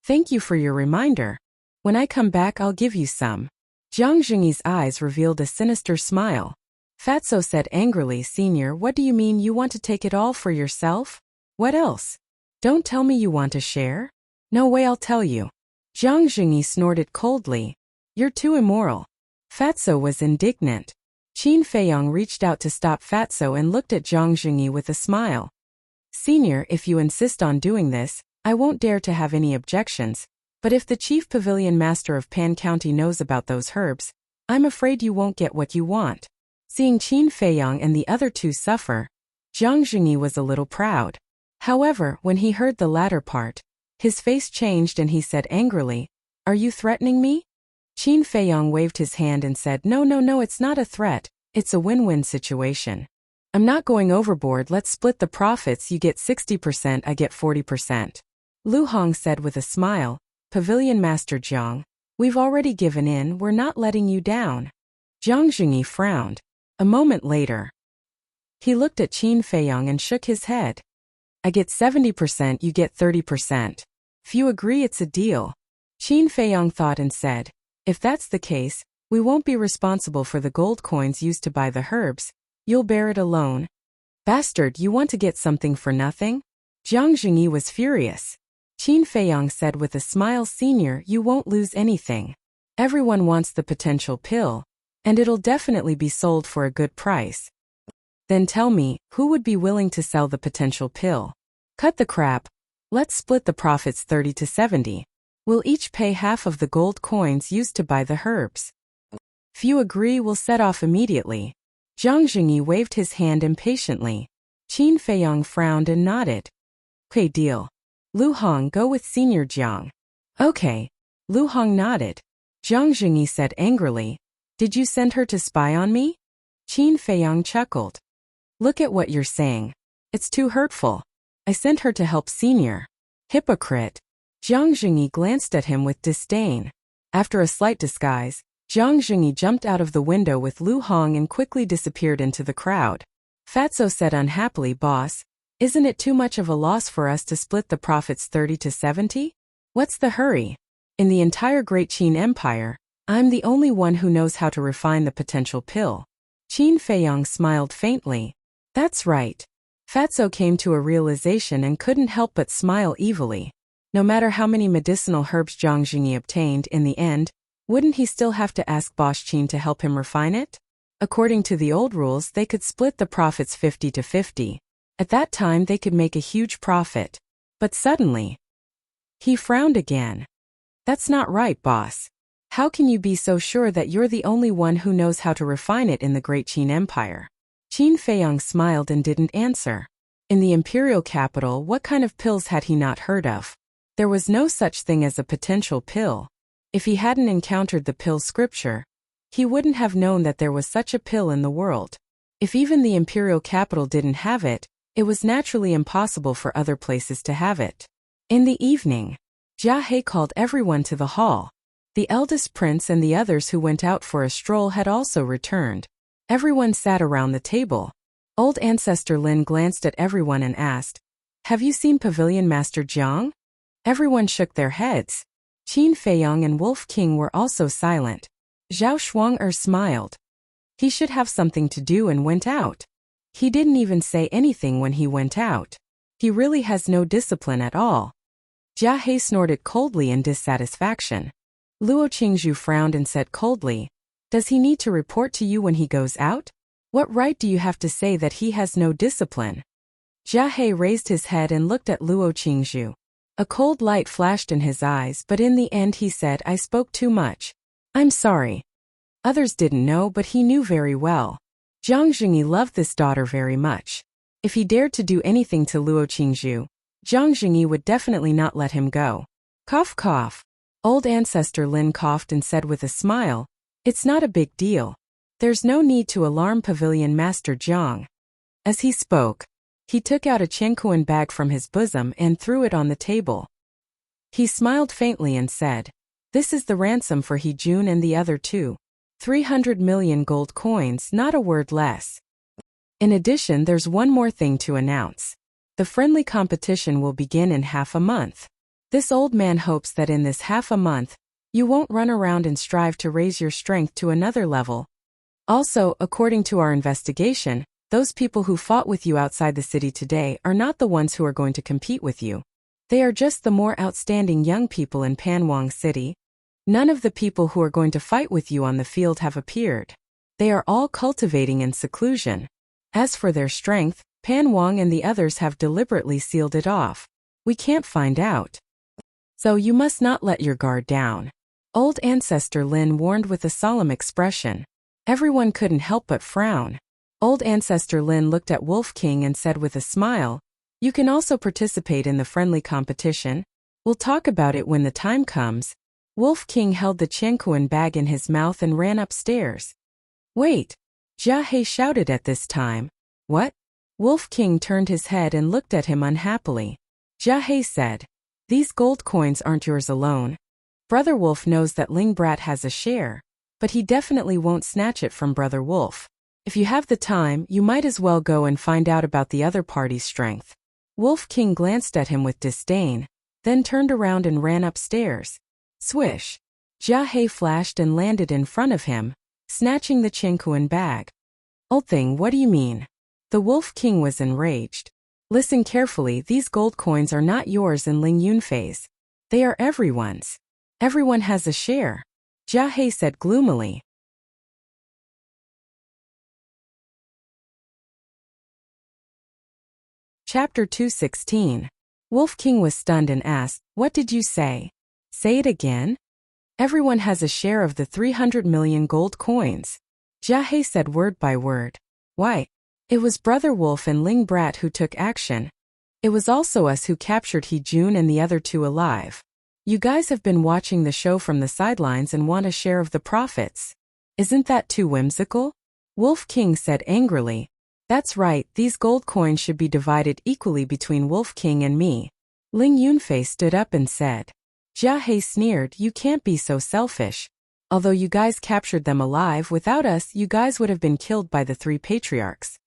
Thank you for your reminder. When I come back, I'll give you some." Jiang Zhengyi's eyes revealed a sinister smile. Fatso said angrily, "Senior, what do you mean you want to take it all for yourself? What else? Don't tell me you want to share." "No way, I'll tell you." Jiang Zhengyi snorted coldly. "You're too immoral." Fatso was indignant. Qin Feiyong reached out to stop Fatso and looked at Jiang Zhengyi with a smile. "Senior, if you insist on doing this, I won't dare to have any objections. But if the chief pavilion master of Pan County knows about those herbs, I'm afraid you won't get what you want." Seeing Qin Feiyong and the other two suffer, Jiang Zhengyi was a little proud. However, when he heard the latter part, his face changed and he said angrily, "Are you threatening me?" Qin Feiyong waved his hand and said, No, it's not a threat, it's a win-win situation. I'm not going overboard, let's split the profits, you get 60%, I get 40%. Lu Hong said with a smile, "Pavilion Master Jiang, we've already given in, we're not letting you down." Jiang Zhengyi frowned. A moment later, he looked at Qin Feiyong and shook his head. "I get 70%, you get 30%. If you agree, it's a deal." Qin Feiyong thought and said, "If that's the case, we won't be responsible for the gold coins used to buy the herbs, you'll bear it alone." "Bastard, you want to get something for nothing?" Jiang Zhengyi was furious. Qin Feiyong said with a smile, "Senior, you won't lose anything. Everyone wants the potential pill, and it'll definitely be sold for a good price." Then tell me, who would be willing to sell the potential pill? Cut the crap. Let's split the profits 30 to 70. We'll each pay half of the gold coins used to buy the herbs. If you agree, we'll set off immediately. Jiang Jingyi waved his hand impatiently. Qin Feiyang frowned and nodded. Okay, deal. Lu Hong, go with Senior Jiang. Okay. Lu Hong nodded. Jiang Jingyi said angrily, did you send her to spy on me? Qin Feiyang chuckled. Look at what you're saying. It's too hurtful. I sent her to help Senior. Hypocrite. Jiang Jingyi glanced at him with disdain. After a slight disguise, Jiang Jingyi jumped out of the window with Lu Hong and quickly disappeared into the crowd. Fatso said unhappily, boss, isn't it too much of a loss for us to split the profits 30 to 70? What's the hurry? In the entire Great Qin Empire, I'm the only one who knows how to refine the potential pill. Qin Feiyang smiled faintly. That's right. Fatso came to a realization and couldn't help but smile evilly. No matter how many medicinal herbs Jiang Jingyi obtained in the end, wouldn't he still have to ask Boss Qin to help him refine it? According to the old rules, they could split the profits 50 to 50. At that time, they could make a huge profit. But suddenly, he frowned again. That's not right, boss. How can you be so sure that you're the only one who knows how to refine it in the Great Qin Empire? Qin Feiyang smiled and didn't answer. In the imperial capital, what kind of pills had he not heard of? There was no such thing as a potential pill. If he hadn't encountered the pill scripture, he wouldn't have known that there was such a pill in the world. If even the imperial capital didn't have it, it was naturally impossible for other places to have it. In the evening, Jia He called everyone to the hall. The eldest prince and the others who went out for a stroll had also returned. Everyone sat around the table. Old Ancestor Lin glanced at everyone and asked, have you seen Pavilion Master Jiang? Everyone shook their heads. Qin Feiyang and Wolf King were also silent. Zhao Shuang smiled. He should have something to do and went out. He didn't even say anything when he went out. He really has no discipline at all. Jia He snorted coldly in dissatisfaction. Luo Qingzhu frowned and said coldly, does he need to report to you when he goes out? What right do you have to say that he has no discipline? Jia He raised his head and looked at Luo Qingzhu. A cold light flashed in his eyes, but in the end he said, I spoke too much. I'm sorry. Others didn't know, but he knew very well. Jiang Jingyi loved this daughter very much. If he dared to do anything to Luo Qingzhu, Jiang Jingyi would definitely not let him go. Cough, cough. Old Ancestor Lin coughed and said with a smile, it's not a big deal. There's no need to alarm Pavilion Master Jiang. As he spoke, he took out a Qiankuan bag from his bosom and threw it on the table. He smiled faintly and said, this is the ransom for He Jun and the other two. 300 million gold coins, not a word less. In addition, there's one more thing to announce. The friendly competition will begin in half a month. This old man hopes that in this half a month, you won't run around and strive to raise your strength to another level. Also, according to our investigation, those people who fought with you outside the city today are not the ones who are going to compete with you. They are just the more outstanding young people in Panwang City. None of the people who are going to fight with you on the field have appeared. They are all cultivating in seclusion. As for their strength, Panwang and the others have deliberately sealed it off. We can't find out. So you must not let your guard down. Old Ancestor Lin warned with a solemn expression. Everyone couldn't help but frown. Old Ancestor Lin looked at Wolf King and said with a smile, you can also participate in the friendly competition. We'll talk about it when the time comes. Wolf King held the Qiankuan bag in his mouth and ran upstairs. Wait! Jia He shouted at this time. What? Wolf King turned his head and looked at him unhappily. Jia He said, these gold coins aren't yours alone. Brother Wolf knows that Ling Brat has a share, but he definitely won't snatch it from Brother Wolf. If you have the time, you might as well go and find out about the other party's strength. Wolf King glanced at him with disdain, then turned around and ran upstairs. Swish! Jia He flashed and landed in front of him, snatching the Qiankuan bag. Old thing, what do you mean? The Wolf King was enraged. Listen carefully, these gold coins are not yours and Ling Yunfei's. They are everyone's. Everyone has a share. Jia He said gloomily. Chapter 216. Wolf King was stunned and asked, "What did you say? Say it again?" "Everyone has a share of the 300 million gold coins." Jiahe said word by word. "Why? It was Brother Wolf and Ling Brat who took action. It was also us who captured He Jun and the other two alive. You guys have been watching the show from the sidelines and want a share of the profits. Isn't that too whimsical?" Wolf King said angrily. "That's right, these gold coins should be divided equally between Wolf King and me." Ling Yunfei stood up and said. Jiahe sneered, "You can't be so selfish. Although you guys captured them alive, without us you guys would have been killed by the 3 patriarchs.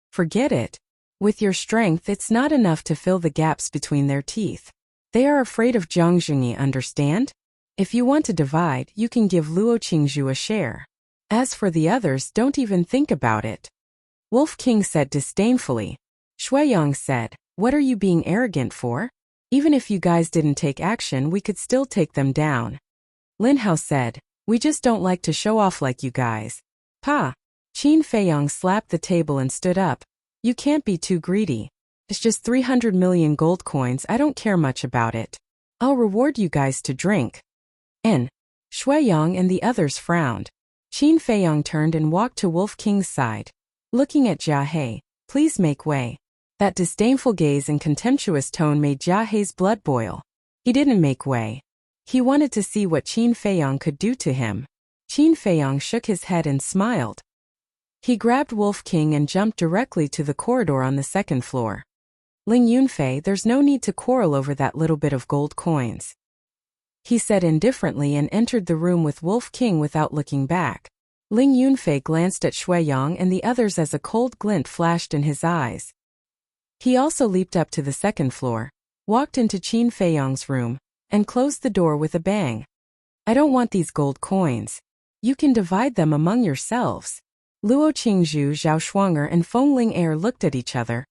Forget it. With your strength it's not enough to fill the gaps between their teeth. They are afraid of Zhang Zhengyi, understand? If you want to divide, you can give Luo Qingzhu a share. As for the others, don't even think about it." Wolf King said disdainfully. Shuiyang said, "What are you being arrogant for? Even if you guys didn't take action, we could still take them down." Lin Hao said, "We just don't like to show off like you guys." "Pa!" Qin Feiyang slapped the table and stood up. "You can't be too greedy. It's just 300 million gold coins, I don't care much about it. I'll reward you guys to drink." Shuiyang and the others frowned. Qin Feiyang turned and walked to Wolf King's side. Looking at Jiahe, "Please make way." That disdainful gaze and contemptuous tone made Jiahe's blood boil. He didn't make way. He wanted to see what Qin Feiyang could do to him. Qin Feiyang shook his head and smiled. He grabbed Wolf King and jumped directly to the corridor on the 2nd floor. "Ling Yunfei, there's no need to quarrel over that little bit of gold coins," he said indifferently and entered the room with Wolf King without looking back. Ling Yunfei glanced at Shuiyang and the others as a cold glint flashed in his eyes. He also leaped up to the 2nd floor, walked into Qin Feiyang's room, and closed the door with a bang. "I don't want these gold coins. You can divide them among yourselves." Luo Qingzhu, Zhao Shuanger and Feng Ling looked at each other,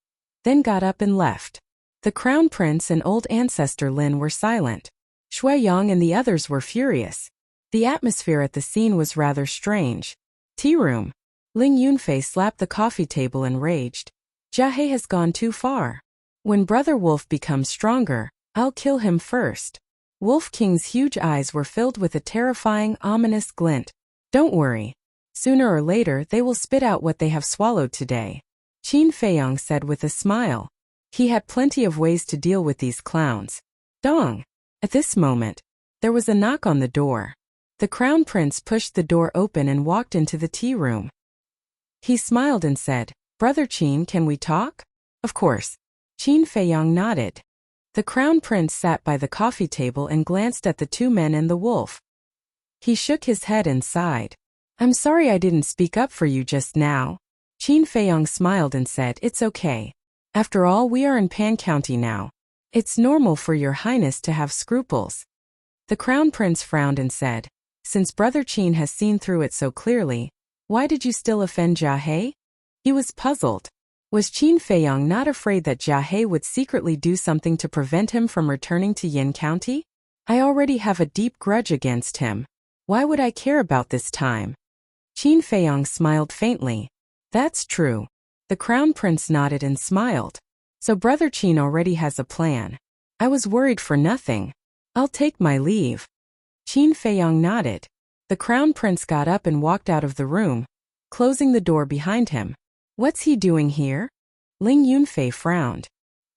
then got up and left. The Crown Prince and old ancestor Lin were silent. Shuiyang and the others were furious. The atmosphere at the scene was rather strange. "Tea room." Ling Yunfei slapped the coffee table and raged. "Jiahe has gone too far. When Brother Wolf becomes stronger, I'll kill him first." Wolf King's huge eyes were filled with a terrifying, ominous glint. "Don't worry. Sooner or later they will spit out what they have swallowed today," Qin Feiyang said with a smile. He had plenty of ways to deal with these clowns. Dong! At this moment, there was a knock on the door. The Crown Prince pushed the door open and walked into the tea room. He smiled and said, "Brother Qin, can we talk?" "Of course." Qin Feiyang nodded. The Crown Prince sat by the coffee table and glanced at the 2 men and the wolf. He shook his head and sighed. "I'm sorry I didn't speak up for you just now." Qin Feiyang smiled and said, "It's okay. After all, we are in Pan County now. It's normal for your highness to have scruples." The Crown Prince frowned and said, "Since Brother Qin has seen through it so clearly, why did you still offend Jiahe?" He was puzzled. Was Qin Feiyang not afraid that Jiahe would secretly do something to prevent him from returning to Yin County? "I already have a deep grudge against him. Why would I care about this time?" Qin Feiyang smiled faintly. "That's true." The Crown Prince nodded and smiled. "So Brother Qin already has a plan. I was worried for nothing. I'll take my leave." Qin Feiyang nodded. The Crown Prince got up and walked out of the room, closing the door behind him. "What's he doing here?" Ling Yunfei frowned.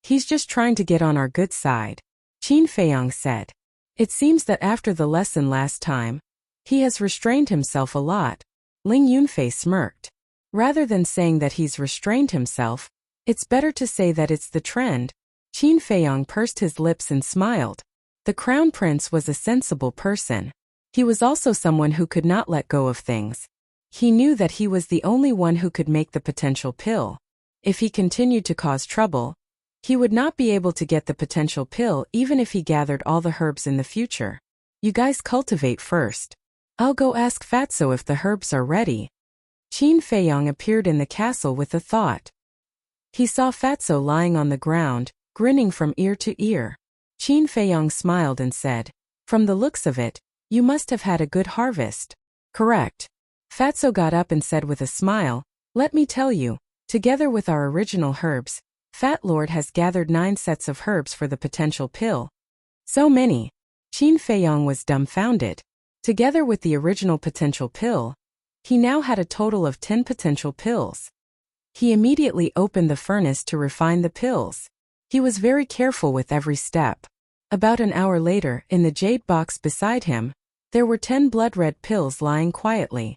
"He's just trying to get on our good side," Qin Feiyang said. "It seems that after the lesson last time, he has restrained himself a lot." Ling Yunfei smirked. "Rather than saying that he's restrained himself, it's better to say that it's the trend." Qin Feiyang pursed his lips and smiled. The Crown Prince was a sensible person. He was also someone who could not let go of things. He knew that he was the only one who could make the potential pill. If he continued to cause trouble, he would not be able to get the potential pill even if he gathered all the herbs in the future. "You guys cultivate first. I'll go ask Fatso if the herbs are ready." Qin Feiyang appeared in the castle with a thought. He saw Fatso lying on the ground, grinning from ear to ear. Qin Feiyang smiled and said, "From the looks of it, you must have had a good harvest." "Correct." Fatso got up and said with a smile, "Let me tell you, together with our original herbs, Fat Lord has gathered 9 sets of herbs for the potential pill. So many. Qin Feiyong was dumbfounded. Together with the original potential pill, he now had a total of 10 potential pills. He immediately opened the furnace to refine the pills. He was very careful with every step. About an hour later, in the jade box beside him, there were 10 blood-red pills lying quietly.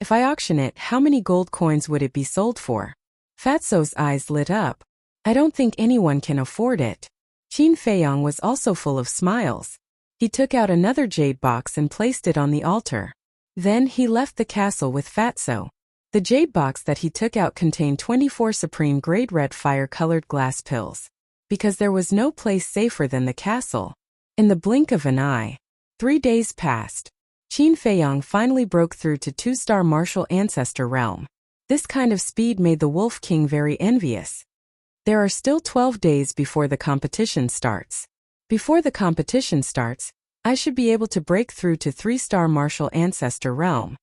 If I auction it, how many gold coins would it be sold for? Fatso's eyes lit up. I don't think anyone can afford it. Qin Feiyong was also full of smiles. He took out another jade box and placed it on the altar. Then he left the castle with Fatso. The jade box that he took out contained 24 supreme grade red fire-colored glass pills. Because there was no place safer than the castle. In the blink of an eye, 3 days passed. Qin Feiyong finally broke through to 2-star martial ancestor realm. This kind of speed made the Wolf King very envious. There are still 12 days before the competition starts. Before the competition starts, I should be able to break through to 3-star martial ancestor realm.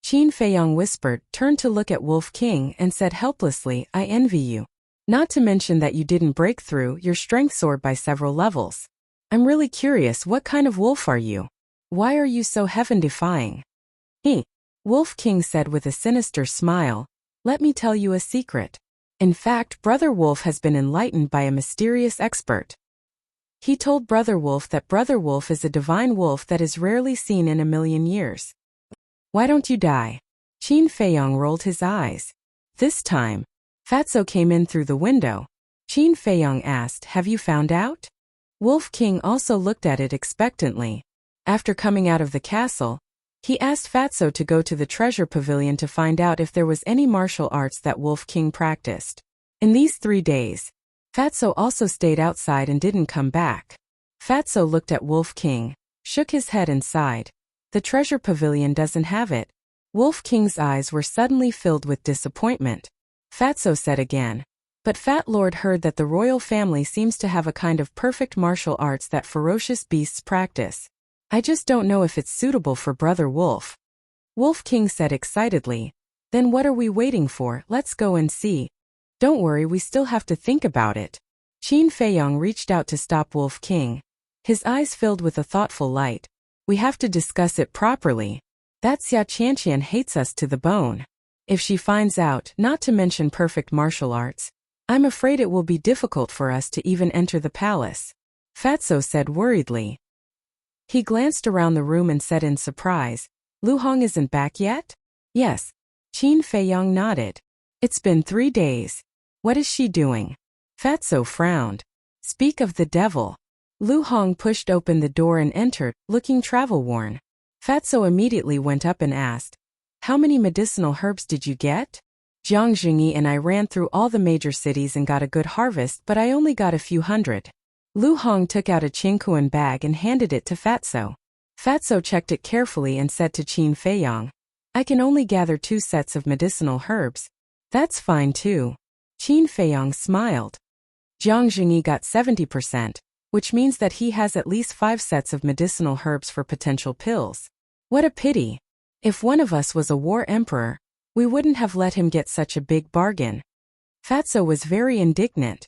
Qin Feiyong whispered, turned to look at Wolf King and said helplessly, I envy you. Not to mention that you didn't break through, your strength soared by several levels. I'm really curious, what kind of wolf are you? Why are you so heaven-defying? Wolf King said with a sinister smile, let me tell you a secret. In fact, Brother Wolf has been enlightened by a mysterious expert. He told Brother Wolf that Brother Wolf is a divine wolf that is rarely seen in a million years. Why don't you die? Qin Feiyong rolled his eyes. This time, Fatso came in through the window. Qin Feiyong asked, have you found out? Wolf King also looked at it expectantly. After coming out of the castle, he asked Fatso to go to the treasure pavilion to find out if there was any martial arts that Wolf King practiced. In these 3 days, Fatso also stayed outside and didn't come back. Fatso looked at Wolf King, shook his head and sighed. The treasure pavilion doesn't have it. Wolf King's eyes were suddenly filled with disappointment. Fatso said again, but Fat Lord heard that the royal family seems to have a kind of perfect martial arts that ferocious beasts practice. I just don't know if it's suitable for Brother Wolf. Wolf King said excitedly, then what are we waiting for? Let's go and see. Don't worry, we still have to think about it. Qin Feiyong reached out to stop Wolf King. His eyes filled with a thoughtful light. We have to discuss it properly. That Xia Qianqian hates us to the bone. If she finds out, not to mention perfect martial arts, I'm afraid it will be difficult for us to even enter the palace. Fatso said worriedly. He glanced around the room and said in surprise, Lu Hong isn't back yet? Yes. Qin Feiyong nodded. It's been 3 days. What is she doing? Fatso frowned. Speak of the devil. Lu Hong pushed open the door and entered, looking travel-worn. Fatso immediately went up and asked, how many medicinal herbs did you get? Jiang Jingyi and I ran through all the major cities and got a good harvest, but I only got a few hundred. Lu Hong took out a Qingkuan bag and handed it to Fatso. Fatso checked it carefully and said to Qin Feiyong, I can only gather 2 sets of medicinal herbs. That's fine too. Qin Feiyong smiled. Jiang Jingyi got 70%, which means that he has at least 5 sets of medicinal herbs for potential pills. What a pity. If one of us was a war emperor, we wouldn't have let him get such a big bargain. Fatso was very indignant.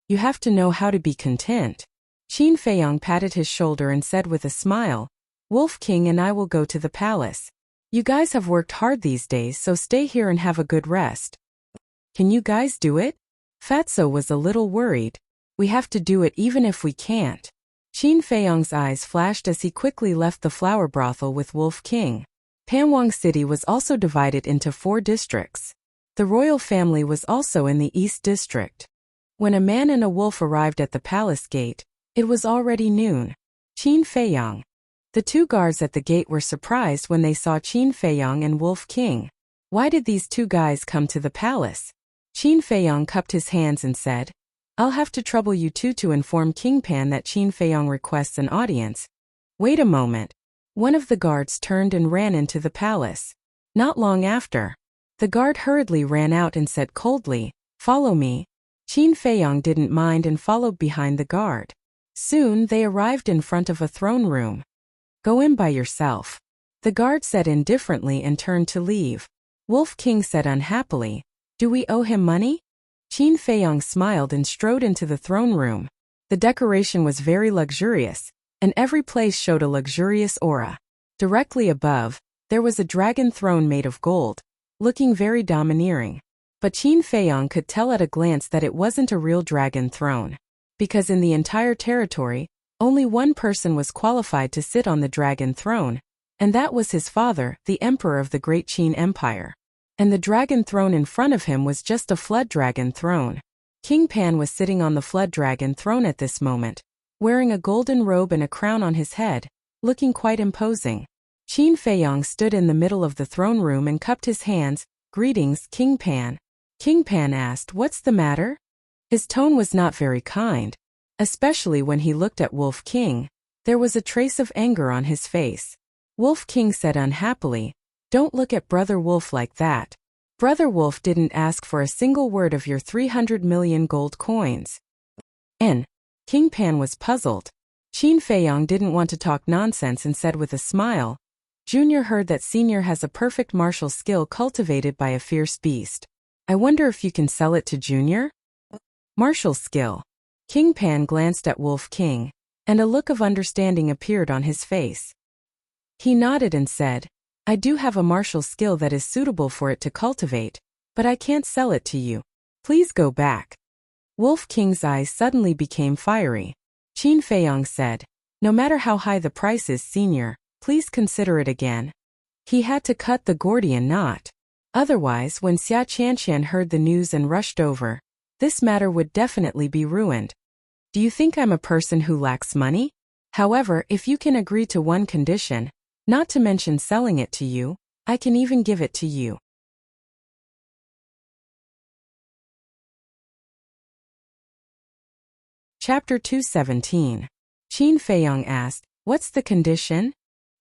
You have to know how to be content. Qin Feiyong patted his shoulder and said with a smile, Wolf King and I will go to the palace. You guys have worked hard these days, so stay here and have a good rest. Can you guys do it? Fatso was a little worried. We have to do it even if we can't. Qin Feiyong's eyes flashed as he quickly left the flower brothel with Wolf King. Panwang City was also divided into 4 districts. The royal family was also in the East District. When a man and a wolf arrived at the palace gate, it was already noon. Qin Feiyong. The 2 guards at the gate were surprised when they saw Qin Feiyong and Wolf King. Why did these 2 guys come to the palace? Qin Feiyong cupped his hands and said, I'll have to trouble you 2 to inform King Pan that Qin Feiyong requests an audience. Wait a moment. One of the guards turned and ran into the palace. Not long after, the guard hurriedly ran out and said coldly, Follow me. Qin Feiyong didn't mind and followed behind the guard. Soon they arrived in front of a throne room. Go in by yourself. The guard said indifferently and turned to leave. Wolf King said unhappily, Do we owe him money? Qin Feiyong smiled and strode into the throne room. The decoration was very luxurious, and every place showed a luxurious aura. Directly above, there was a dragon throne made of gold, looking very domineering. But Qin Feiyong could tell at a glance that it wasn't a real dragon throne, because in the entire territory, only one person was qualified to sit on the dragon throne, and that was his father, the emperor of the Great Qin Empire. And the dragon throne in front of him was just a flood dragon throne. King Pan was sitting on the flood dragon throne at this moment, wearing a golden robe and a crown on his head, looking quite imposing. Qin Feiyong stood in the middle of the throne room and cupped his hands. "Greetings, King Pan." King Pan asked, "What's the matter?" His tone was not very kind, especially when he looked at Wolf King. There was a trace of anger on his face. Wolf King said unhappily, "Don't look at Brother Wolf like that. Brother Wolf didn't ask for a single word of your 300 million gold coins." And King Pan was puzzled. Qin Feiyong didn't want to talk nonsense and said with a smile, "Junior heard that Senior has a perfect martial skill cultivated by a fierce beast. I wonder if you can sell it to Junior?" Martial skill. King Pan glanced at Wolf King, and a look of understanding appeared on his face. He nodded and said, "I do have a martial skill that is suitable for it to cultivate, but I can't sell it to you. Please go back." Wolf King's eyes suddenly became fiery. Qin Feiyong said, "No matter how high the price is, Senior, please consider it again." He had to cut the Gordian knot. Otherwise, when Xia Qianqian heard the news and rushed over, this matter would definitely be ruined. "Do you think I'm a person who lacks money? However, if you can agree to one condition, not to mention selling it to you, I can even give it to you." Chapter 217. Qin Feiyong asked, "What's the condition?"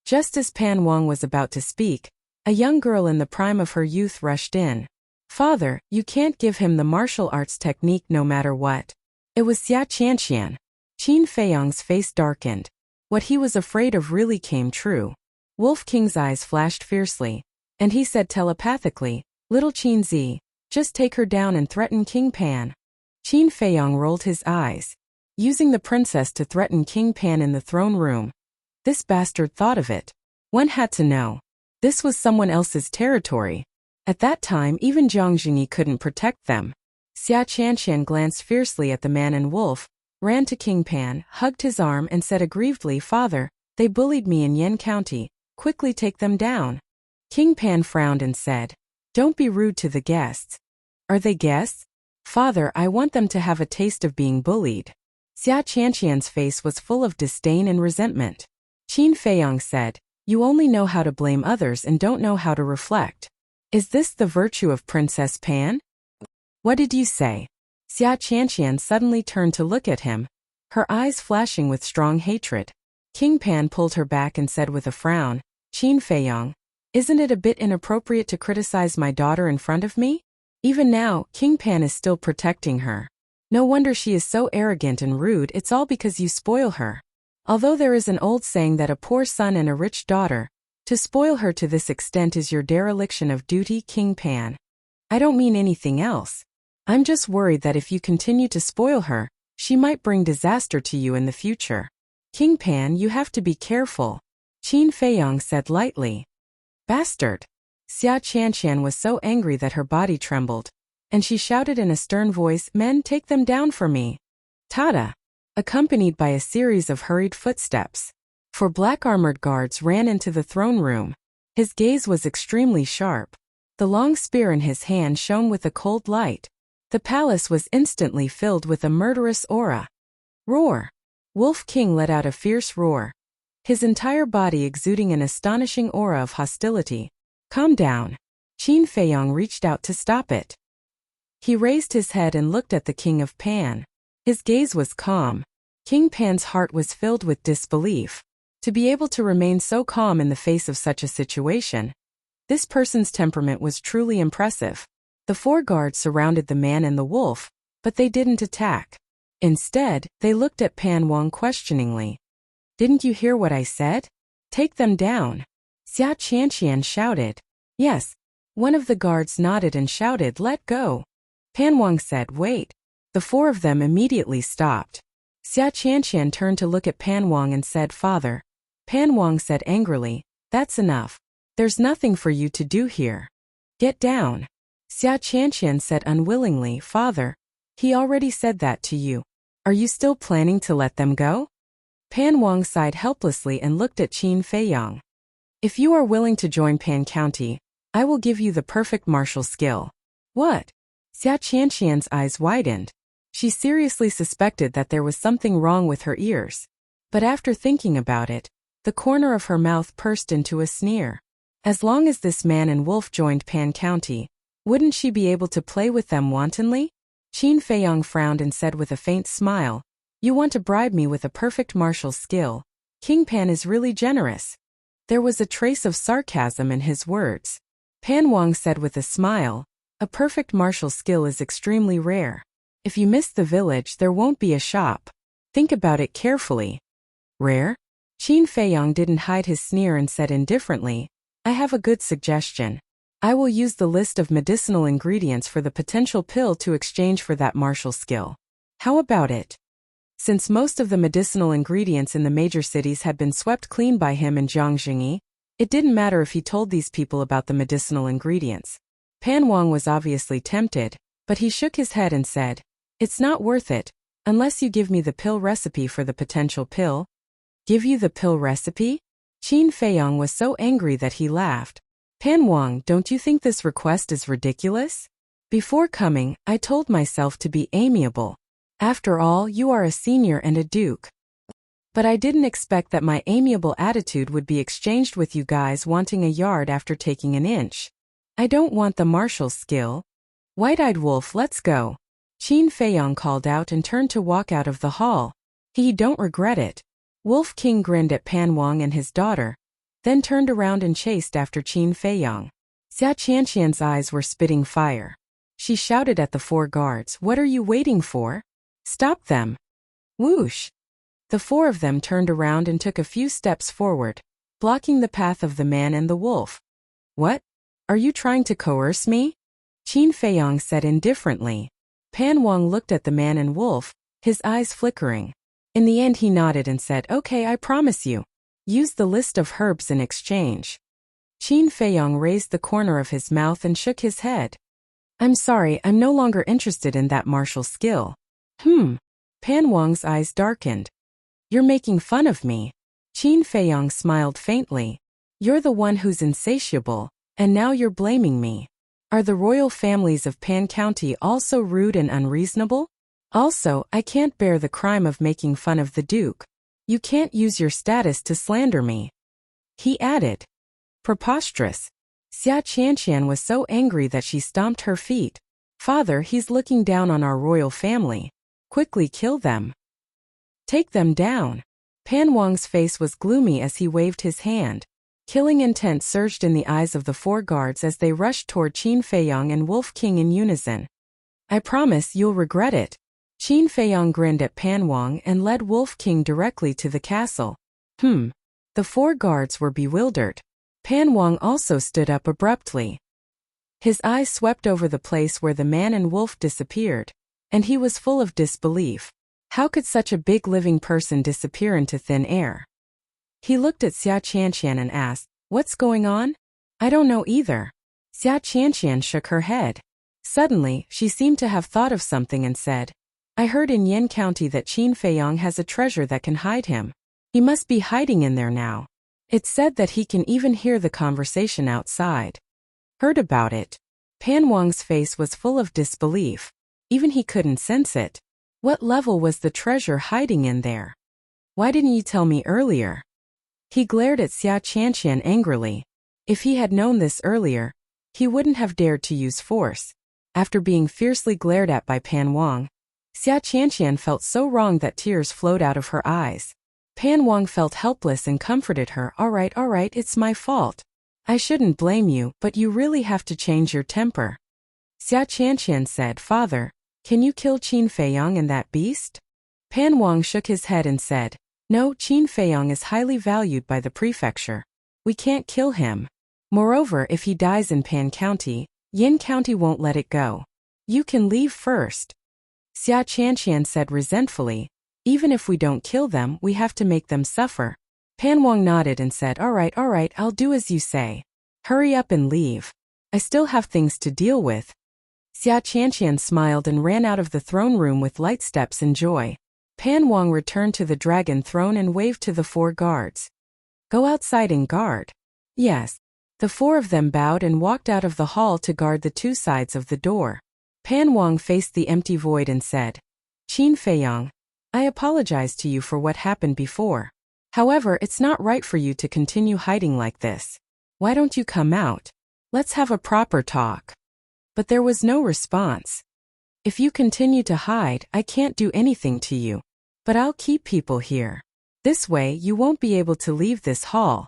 Just as Pan Wang was about to speak, a young girl in the prime of her youth rushed in. "Father, you can't give him the martial arts technique no matter what." It was Xia Qianqian. Qin Feiyong's face darkened. What he was afraid of really came true. Wolf King's eyes flashed fiercely, and he said telepathically, "Little Qin Zi, just take her down and threaten King Pan." Qin Feiyong rolled his eyes. Using the princess to threaten King Pan in the throne room. This bastard thought of it. One had to know. This was someone else's territory. At that time, even Zhang Jingyi couldn't protect them. Xia Qianqian glanced fiercely at the man and wolf, ran to King Pan, hugged his arm and said aggrievedly, "Father, they bullied me in Yan County. Quickly take them down." King Pan frowned and said, "Don't be rude to the guests." "Are they guests?" "Father, I want them to have a taste of being bullied." Xia Qianqian's face was full of disdain and resentment. Qin Feiyong said, "You only know how to blame others and don't know how to reflect. Is this the virtue of Princess Pan?" "What did you say?" Xia Qianqian suddenly turned to look at him, her eyes flashing with strong hatred. King Pan pulled her back and said with a frown, "Qin Feiyong, isn't it a bit inappropriate to criticize my daughter in front of me?" Even now, King Pan is still protecting her. No wonder she is so arrogant and rude. It's all because you spoil her. Although there is an old saying that a poor son and a rich daughter, to spoil her to this extent is your dereliction of duty, King Pan. I don't mean anything else. I'm just worried that if you continue to spoil her, she might bring disaster to you in the future. King Pan, you have to be careful. Qin Feiyong said lightly. "Bastard." Xia Qianqian was so angry that her body trembled, and she shouted in a stern voice, "Men, take them down for me." Tada! Accompanied by a series of hurried footsteps. Four black-armored guards ran into the throne room. His gaze was extremely sharp. The long spear in his hand shone with a cold light. The palace was instantly filled with a murderous aura. Roar! Wolf King let out a fierce roar, his entire body exuding an astonishing aura of hostility. "Calm down." Qin Feiyong reached out to stop it. He raised his head and looked at the King of Pan. His gaze was calm. King Pan's heart was filled with disbelief. To be able to remain so calm in the face of such a situation. This person's temperament was truly impressive. The four guards surrounded the man and the wolf, but they didn't attack. Instead, they looked at Pan Wang questioningly. "Didn't you hear what I said? Take them down." Xia Qianqian shouted. Yes. One of the guards nodded and shouted, "Let go." Pan Wang said, wait. The four of them immediately stopped. Xia Qianqian turned to look at Pan Wang and said, Father. Pan Wang said angrily, that's enough. There's nothing for you to do here. Get down. Xia Qianqian said unwillingly, Father. He already said that to you. Are you still planning to let them go? Pan Wang sighed helplessly and looked at Qin Feiyang. If you are willing to join Pan County, I will give you the perfect martial skill. What? Xia Qianqian's eyes widened. She seriously suspected that there was something wrong with her ears. But after thinking about it, the corner of her mouth pursed into a sneer. As long as this man and wolf joined Pan County, wouldn't she be able to play with them wantonly? Qin Feiyang frowned and said with a faint smile, You want to bribe me with a perfect martial skill. King Pan is really generous. There was a trace of sarcasm in his words. Pan Wang said with a smile, A perfect martial skill is extremely rare. If you miss the village, there won't be a shop. Think about it carefully. Rare? Qin Feiyang didn't hide his sneer and said indifferently, I have a good suggestion. I will use the list of medicinal ingredients for the potential pill to exchange for that martial skill. How about it? Since most of the medicinal ingredients in the major cities had been swept clean by him in Jiangxingyi, it didn't matter if he told these people about the medicinal ingredients. Pan Wang was obviously tempted, but he shook his head and said, It's not worth it, unless you give me the pill recipe for the potential pill. Give you the pill recipe? Qin Feiyang was so angry that he laughed. Pan Wang, don't you think this request is ridiculous? Before coming, I told myself to be amiable. After all, you are a senior and a duke. But I didn't expect that my amiable attitude would be exchanged with you guys wanting a yard after taking an inch. I don't want the martial skill. White-eyed wolf, let's go. Qin Feiyang called out and turned to walk out of the hall. He don't regret it. Wolf King grinned at Pan Wang and his daughter, then turned around and chased after Qin Feiyang. Xia Qianqian's eyes were spitting fire. She shouted at the four guards, What are you waiting for? Stop them. Whoosh! The four of them turned around and took a few steps forward, blocking the path of the man and the wolf. What? Are you trying to coerce me? Qin Feiyang said indifferently. Pan Wang looked at the man and wolf, his eyes flickering. In the end he nodded and said, Okay, I promise you. Use the list of herbs in exchange. Qin Feiyang raised the corner of his mouth and shook his head. I'm sorry, I'm no longer interested in that martial skill. Pan Wang's eyes darkened. You're making fun of me. Qin Feiyang smiled faintly. You're the one who's insatiable, and now you're blaming me. Are the royal families of Pan County also rude and unreasonable? Also, I can't bear the crime of making fun of the Duke. You can't use your status to slander me. He added. Preposterous. Xia Qianqian was so angry that she stomped her feet. Father, he's looking down on our royal family. Quickly kill them. Take them down. Pan Wang's face was gloomy as he waved his hand. Killing intent surged in the eyes of the four guards as they rushed toward Qin Feiyang and Wolf King in unison. I promise you'll regret it. Qin Feiyang grinned at Pan Wang and led Wolf King directly to the castle. The four guards were bewildered. Pan Wang also stood up abruptly. His eyes swept over the place where the man and wolf disappeared, and he was full of disbelief. How could such a big living person disappear into thin air? He looked at Xia Qianqian and asked, What's going on? I don't know either. Xia Qianqian shook her head. Suddenly, she seemed to have thought of something and said, I heard in Yan County that Qin Feiyang has a treasure that can hide him. He must be hiding in there now. It's said that he can even hear the conversation outside. Heard about it. Pan Wang's face was full of disbelief. Even he couldn't sense it. What level was the treasure hiding in there? Why didn't you tell me earlier? He glared at Xia Qianqian angrily. If he had known this earlier, he wouldn't have dared to use force. After being fiercely glared at by Pan Wang, Xia Qianqian felt so wrong that tears flowed out of her eyes. Pan Wang felt helpless and comforted her. All right, it's my fault. I shouldn't blame you, but you really have to change your temper. Xia Qianqian said, Father, can you kill Qin Feiyang and that beast? Pan Wang shook his head and said, No, Qin Feiyang is highly valued by the prefecture. We can't kill him. Moreover, if he dies in Pan County, Yin County won't let it go. You can leave first. Xia Qianqian said resentfully. Even if we don't kill them, we have to make them suffer. Pan Wang nodded and said, all right, I'll do as you say. Hurry up and leave. I still have things to deal with. Xia Qianqian smiled and ran out of the throne room with light steps and joy. Pan Wang returned to the dragon throne and waved to the 4 guards. Go outside and guard. Yes. The 4 of them bowed and walked out of the hall to guard the 2 sides of the door. Pan Wang faced the empty void and said, Qin Feiyang, I apologize to you for what happened before. However, it's not right for you to continue hiding like this. Why don't you come out? Let's have a proper talk. But there was no response. If you continue to hide, I can't do anything to you. But I'll keep people here. This way, you won't be able to leave this hall.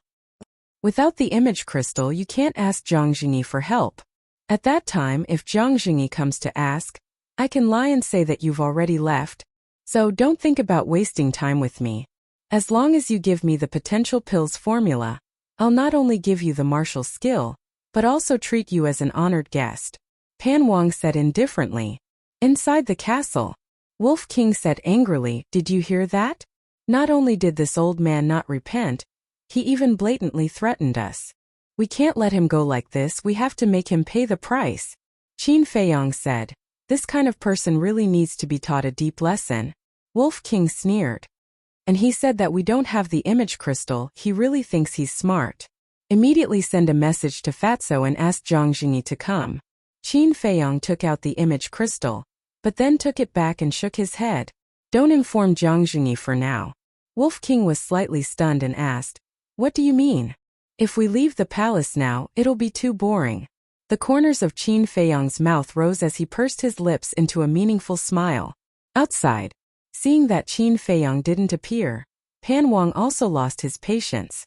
Without the image crystal, you can't ask Zhang Jingyi for help. At that time, if Zhang Jingyi comes to ask, I can lie and say that you've already left. So don't think about wasting time with me. As long as you give me the potential pills formula, I'll not only give you the martial skill, but also treat you as an honored guest. Pan Wang said indifferently. Inside the castle, Wolf King said angrily, did you hear that? Not only did this old man not repent, he even blatantly threatened us. We can't let him go like this, we have to make him pay the price. Qin Feiyang said, this kind of person really needs to be taught a deep lesson. Wolf King sneered. And he said that we don't have the image crystal, he really thinks he's smart. Immediately send a message to Fatso and ask Zhang Jingyi to come. Qin Feiyang took out the image crystal, but then took it back and shook his head. Don't inform Zhang Jingyi for now. Wolf King was slightly stunned and asked, what do you mean? If we leave the palace now, it'll be too boring. The corners of Qin Feiyang's mouth rose as he pursed his lips into a meaningful smile. Outside, seeing that Qin Feiyang didn't appear, Pan Wang also lost his patience.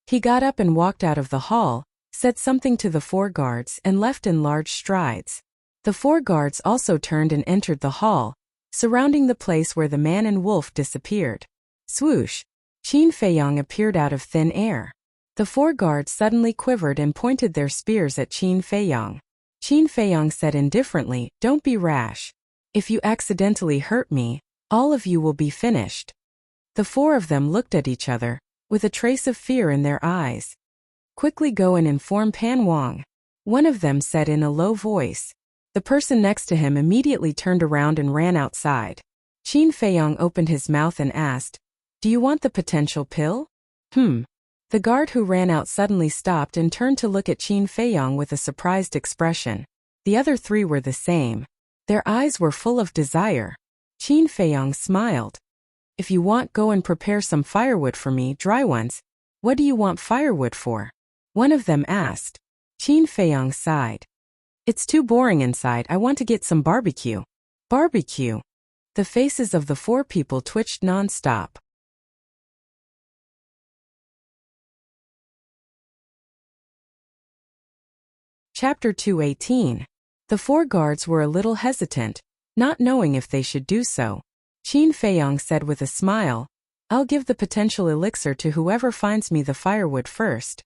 He got up and walked out of the hall, said something to the 4 guards and left in large strides. The 4 guards also turned and entered the hall, surrounding the place where the man and wolf disappeared. Swoosh! Qin Feiyang appeared out of thin air. The 4 guards suddenly quivered and pointed their spears at Qin Feiyang. Qin Feiyang said indifferently, don't be rash. If you accidentally hurt me, all of you will be finished. The 4 of them looked at each other, with a trace of fear in their eyes. Quickly go and inform Pan Wang. One of them said in a low voice. The person next to him immediately turned around and ran outside. Qin Feiyang opened his mouth and asked, do you want the potential pill? The guard who ran out suddenly stopped and turned to look at Qin Feiyang with a surprised expression. The other 3 were the same. Their eyes were full of desire. Qin Feiyang smiled. If you want, go and prepare some firewood for me, dry ones. What do you want firewood for? One of them asked. Qin Feiyang sighed. It's too boring inside, I want to get some barbecue. Barbecue. The faces of the 4 people twitched non-stop. Chapter 218. The 4 guards were a little hesitant, not knowing if they should do so. Qin Feiyang said with a smile, I'll give the potential elixir to whoever finds me the firewood first.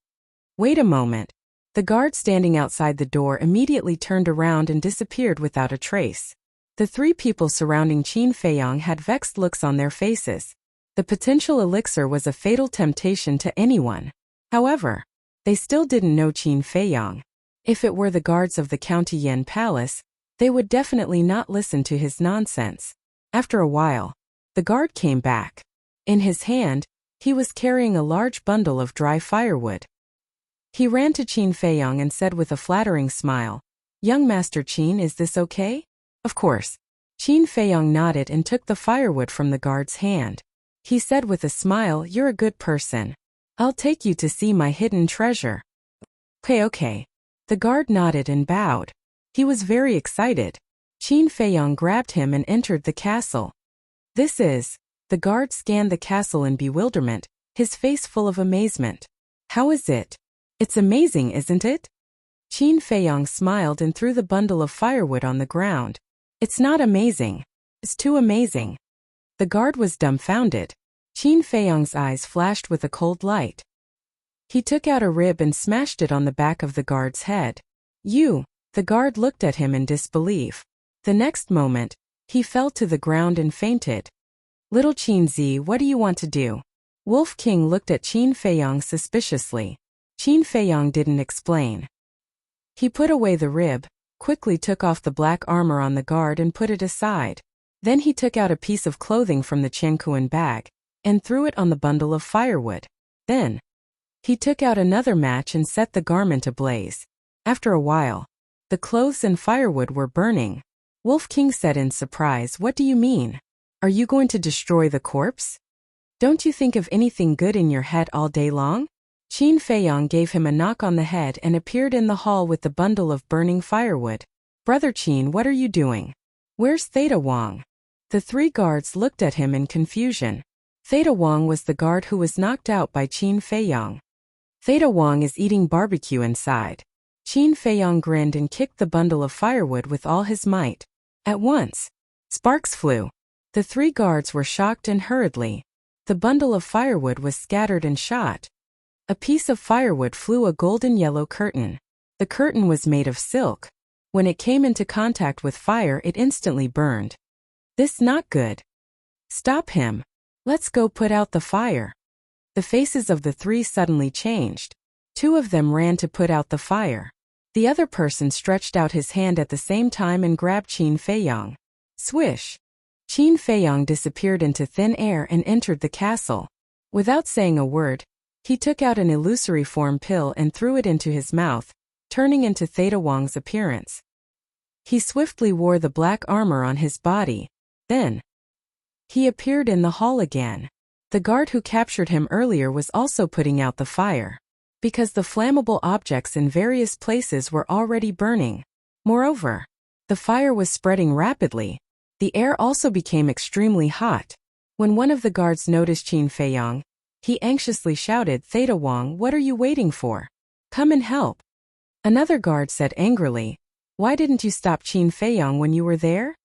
Wait a moment. The guard standing outside the door immediately turned around and disappeared without a trace. The 3 people surrounding Qin Feiyang had vexed looks on their faces. The potential elixir was a fatal temptation to anyone. However, they still didn't know Qin Feiyang. If it were the guards of the County Yen Palace, they would definitely not listen to his nonsense. After a while, the guard came back. In his hand, he was carrying a large bundle of dry firewood. He ran to Qin Feiyang and said with a flattering smile, Young Master Qin, is this okay? Of course. Qin Feiyang nodded and took the firewood from the guard's hand. He said with a smile, you're a good person. I'll take you to see my hidden treasure. Okay. The guard nodded and bowed. He was very excited. Qin Feiyang grabbed him and entered the castle. This is... The guard scanned the castle in bewilderment, his face full of amazement. How is it? It's amazing, isn't it? Qin Feiyang smiled and threw the bundle of firewood on the ground. It's not amazing. It's too amazing. The guard was dumbfounded. Qin Feiyang's eyes flashed with a cold light. He took out a rib and smashed it on the back of the guard's head. You! The guard looked at him in disbelief. The next moment, he fell to the ground and fainted. Little Qin Zi, what do you want to do? Wolf King looked at Qin Feiyong suspiciously. Qin Feiyong didn't explain. He put away the rib, quickly took off the black armor on the guard and put it aside. Then he took out a piece of clothing from the Qiankuan bag and threw it on the bundle of firewood. Then, he took out another match and set the garment ablaze. After a while, the clothes and firewood were burning. Wolf King said in surprise, "What do you mean? Are you going to destroy the corpse? Don't you think of anything good in your head all day long?" Qin Feiyong gave him a knock on the head and appeared in the hall with the bundle of burning firewood. "Brother Qin, what are you doing? Where's Theta Wang?" The three guards looked at him in confusion. Theta Wang was the guard who was knocked out by Qin Feiyong. "Theta Wang is eating barbecue inside." Qin Feiyong grinned and kicked the bundle of firewood with all his might. At once, sparks flew. The three guards were shocked and hurriedly. The bundle of firewood was scattered and shot. A piece of firewood flew a golden yellow curtain. The curtain was made of silk. When it came into contact with fire, it instantly burned. "This not good. Stop him. Let's go put out the fire." The faces of the three suddenly changed. Two of them ran to put out the fire. The other person stretched out his hand at the same time and grabbed Qin Feiyong. Swish! Qin Feiyong disappeared into thin air and entered the castle. Without saying a word, he took out an illusory form pill and threw it into his mouth, turning into Theta Wang's appearance. He swiftly wore the black armor on his body. Then, he appeared in the hall again. The guard who captured him earlier was also putting out the fire, because the flammable objects in various places were already burning. Moreover, the fire was spreading rapidly. The air also became extremely hot. When one of the guards noticed Qin Feiyong, he anxiously shouted, "Theta Wang, what are you waiting for? Come and help." Another guard said angrily, "Why didn't you stop Qin Feiyong when you were there?"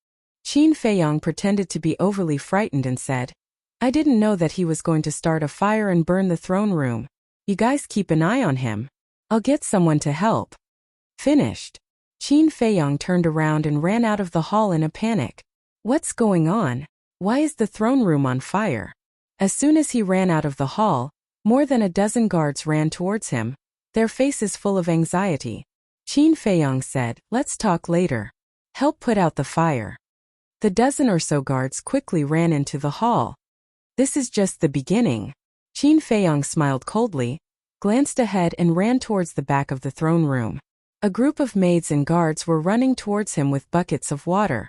Qin Feiyong pretended to be overly frightened and said, "I didn't know that he was going to start a fire and burn the throne room. You guys keep an eye on him. I'll get someone to help." Finished. Qin Feiyong turned around and ran out of the hall in a panic. What's going on? Why is the throne room on fire? As soon as he ran out of the hall, more than a dozen guards ran towards him, their faces full of anxiety. Qin Feiyong said, "Let's talk later. Help put out the fire." The dozen or so guards quickly ran into the hall. "This is just the beginning." Qin Feiyong smiled coldly, glanced ahead and ran towards the back of the throne room. A group of maids and guards were running towards him with buckets of water.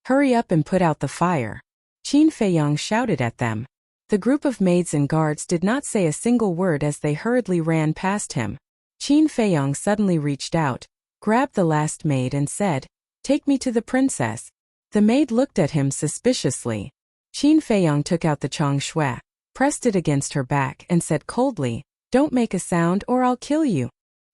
"Hurry up and put out the fire," Qin Feiyong shouted at them. The group of maids and guards did not say a single word as they hurriedly ran past him. Qin Feiyong suddenly reached out, grabbed the last maid and said, "Take me to the princess." The maid looked at him suspiciously. Qin Feiyong took out the chong shui, pressed it against her back and said coldly, "Don't make a sound or I'll kill you."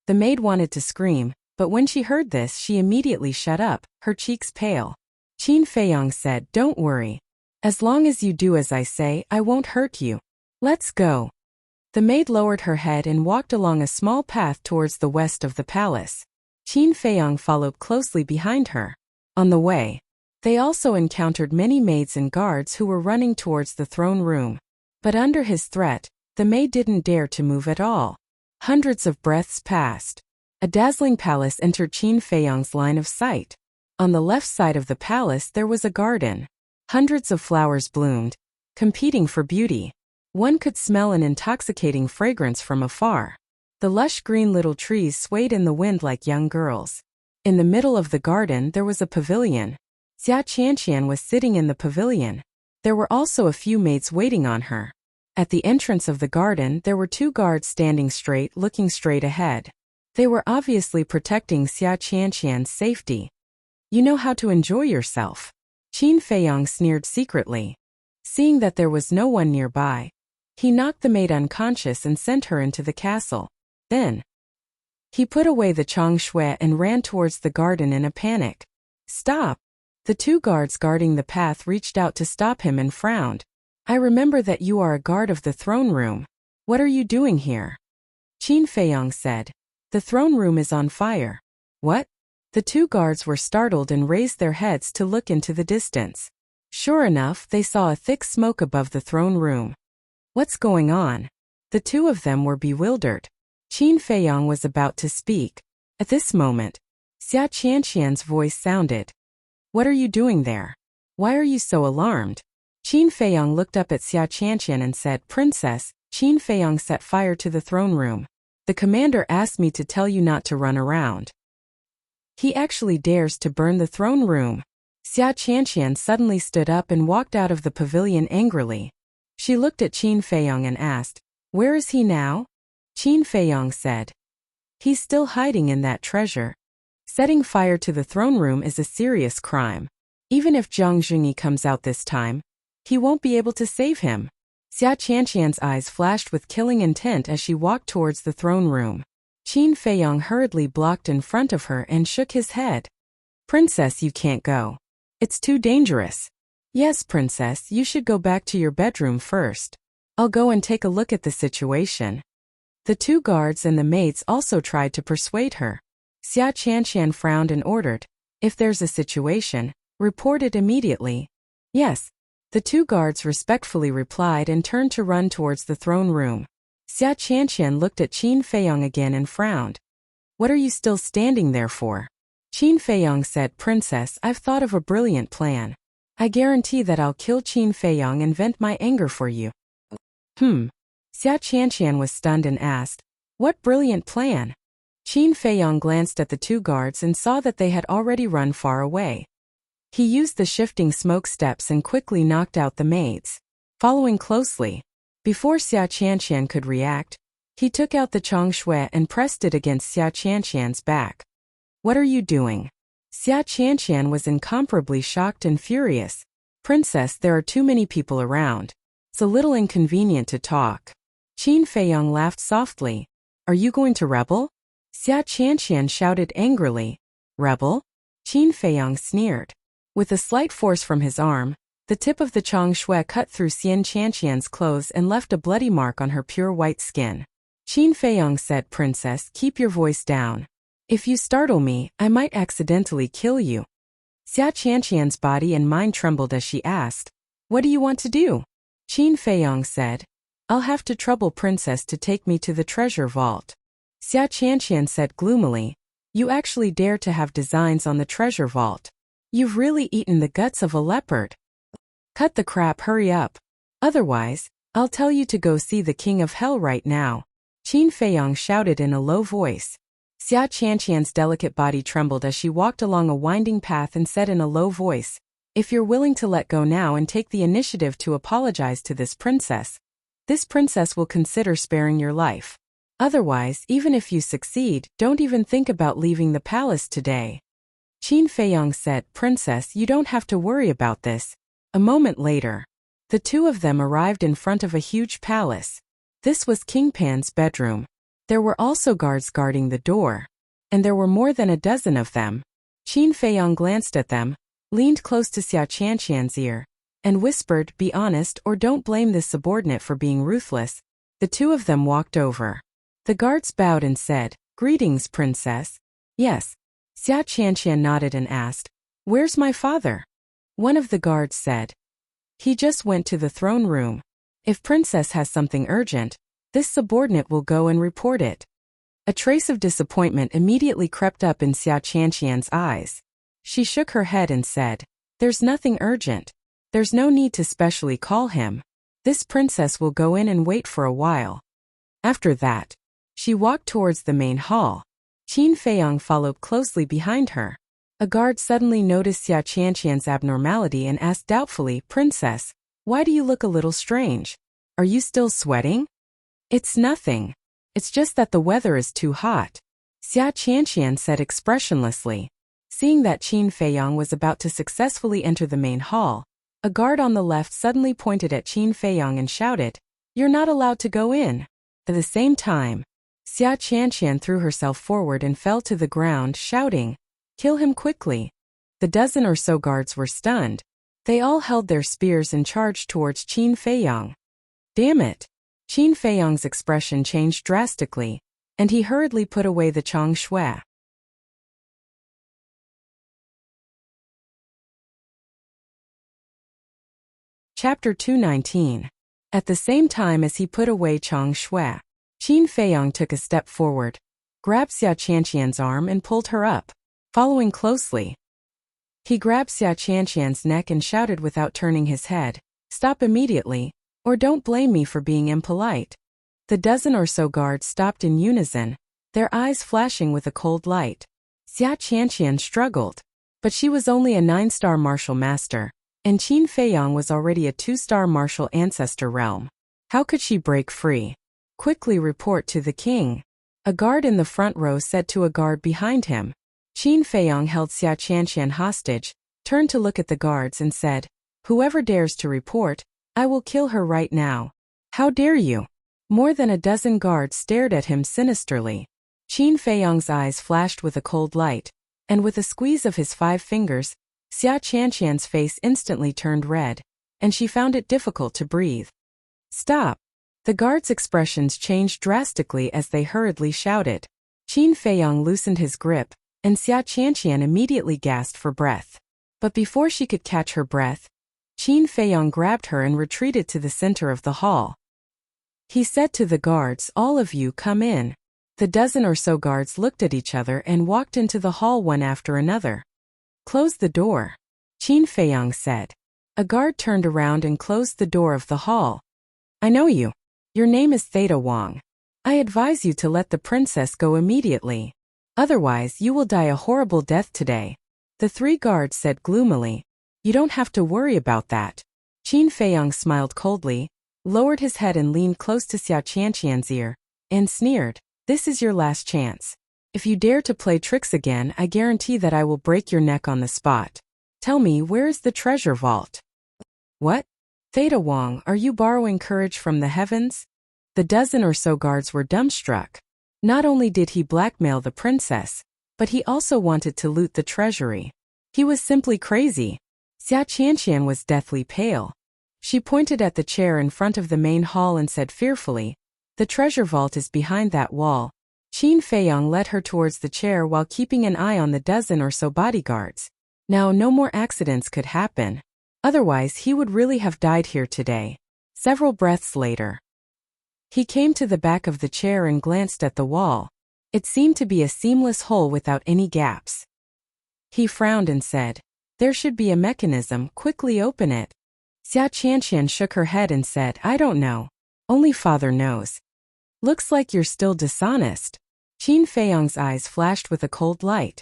The maid wanted to scream, but when she heard this she immediately shut up, her cheeks pale. Qin Feiyong said, "Don't worry. As long as you do as I say, I won't hurt you. Let's go." The maid lowered her head and walked along a small path towards the west of the palace. Qin Feiyong followed closely behind her. On the way, they also encountered many maids and guards who were running towards the throne room. But under his threat, the maid didn't dare to move at all. Hundreds of breaths passed. A dazzling palace entered Qin Feiyong's line of sight. On the left side of the palace there was a garden. Hundreds of flowers bloomed, competing for beauty. One could smell an intoxicating fragrance from afar. The lush green little trees swayed in the wind like young girls. In the middle of the garden there was a pavilion. Xia Qianqian was sitting in the pavilion. There were also a few maids waiting on her. At the entrance of the garden there were two guards standing straight, looking straight ahead. They were obviously protecting Xia Qianqian's safety. "You know how to enjoy yourself." Qin Feiyong sneered secretly. Seeing that there was no one nearby, he knocked the maid unconscious and sent her into the castle. Then, he put away the chong shui and ran towards the garden in a panic. "Stop!" The two guards guarding the path reached out to stop him and frowned. "I remember that you are a guard of the throne room. What are you doing here?" Qin Feiyong said, "The throne room is on fire." "What?" The two guards were startled and raised their heads to look into the distance. Sure enough, they saw a thick smoke above the throne room. What's going on? The two of them were bewildered. Qin Feiyang was about to speak. At this moment, Xia Qianqian's voice sounded. What are you doing there? Why are you so alarmed? Qin Feiyang looked up at Xia Qianqian and said, Princess, Qin Feiyang set fire to the throne room. The commander asked me to tell you not to run around. He actually dares to burn the throne room. Xia Qianqian suddenly stood up and walked out of the pavilion angrily. She looked at Qin Feiyang and asked, Where is he now? Qin Feiyang said, He's still hiding in that treasure. Setting fire to the throne room is a serious crime. Even if Zhang Zhongyi comes out this time, he won't be able to save him. Xia Qianqian's eyes flashed with killing intent as she walked towards the throne room. Qin Feiyang hurriedly blocked in front of her and shook his head. Princess, you can't go. It's too dangerous. Yes, Princess, you should go back to your bedroom first. I'll go and take a look at the situation. The two guards and the maids also tried to persuade her. Xia Qianqian frowned and ordered, If there's a situation, report it immediately. Yes. The two guards respectfully replied and turned to run towards the throne room. Xia Qianqian looked at Qin Feiyang again and frowned. What are you still standing there for? Qin Feiyang said, Princess, I've thought of a brilliant plan. I guarantee that I'll kill Qin Feiyang and vent my anger for you. Xia Qianqian was stunned and asked, What brilliant plan? Qin Feiyang glanced at the two guards and saw that they had already run far away. He used the shifting smoke steps and quickly knocked out the maids. Following closely, before Xia Qianqian could react, he took out the chong shui and pressed it against Xia Qianqian's back. What are you doing? Xia Qianqian was incomparably shocked and furious. Princess, there are too many people around. It's a little inconvenient to talk. Qin Feiyang laughed softly. Are you going to rebel? Xia Qianqian shouted angrily. Rebel? Qin Feiyang sneered. With a slight force from his arm, the tip of the chong shui cut through Xian Qianqian's clothes and left a bloody mark on her pure white skin. Qin Feiyang said, Princess, keep your voice down. If you startle me, I might accidentally kill you. Xia Qianqian's body and mind trembled as she asked, What do you want to do? Qin Feiyang said, I'll have to trouble Princess to take me to the treasure vault. Xia Qianqian said gloomily, You actually dare to have designs on the treasure vault. You've really eaten the guts of a leopard. Cut the crap, hurry up. Otherwise, I'll tell you to go see the king of hell right now. Qin Feiyang shouted in a low voice. Xia Qianqian's delicate body trembled as she walked along a winding path and said in a low voice, If you're willing to let go now and take the initiative to apologize to this princess will consider sparing your life. Otherwise, even if you succeed, don't even think about leaving the palace today. Qin Feiyang said, Princess, you don't have to worry about this. A moment later, the two of them arrived in front of a huge palace. This was King Pan's bedroom. There were also guards guarding the door. And there were more than a dozen of them. Qin Feiyang glanced at them, leaned close to Xia Qianqian's ear, and whispered, Be honest or don't blame this subordinate for being ruthless. The two of them walked over. The guards bowed and said, Greetings, Princess. Yes. Xia Qianqian nodded and asked, Where's my father? One of the guards said, He just went to the throne room. If Princess has something urgent, this subordinate will go and report it. A trace of disappointment immediately crept up in Xia Qianqian's eyes. She shook her head and said, There's nothing urgent. There's no need to specially call him. This princess will go in and wait for a while. After that, she walked towards the main hall. Qin Feiyang followed closely behind her. A guard suddenly noticed Xia Qianqian's abnormality and asked doubtfully, Princess, why do you look a little strange? Are you still sweating? It's nothing. It's just that the weather is too hot. Xia Qianqian said expressionlessly. Seeing that Qin Feiyang was about to successfully enter the main hall, a guard on the left suddenly pointed at Qin Feiyang and shouted, You're not allowed to go in. At the same time, Xia Qianqian threw herself forward and fell to the ground, shouting, Kill him quickly. The dozen or so guards were stunned. They all held their spears and charged towards Qin Feiyang. Damn it! Qin Feiyang's expression changed drastically, and he hurriedly put away the chong shui. Chapter 219. At the same time as he put away Chang Shui, Qin Feiyang took a step forward, grabbed Xia Qianqian's arm and pulled her up, following closely. He grabbed Xia Qianqian's neck and shouted without turning his head, "Stop immediately, or don't blame me for being impolite." The dozen or so guards stopped in unison, their eyes flashing with a cold light. Xia Qianqian struggled, but she was only a 9-star martial master, and Qin Feiyang was already a 2-star martial ancestor realm. How could she break free? "Quickly report to the king," a guard in the front row said to a guard behind him. Qin Feiyang held Xia Qianqian hostage, turned to look at the guards and said, "Whoever dares to report, I will kill her right now." "How dare you?" More than a dozen guards stared at him sinisterly. Qin Feiyang's eyes flashed with a cold light, and with a squeeze of his 5 fingers, Xia Qianqian's face instantly turned red, and she found it difficult to breathe. "Stop!" The guards' expressions changed drastically as they hurriedly shouted. Qin Feiyang loosened his grip, and Xia Qianqian immediately gasped for breath. But before she could catch her breath, Qin Feiyang grabbed her and retreated to the center of the hall. He said to the guards, "All of you come in." The dozen or so guards looked at each other and walked into the hall one after another. "Close the door," Qin Feiyang said. A guard turned around and closed the door of the hall. "I know you. Your name is Theta Wang. I advise you to let the princess go immediately. Otherwise you will die a horrible death today," the 3 guards said gloomily. "You don't have to worry about that." Qin Feiyang smiled coldly, lowered his head and leaned close to Xia Qianqian's ear, and sneered, "This is your last chance. If you dare to play tricks again, I guarantee that I will break your neck on the spot. Tell me, where is the treasure vault?" "What? Theta Wang, are you borrowing courage from the heavens?" The dozen or so guards were dumbstruck. Not only did he blackmail the princess, but he also wanted to loot the treasury. He was simply crazy. Xia Qianqian was deathly pale. She pointed at the chair in front of the main hall and said fearfully, "The treasure vault is behind that wall." Qin Feiyang led her towards the chair while keeping an eye on the dozen or so bodyguards. Now no more accidents could happen. Otherwise he would really have died here today. Several breaths later, he came to the back of the chair and glanced at the wall. It seemed to be a seamless hole without any gaps. He frowned and said, "There should be a mechanism, quickly open it." Xia Qianqian shook her head and said, "I don't know. Only Father knows." "Looks like you're still dishonest." Qin Feiyang's eyes flashed with a cold light.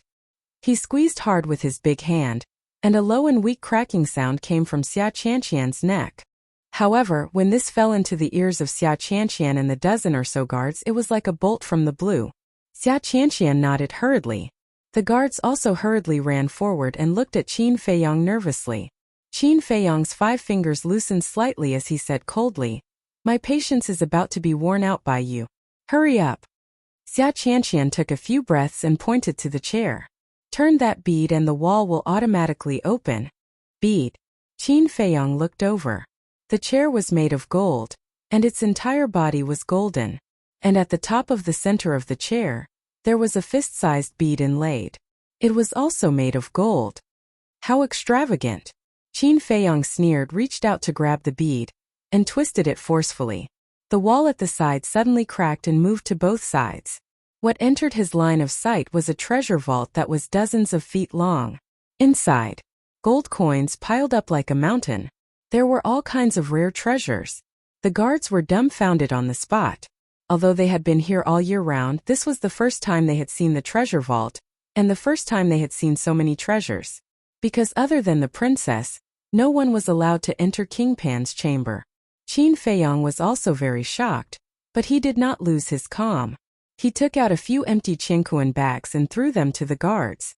He squeezed hard with his big hand, and a low and weak cracking sound came from Xia Qianqian's neck. However, when this fell into the ears of Xia Qianqian and the dozen or so guards, it was like a bolt from the blue. Xia Qianqian nodded hurriedly. The guards also hurriedly ran forward and looked at Qin Feiyang nervously. Qin Feiyang's 5 fingers loosened slightly as he said coldly, "My patience is about to be worn out by you. Hurry up." Xia Qianqian took a few breaths and pointed to the chair. "Turn that bead and the wall will automatically open." "Bead?" Qin Feiyang looked over. The chair was made of gold, and its entire body was golden. And at the top of the center of the chair, there was a fist-sized bead inlaid. It was also made of gold. How extravagant! Qin Feiyang sneered, reached out to grab the bead, and twisted it forcefully. The wall at the side suddenly cracked and moved to both sides. What entered his line of sight was a treasure vault that was dozens of feet long. Inside, gold coins piled up like a mountain. There were all kinds of rare treasures. The guards were dumbfounded on the spot. Although they had been here all year round, this was the first time they had seen the treasure vault, and the first time they had seen so many treasures. Because other than the princess, no one was allowed to enter King Pan's chamber. Qin Feiyang was also very shocked, but he did not lose his calm. He took out a few empty Qiankuan bags and threw them to the guards.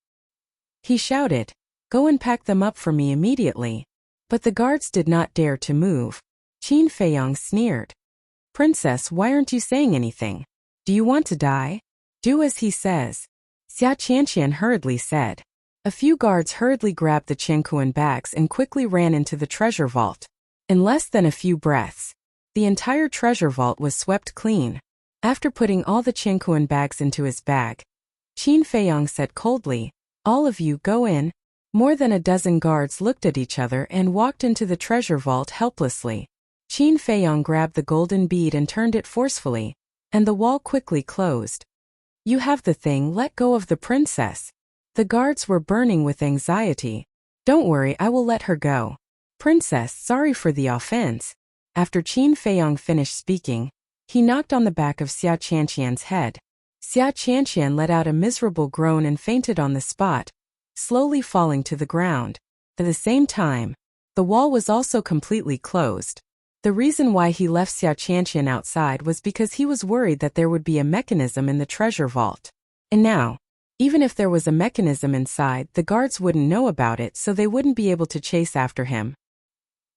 He shouted, "Go and pack them up for me immediately." But the guards did not dare to move. Qin Feiyang sneered. "Princess, why aren't you saying anything? Do you want to die?" "Do as he says," Xia Qianqian hurriedly said. A few guards hurriedly grabbed the Qiankuan bags and quickly ran into the treasure vault. In less than a few breaths, the entire treasure vault was swept clean. After putting all the Qiankuan bags into his bag, Qin Feiyang said coldly, "All of you go in." More than a dozen guards looked at each other and walked into the treasure vault helplessly. Qin Feiyong grabbed the golden bead and turned it forcefully, and the wall quickly closed. You have the thing, let go of the princess. The guards were burning with anxiety. Don't worry, I will let her go. Princess, sorry for the offense. After Qin Feiyong finished speaking, he knocked on the back of Xia Qianqian's head. Xia Qianqian let out a miserable groan and fainted on the spot, slowly falling to the ground. At the same time, the wall was also completely closed. The reason why he left Xia Qianqian outside was because he was worried that there would be a mechanism in the treasure vault. And now, even if there was a mechanism inside, the guards wouldn't know about it, so they wouldn't be able to chase after him.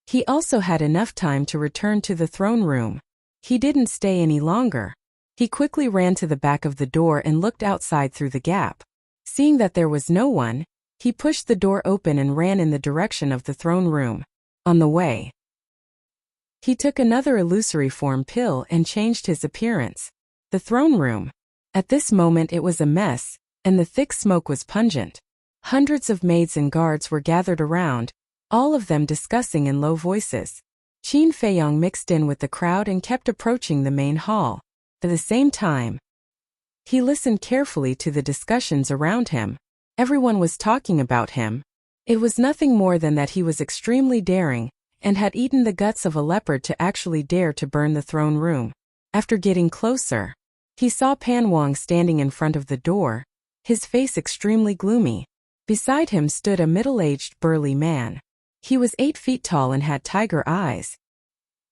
He also had enough time to return to the throne room. He didn't stay any longer. He quickly ran to the back of the door and looked outside through the gap. Seeing that there was no one, he pushed the door open and ran in the direction of the throne room. On the way, he took another illusory form pill and changed his appearance. The throne room. At this moment it was a mess, and the thick smoke was pungent. Hundreds of maids and guards were gathered around, all of them discussing in low voices. Qin Feiyong mixed in with the crowd and kept approaching the main hall. At the same time, he listened carefully to the discussions around him. Everyone was talking about him. It was nothing more than that he was extremely daring, and had eaten the guts of a leopard to actually dare to burn the throne room. After getting closer, he saw Pan Wang standing in front of the door, his face extremely gloomy. Beside him stood a middle-aged burly man. He was 8 feet tall and had tiger eyes.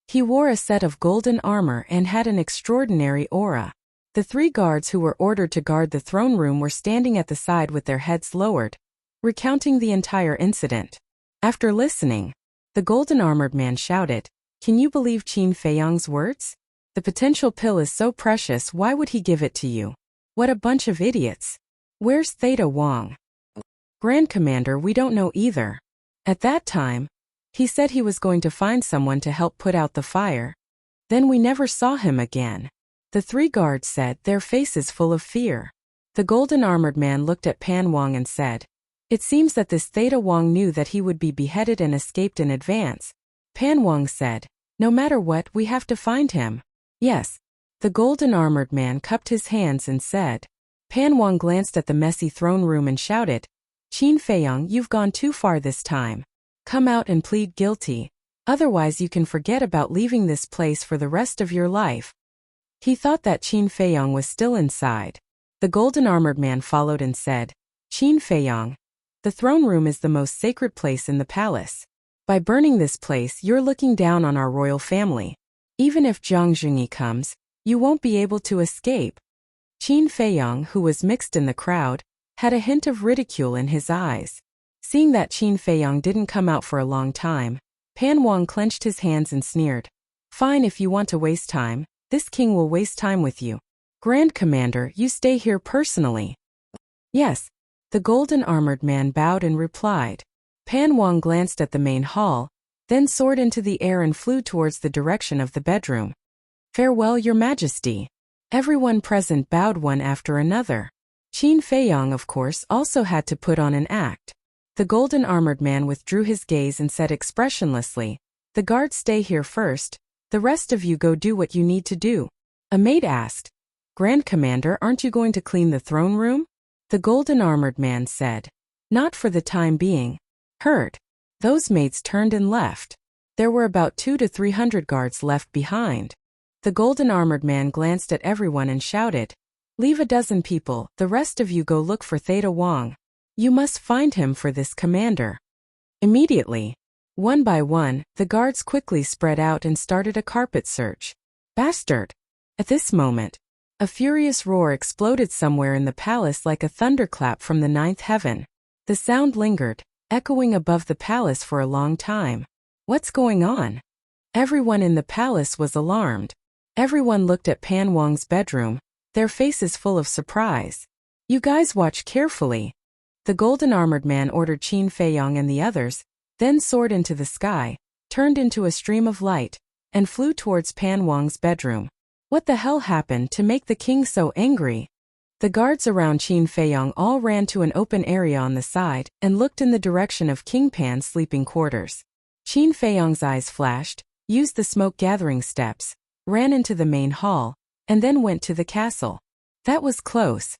He wore a set of golden armor and had an extraordinary aura. The 3 guards who were ordered to guard the throne room were standing at the side with their heads lowered, recounting the entire incident. After listening, the golden-armored man shouted, "Can you believe Qin Feiyong's words? The potential pill is so precious, why would he give it to you? What a bunch of idiots. Where's Theta Wang?" "Grand Commander, we don't know either. At that time, he said he was going to find someone to help put out the fire. Then we never saw him again," the 3 guards said, their faces full of fear. The golden-armored man looked at Pan Wang and said, "It seems that this Theta Wang knew that he would be beheaded and escaped in advance." Pan Wang said, "No matter what, we have to find him." "Yes." The golden-armored man cupped his hands and said. Pan Wang glanced at the messy throne room and shouted, "Qin Feiyong, you've gone too far this time. Come out and plead guilty. Otherwise you can forget about leaving this place for the rest of your life." He thought that Qin Feiyong was still inside. The golden-armored man followed and said, "Qin Feiyong, the throne room is the most sacred place in the palace. By burning this place, you're looking down on our royal family. Even if Zhang Zhengyi comes, you won't be able to escape." Qin Feiyong, who was mixed in the crowd, had a hint of ridicule in his eyes. Seeing that Qin Feiyong didn't come out for a long time, Pan Wang clenched his hands and sneered, "Fine, if you want to waste time, this king will waste time with you. Grand Commander, you stay here personally." "Yes." The golden-armored man bowed and replied. Pan Wang glanced at the main hall, then soared into the air and flew towards the direction of the bedroom. "Farewell, Your Majesty." Everyone present bowed one after another. Qin Feiyong, of course, also had to put on an act. The golden-armored man withdrew his gaze and said expressionlessly, "The guards stay here first, the rest of you go do what you need to do." A maid asked, "Grand Commander, aren't you going to clean the throne room?" The golden-armored man said, "Not for the time being." Heard. Those maids turned and left. There were about 200 to 300 guards left behind. The golden-armored man glanced at everyone and shouted, "Leave a dozen people, the rest of you go look for Theta Wang. You must find him for this commander." Immediately, one by one, the guards quickly spread out and started a carpet search. "Bastard!" At this moment, a furious roar exploded somewhere in the palace like a thunderclap from the 9th heaven. The sound lingered, echoing above the palace for a long time. What's going on? Everyone in the palace was alarmed. Everyone looked at Pan Wang's bedroom, their faces full of surprise. "You guys watch carefully." The golden-armored man ordered Qin Feiyong and the others, then soared into the sky, turned into a stream of light, and flew towards Pan Wang's bedroom. What the hell happened to make the king so angry? The guards around Qin Feiyong all ran to an open area on the side and looked in the direction of King Pan's sleeping quarters. Qin Feiyong's eyes flashed, used the smoke-gathering steps, ran into the main hall, and then went to the castle. That was close.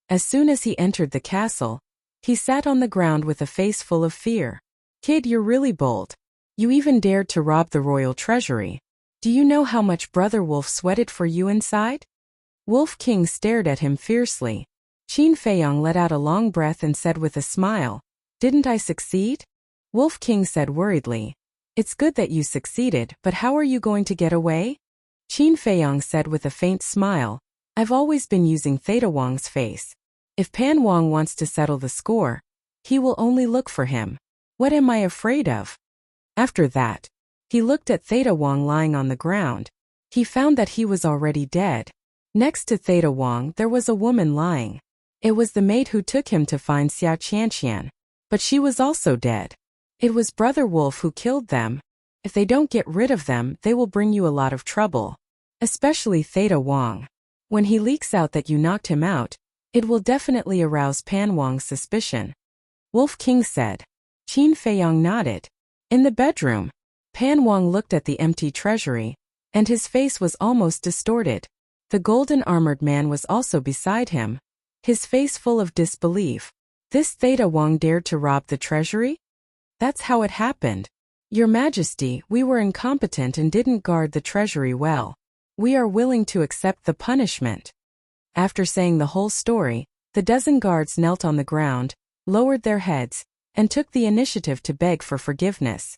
As soon as he entered the castle, he sat on the ground with a face full of fear. Kid, you're really bold. You even dared to rob the royal treasury. Do you know how much Brother Wolf sweated for you inside? Wolf King stared at him fiercely. Qin Feiyong let out a long breath and said with a smile, "Didn't I succeed?" Wolf King said worriedly, "It's good that you succeeded, but how are you going to get away?" Qin Feiyong said with a faint smile, "I've always been using Theta Wang's face. If Pan Wang wants to settle the score, he will only look for him. What am I afraid of?" After that, he looked at Theta Wang lying on the ground. He found that he was already dead. Next to Theta Wang there was a woman lying. It was the maid who took him to find Xia Qianqian, but she was also dead. It was Brother Wolf who killed them. If they don't get rid of them, they will bring you a lot of trouble. Especially Theta Wang. When he leaks out that you knocked him out, it will definitely arouse Pan Wang's suspicion. Wolf King said. Qin Feiyong nodded. In the bedroom, Pan Wang looked at the empty treasury, and his face was almost distorted. The golden-armored man was also beside him, his face full of disbelief. This Theta Wang dared to rob the treasury? That's how it happened. Your Majesty, we were incompetent and didn't guard the treasury well. We are willing to accept the punishment. After saying the whole story, the dozen guards knelt on the ground, lowered their heads, and took the initiative to beg for forgiveness.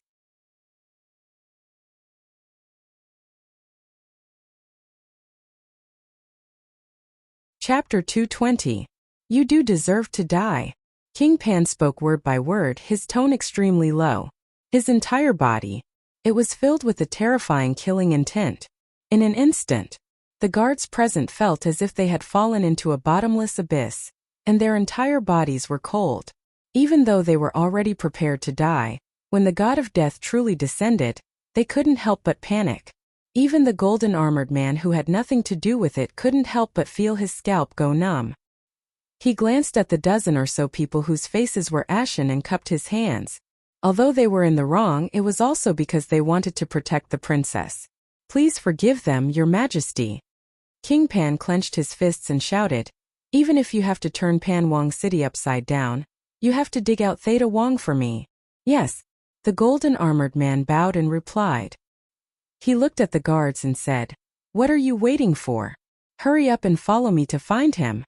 Chapter 220. You do deserve to die. King Pan spoke word by word, his tone extremely low. His entire body, it was filled with a terrifying killing intent. In an instant, the guards present felt as if they had fallen into a bottomless abyss, and their entire bodies were cold. Even though they were already prepared to die, when the god of death truly descended, they couldn't help but panic. Even the golden-armored man who had nothing to do with it couldn't help but feel his scalp go numb. He glanced at the dozen or so people whose faces were ashen and cupped his hands. Although they were in the wrong, it was also because they wanted to protect the princess. Please forgive them, Your Majesty. King Pan clenched his fists and shouted, "Even if you have to turn Pan Wang City upside down, you have to dig out Theta Wang for me." Yes, the golden-armored man bowed and replied. He looked at the guards and said, "What are you waiting for? Hurry up and follow me to find him."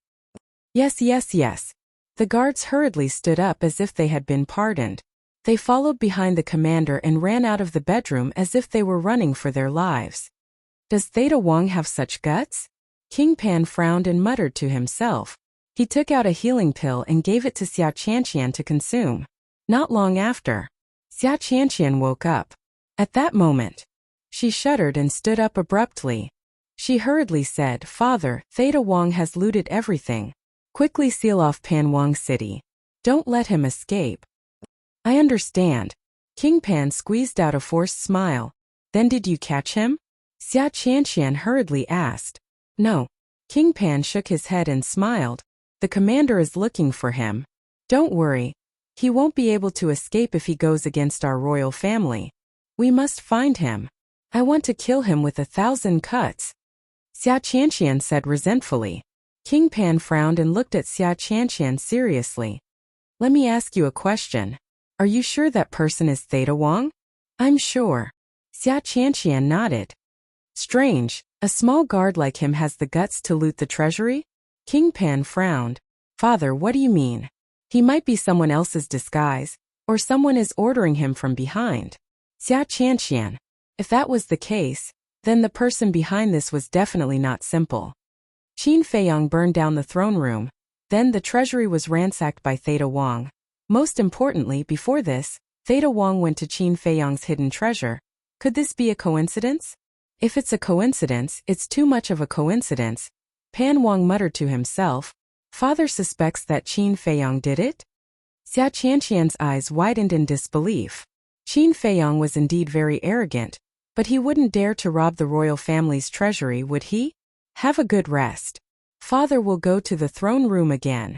Yes, yes, yes. The guards hurriedly stood up as if they had been pardoned. They followed behind the commander and ran out of the bedroom as if they were running for their lives. Does Theta Wang have such guts? King Pan frowned and muttered to himself. He took out a healing pill and gave it to Xia Qianqian to consume. Not long after, Xia Qianqian woke up. At that moment, she shuddered and stood up abruptly. She hurriedly said, "Father, Theta Wang has looted everything. Quickly seal off Pan Wang City. Don't let him escape." "I understand." King Pan squeezed out a forced smile. "Then did you catch him?" Xia Qianqian hurriedly asked. "No." King Pan shook his head and smiled. "The commander is looking for him. Don't worry. He won't be able to escape if he goes against our royal family. We must find him. I want to kill him with 1,000 cuts." Xia Qianqian said resentfully. King Pan frowned and looked at Xia Qianqian seriously. "Let me ask you a question. Are you sure that person is Theta Wang?" "I'm sure." Xia Qianqian nodded. "Strange, a small guard like him has the guts to loot the treasury?" King Pan frowned. "Father, what do you mean? He might be someone else's disguise, or someone is ordering him from behind." Xia Qianqian. If that was the case, then the person behind this was definitely not simple. Qin Feiyong burned down the throne room. Then the treasury was ransacked by Theta Wang. Most importantly, before this, Theta Wang went to Qin Feiyong's hidden treasure. Could this be a coincidence? If it's a coincidence, it's too much of a coincidence. Pan Wang muttered to himself. Father suspects that Qin Feiyong did it? Xia Qianqian's eyes widened in disbelief. Qin Feiyong was indeed very arrogant, but he wouldn't dare to rob the royal family's treasury, would he? Have a good rest. Father will go to the throne room again.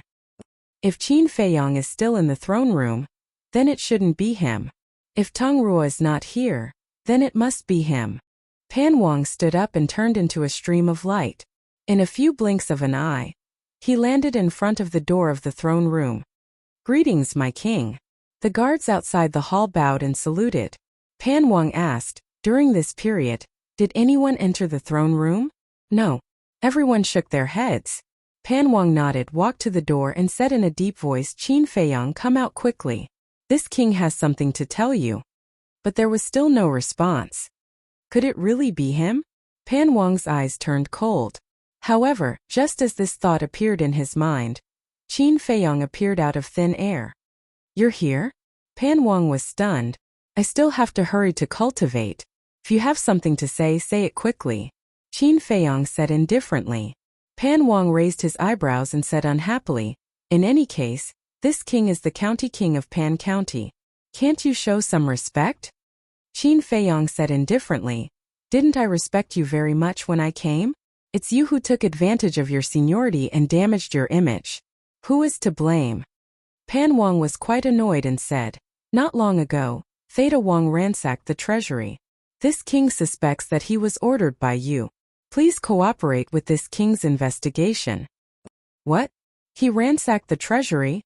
If Qin Feiyang is still in the throne room, then it shouldn't be him. If Teng Ruo is not here, then it must be him. Pan Wang stood up and turned into a stream of light. In a few blinks of an eye, he landed in front of the door of the throne room. Greetings, my king. The guards outside the hall bowed and saluted. Pan Wang asked, during this period, did anyone enter the throne room? No. Everyone shook their heads. Pan Wang nodded, walked to the door and said in a deep voice, Qin Feiyang, come out quickly. This king has something to tell you. But there was still no response. Could it really be him? Pan Wang's eyes turned cold. However, just as this thought appeared in his mind, Qin Feiyang appeared out of thin air. You're here? Pan Wang was stunned. I still have to hurry to cultivate. If you have something to say it quickly. Qin Feiyang said indifferently. Pan Wang raised his eyebrows and said unhappily, in any case, this king is the county king of Pan County. Can't you show some respect? Qin Feiyang said indifferently, didn't I respect you very much when I came? It's you who took advantage of your seniority and damaged your image. Who is to blame? Pan Wang was quite annoyed and said, not long ago, Theta Wang ransacked the treasury. This king suspects that he was ordered by you. Please cooperate with this king's investigation. What? He ransacked the treasury?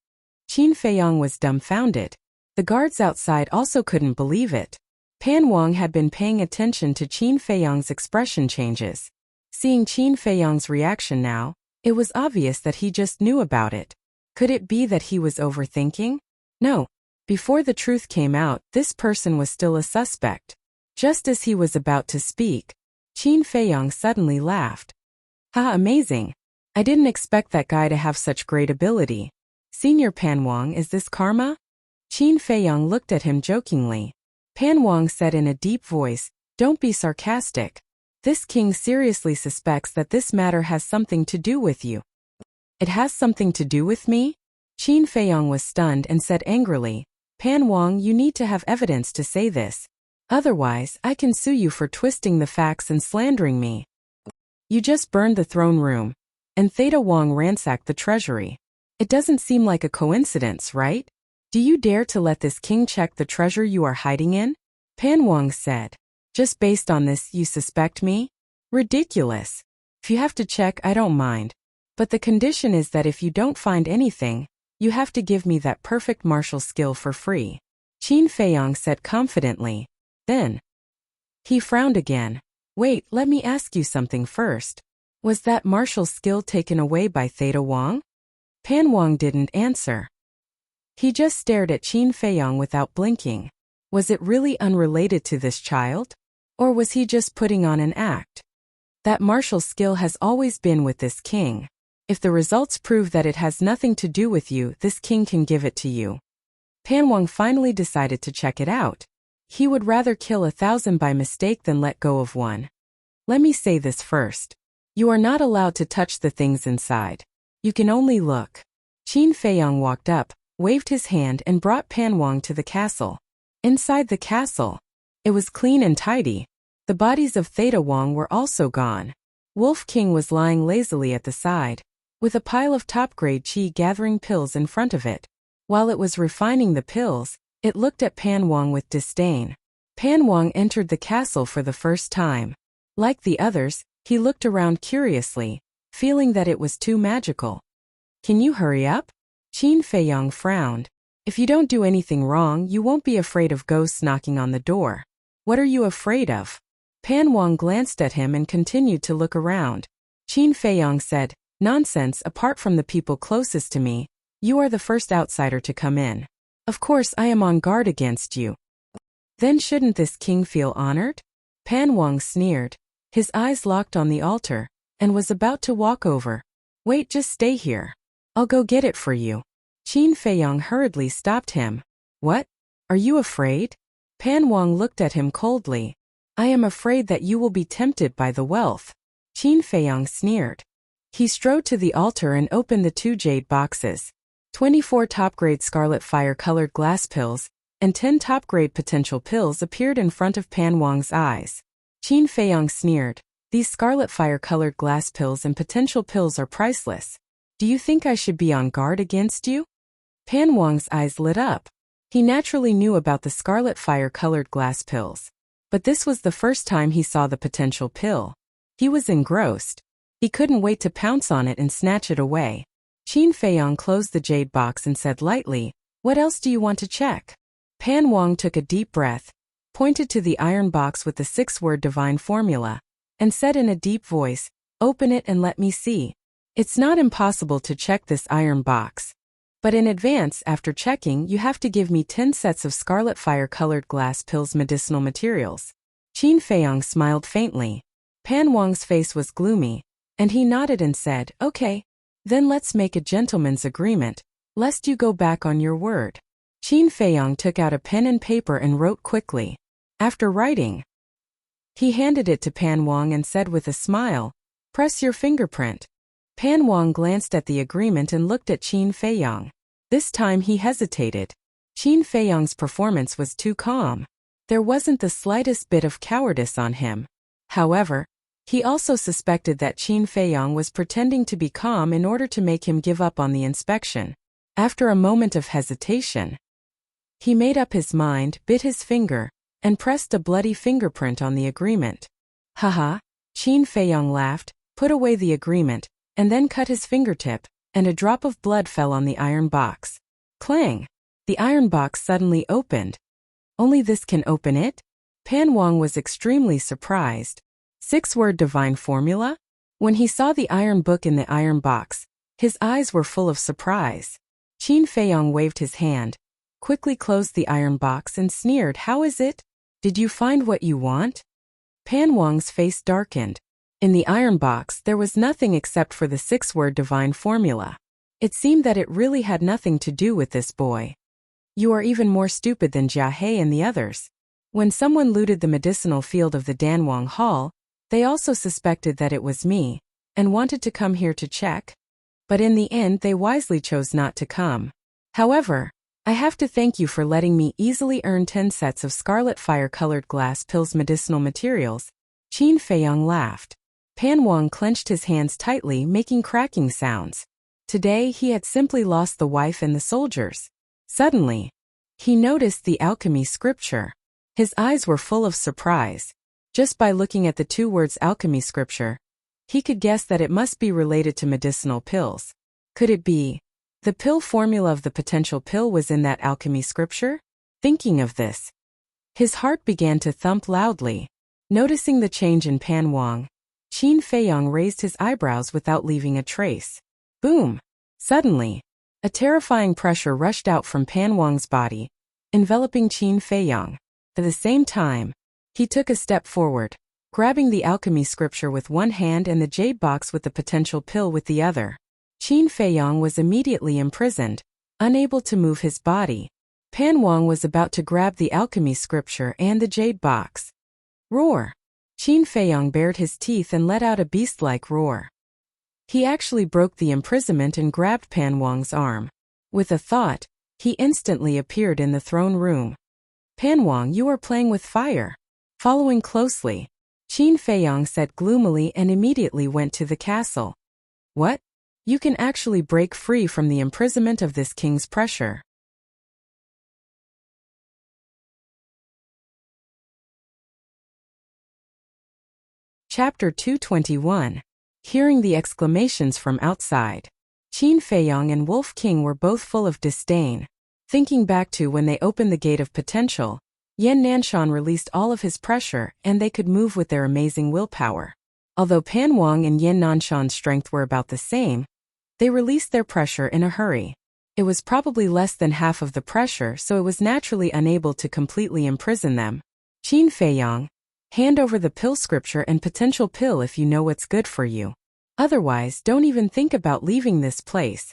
Qin Feiyang was dumbfounded. The guards outside also couldn't believe it. Pan Wang had been paying attention to Qin Feiyang's expression changes. Seeing Qin Feiyang's reaction now, it was obvious that he just knew about it. Could it be that he was overthinking? No. Before the truth came out, this person was still a suspect. Just as he was about to speak, Qin Feiyang suddenly laughed. Ha, amazing. I didn't expect that guy to have such great ability. Senior Pan Wang, is this karma? Qin Feiyang looked at him jokingly. Pan Wang said in a deep voice, don't be sarcastic. This king seriously suspects that this matter has something to do with you. It has something to do with me? Qin Feiyang was stunned and said angrily, Pan Wang, you need to have evidence to say this. Otherwise, I can sue you for twisting the facts and slandering me. You just burned the throne room, and Theta Wang ransacked the treasury. It doesn't seem like a coincidence, right? Do you dare to let this king check the treasure you are hiding in? Pan Wang said. Just based on this, you suspect me? Ridiculous. If you have to check, I don't mind. But the condition is that if you don't find anything, you have to give me that perfect martial skill for free. Qin Feiyang said confidently. Then, he frowned again. Wait, let me ask you something first. Was that martial skill taken away by Theta Wang? Pan Wang didn't answer. He just stared at Qin Feiyang without blinking. Was it really unrelated to this child? Or was he just putting on an act? That martial skill has always been with this king. If the results prove that it has nothing to do with you, this king can give it to you. Pan Wang finally decided to check it out. He would rather kill 1,000 by mistake than let go of one. Let me say this first. You are not allowed to touch the things inside. You can only look. Qin Feiyang walked up, waved his hand and brought Pan Wang to the castle. Inside the castle, it was clean and tidy. The bodies of Theta Wang were also gone. Wolf King was lying lazily at the side, with a pile of top-grade qi gathering pills in front of it. While it was refining the pills, it looked at Pan Wang with disdain. Pan Wang entered the castle for the first time. Like the others, he looked around curiously, feeling that it was too magical. Can you hurry up? Qin Feiyang frowned. If you don't do anything wrong, you won't be afraid of ghosts knocking on the door. What are you afraid of? Pan Wang glanced at him and continued to look around. Qin Feiyang said, nonsense, apart from the people closest to me, you are the first outsider to come in. Of course I am on guard against you. Then shouldn't this king feel honored? Pan Wang sneered. His eyes locked on the altar, and was about to walk over. Wait, just stay here. I'll go get it for you. Qin Feiyang hurriedly stopped him. What? Are you afraid? Pan Wang looked at him coldly. I am afraid that you will be tempted by the wealth. Qin Feiyang sneered. He strode to the altar and opened the 2 jade boxes. 24 top-grade scarlet fire-colored glass pills, and 10 top-grade potential pills appeared in front of Pan Wang's eyes. Qin Feiyang sneered. These scarlet fire-colored glass pills and potential pills are priceless. Do you think I should be on guard against you? Pan Wang's eyes lit up. He naturally knew about the scarlet fire-colored glass pills. But this was the first time he saw the potential pill. He was engrossed. He couldn't wait to pounce on it and snatch it away. Qin Feiyong closed the jade box and said lightly, "What else do you want to check?" Pan Wang took a deep breath, pointed to the iron box with the 6-word divine formula, and said in a deep voice, "Open it and let me see. It's not impossible to check this iron box. But in advance, after checking, you have to give me 10 sets of scarlet fire-colored glass pills medicinal materials." Qin Feiyong smiled faintly. Pan Wang's face was gloomy, and he nodded and said, "Okay. Then let's make a gentleman's agreement, lest you go back on your word." Qin Feiyong took out a pen and paper and wrote quickly. After writing, he handed it to Pan Wang and said with a smile, "Press your fingerprint." Pan Wang glanced at the agreement and looked at Qin Feiyong. This time he hesitated. Qin Feiyong's performance was too calm. There wasn't the slightest bit of cowardice on him. However, he also suspected that Qin Feiyong was pretending to be calm in order to make him give up on the inspection. After a moment of hesitation, he made up his mind, bit his finger, and pressed a bloody fingerprint on the agreement. "Haha," Qin Feiyong laughed, put away the agreement, and then cut his fingertip, and a drop of blood fell on the iron box. Clang! The iron box suddenly opened. "Only this can open it?" Pan Wang was extremely surprised. 6-word divine formula? When he saw the iron book in the iron box, his eyes were full of surprise. Qin Feiyong waved his hand, quickly closed the iron box and sneered, "How is it? Did you find what you want?" Pan Wang's face darkened. In the iron box there was nothing except for the 6-word divine formula. It seemed that it really had nothing to do with this boy. "You are even more stupid than Jia He and the others." When someone looted the medicinal field of the Danwang Hall, they also suspected that it was me, and wanted to come here to check. But in the end they wisely chose not to come. However, I have to thank you for letting me easily earn 10 sets of scarlet fire-colored glass pills medicinal materials. Qin Feiyong laughed. Pan Wang clenched his hands tightly, making cracking sounds. Today he had simply lost the wife and the soldiers. Suddenly, he noticed the alchemy scripture. His eyes were full of surprise. Just by looking at the 2 words alchemy scripture, he could guess that it must be related to medicinal pills. Could it be? The pill formula of the potential pill was in that alchemy scripture? Thinking of this, his heart began to thump loudly. Noticing the change in Pan Wang, Qin Feiyong raised his eyebrows without leaving a trace. Boom! Suddenly, a terrifying pressure rushed out from Pan Wang's body, enveloping Qin Feiyong. At the same time, he took a step forward, grabbing the alchemy scripture with one hand and the jade box with the potential pill with the other. Qin Feiyong was immediately imprisoned, unable to move his body. Pan Wang was about to grab the alchemy scripture and the jade box. Roar! Qin Feiyong bared his teeth and let out a beast-like roar. He actually broke the imprisonment and grabbed Pan Wang's arm. With a thought, he instantly appeared in the throne room. "Pan Wang, you are playing with fire." Following closely, Qin Feiyong said gloomily and immediately went to the castle. "What? You can actually break free from the imprisonment of this king's pressure." Chapter 221. Hearing the exclamations from outside. Qin Feiyong and Wolf King were both full of disdain. Thinking back to when they opened the gate of potential, Yan Nanshan released all of his pressure and they could move with their amazing willpower. Although Pan Wang and Yan Nanshan's strength were about the same, they released their pressure in a hurry. It was probably less than half of the pressure, so it was naturally unable to completely imprison them. Qin Feiyong, hand over the pill scripture and potential pill if you know what's good for you. Otherwise, don't even think about leaving this place.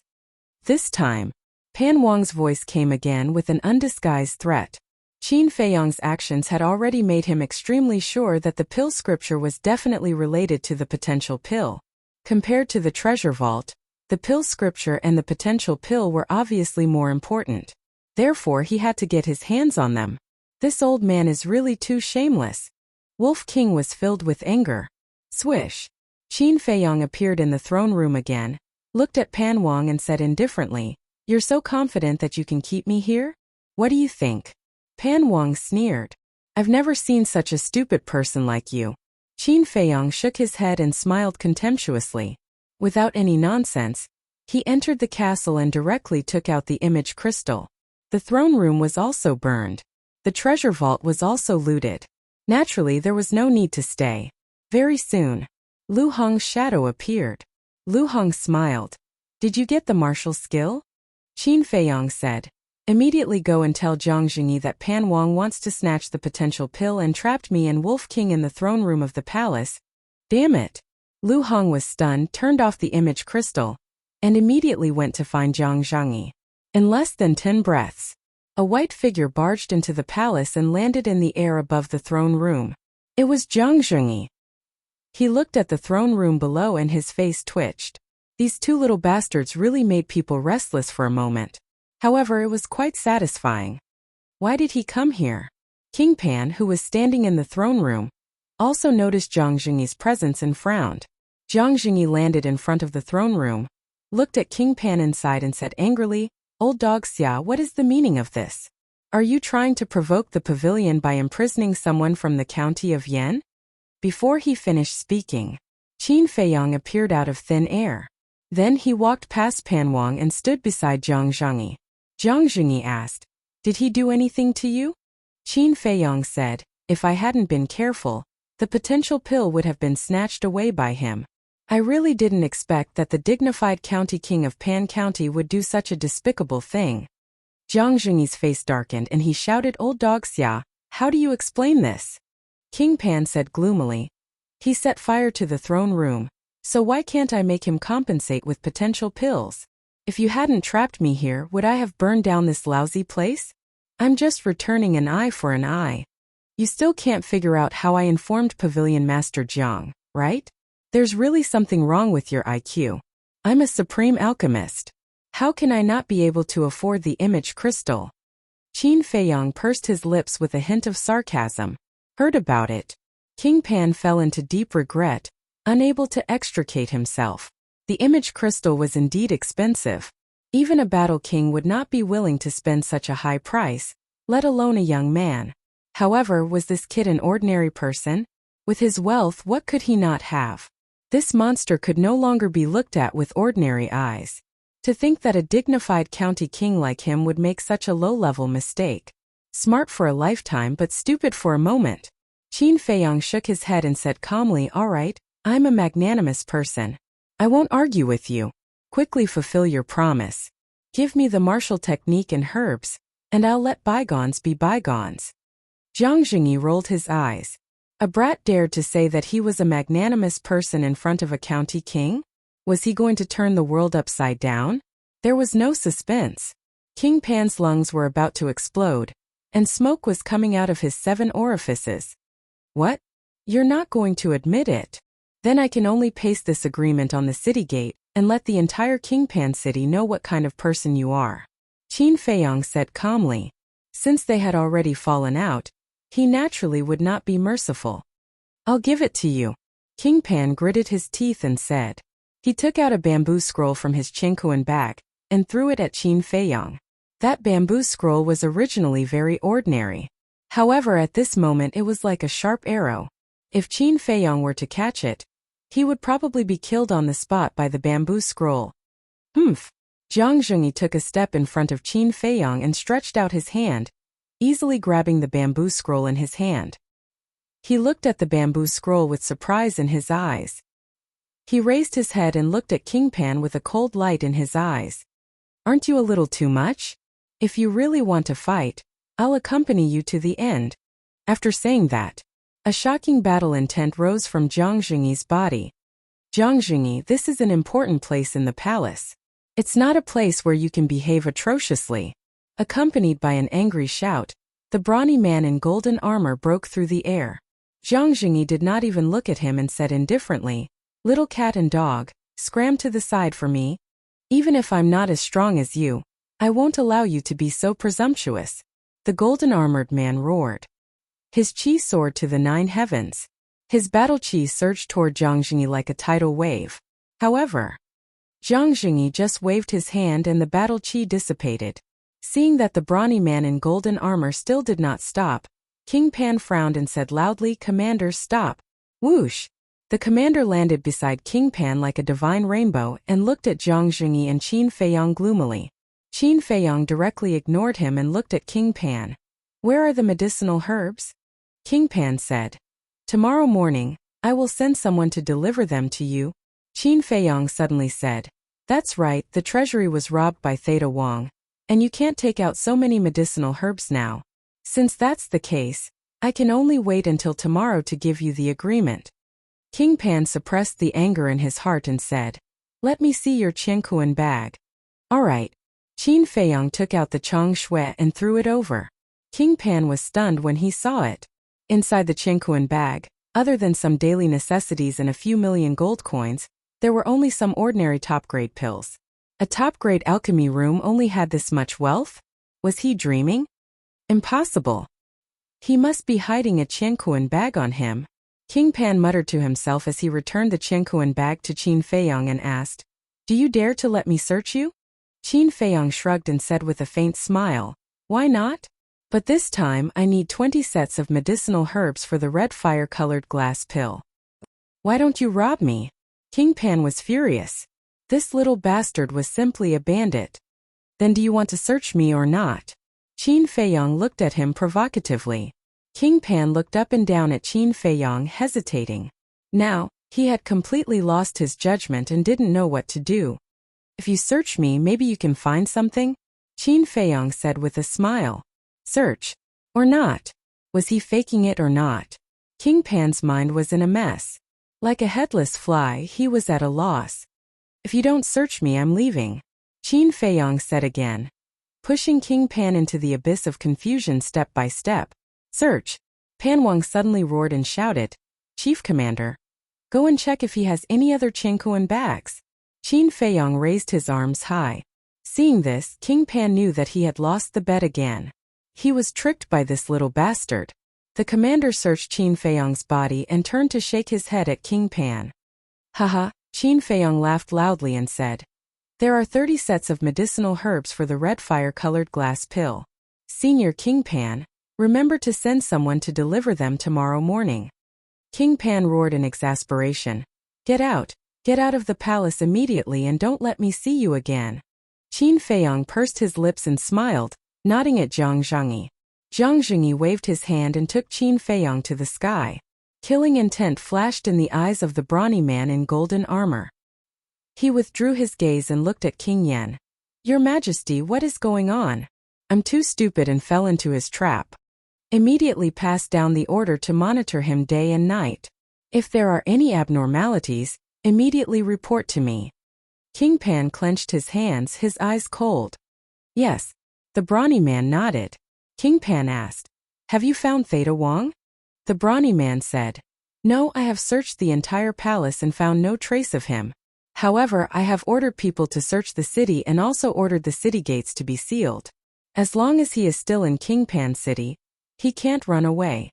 This time, Pan Wang's voice came again with an undisguised threat. Qin Feiyong's actions had already made him extremely sure that the pill scripture was definitely related to the potential pill. Compared to the treasure vault, the pill scripture and the potential pill were obviously more important. Therefore, he had to get his hands on them. This old man is really too shameless. Wolf King was filled with anger. Swish. Qin Feiyong appeared in the throne room again, looked at Pan Wang and said indifferently, "You're so confident that you can keep me here? What do you think?" Pan Wang sneered. "I've never seen such a stupid person like you." Qin Feiyong shook his head and smiled contemptuously. Without any nonsense, he entered the castle and directly took out the image crystal. The throne room was also burned. The treasure vault was also looted. Naturally, there was no need to stay. Very soon, Lu Hong's shadow appeared. Lu Hong smiled. "Did you get the martial skill?" Qin Feiyong said. "Immediately go and tell Zhang Jingyi that Pan Wang wants to snatch the potential pill and trapped me and Wolf King in the throne room of the palace." Damn it! Lu Hong was stunned, turned off the image crystal, and immediately went to find Zhang Jingyi. In less than 10 breaths, a white figure barged into the palace and landed in the air above the throne room. It was Zhang Jingyi. He looked at the throne room below and his face twitched. These two little bastards really made people restless for a moment. However, it was quite satisfying. Why did he come here? King Pan, who was standing in the throne room, also noticed Zhang Jingyi's presence and frowned. Zhang Jingyi landed in front of the throne room, looked at King Pan inside and said angrily, "Old dog Xia, what is the meaning of this? Are you trying to provoke the pavilion by imprisoning someone from the county of Yan?" Before he finished speaking, Qin Feiyong appeared out of thin air. Then he walked past Pan Wang and stood beside Zhang Jingyi. Zhang Jingyi asked, "Did he do anything to you?" Qin Feiyong said, "If I hadn't been careful, the potential pill would have been snatched away by him. I really didn't expect that the dignified county king of Pan County would do such a despicable thing." Zhang Jingyi's face darkened and he shouted, "Old dog Xia, how do you explain this?" King Pan said gloomily, "He set fire to the throne room, so why can't I make him compensate with potential pills? If you hadn't trapped me here, would I have burned down this lousy place? I'm just returning an eye for an eye. You still can't figure out how I informed Pavilion Master Jiang, right? There's really something wrong with your IQ. I'm a supreme alchemist. How can I not be able to afford the image crystal?" Qin Feiyong pursed his lips with a hint of sarcasm. Heard about it. King Pan fell into deep regret, unable to extricate himself. The image crystal was indeed expensive. Even a battle king would not be willing to spend such a high price, let alone a young man. However, was this kid an ordinary person? With his wealth, what could he not have? This monster could no longer be looked at with ordinary eyes. To think that a dignified county king like him would make such a low-level mistake. Smart for a lifetime but stupid for a moment. Qin Feiyong shook his head and said calmly, "All right, I'm a magnanimous person. I won't argue with you. Quickly fulfill your promise. Give me the martial technique and herbs, and I'll let bygones be bygones." Zhang Jingyi rolled his eyes. A brat dared to say that he was a magnanimous person in front of a county king? Was he going to turn the world upside down? There was no suspense. King Pan's lungs were about to explode, and smoke was coming out of his 7 orifices. "What? You're not going to admit it? Then I can only paste this agreement on the city gate and let the entire King Pan city know what kind of person you are." Qin Feiyong said calmly. Since they had already fallen out, he naturally would not be merciful. "I'll give it to you." King Pan gritted his teeth and said. He took out a bamboo scroll from his chinkuan bag and threw it at Qin Feiyong. That bamboo scroll was originally very ordinary. However, at this moment it was like a sharp arrow. If Qin Feiyong were to catch it, he would probably be killed on the spot by the bamboo scroll. Humph! Zhang Jingyi took a step in front of Qin Feiyong and stretched out his hand, easily grabbing the bamboo scroll in his hand. He looked at the bamboo scroll with surprise in his eyes. He raised his head and looked at King Pan with a cold light in his eyes. "Aren't you a little too much? If you really want to fight, I'll accompany you to the end." After saying that, a shocking battle intent rose from Zhang Jingyi's body. "Zhang Jingyi, this is an important place in the palace. It's not a place where you can behave atrociously." Accompanied by an angry shout, the brawny man in golden armor broke through the air. Zhang Jingyi did not even look at him and said indifferently, "Little cat and dog, scram to the side for me. Even if I'm not as strong as you, I won't allow you to be so presumptuous." The golden-armored man roared. His chi soared to the 9 heavens. His battle chi surged toward Zhang Jingyi like a tidal wave. However, Zhang Jingyi just waved his hand and the battle chi dissipated. Seeing that the brawny man in golden armor still did not stop, King Pan frowned and said loudly, "Commander, stop." Whoosh! The commander landed beside King Pan like a divine rainbow and looked at Zhang Jingyi and Qin Feiyang gloomily. Qin Feiyang directly ignored him and looked at King Pan. "Where are the medicinal herbs?" King Pan said. "Tomorrow morning, I will send someone to deliver them to you." Qin Feiyang suddenly said. "That's right, the treasury was robbed by Theta Wang, and you can't take out so many medicinal herbs now. Since that's the case, I can only wait until tomorrow to give you the agreement." King Pan suppressed the anger in his heart and said, "Let me see your Qiankuan bag." "All right." Qin Feiyang took out the Chang Shui and threw it over. King Pan was stunned when he saw it. Inside the Qiankuan bag, other than some daily necessities and a few million gold coins, there were only some ordinary top-grade pills. A top-grade alchemy room only had this much wealth? Was he dreaming? Impossible. He must be hiding a Qiankuan bag on him. King Pan muttered to himself as he returned the Qiankuan bag to Qin Feiyang and asked, "Do you dare to let me search you?" Qin Feiyang shrugged and said with a faint smile, "Why not? But this time I need 20 sets of medicinal herbs for the red fire-colored glass pill." "Why don't you rob me?" King Pan was furious. This little bastard was simply a bandit. "Then do you want to search me or not?" Qin Feiyang looked at him provocatively. King Pan looked up and down at Qin Feiyang, hesitating. Now, he had completely lost his judgment and didn't know what to do. "If you search me, maybe you can find something?" Qin Feiyang said with a smile. Search? Or not? Was he faking it or not? King Pan's mind was in a mess. Like a headless fly, he was at a loss. "If you don't search me, I'm leaving," Qin Feiyang said again, pushing King Pan into the abyss of confusion step by step. "Search!" Pan Wang suddenly roared and shouted, "Chief Commander, go and check if he has any other Qiankuan bags." Qin Feiyang raised his arms high. Seeing this, King Pan knew that he had lost the bet again. He was tricked by this little bastard. The commander searched Qin Feiyang's body and turned to shake his head at King Pan. "Haha," Qin Feiyang laughed loudly and said, "There are 30 sets of medicinal herbs for the red fire-colored glass pill. Senior King Pan, remember to send someone to deliver them tomorrow morning." King Pan roared in exasperation. Get out of the palace immediately and don't let me see you again." Qin Feiyang pursed his lips and smiled, nodding at Zhang Zhangyi. Zhang Zhangyi waved his hand and took Qin Feiyang to the sky. Killing intent flashed in the eyes of the brawny man in golden armor. He withdrew his gaze and looked at King Yan. "Your Majesty, what is going on?" "I'm too stupid and fell into his trap." Immediately passed down the order to monitor him day and night. If there are any abnormalities, immediately report to me. King Pan clenched his hands, his eyes cold. "Yes." The brawny man nodded. King Pan asked, "Have you found Theta Wang?" The brawny man said, "No, I have searched the entire palace and found no trace of him. However, I have ordered people to search the city and also ordered the city gates to be sealed. As long as he is still in King Pan City, he can't run away."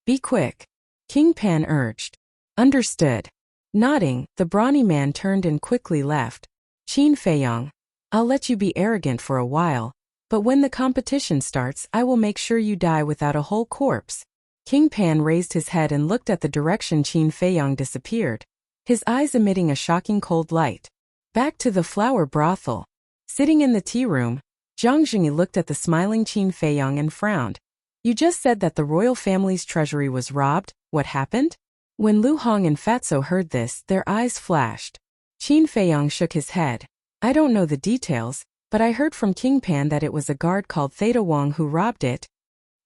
"Be quick," King Pan urged. "Understood." Nodding, the brawny man turned and quickly left. Qin Feiyang, I'll let you be arrogant for a while, but when the competition starts, I will make sure you die without a whole corpse. King Pan raised his head and looked at the direction Qin Feiyang disappeared, his eyes emitting a shocking cold light. Back to the flower brothel. Sitting in the tea room, Zhang Jingyi looked at the smiling Qin Feiyang and frowned. "You just said that the royal family's treasury was robbed. What happened?" When Lu Hong and Fatso heard this, their eyes flashed. Qin Feiyang shook his head. "I don't know the details, but I heard from King Pan that it was a guard called Theta Wang who robbed it."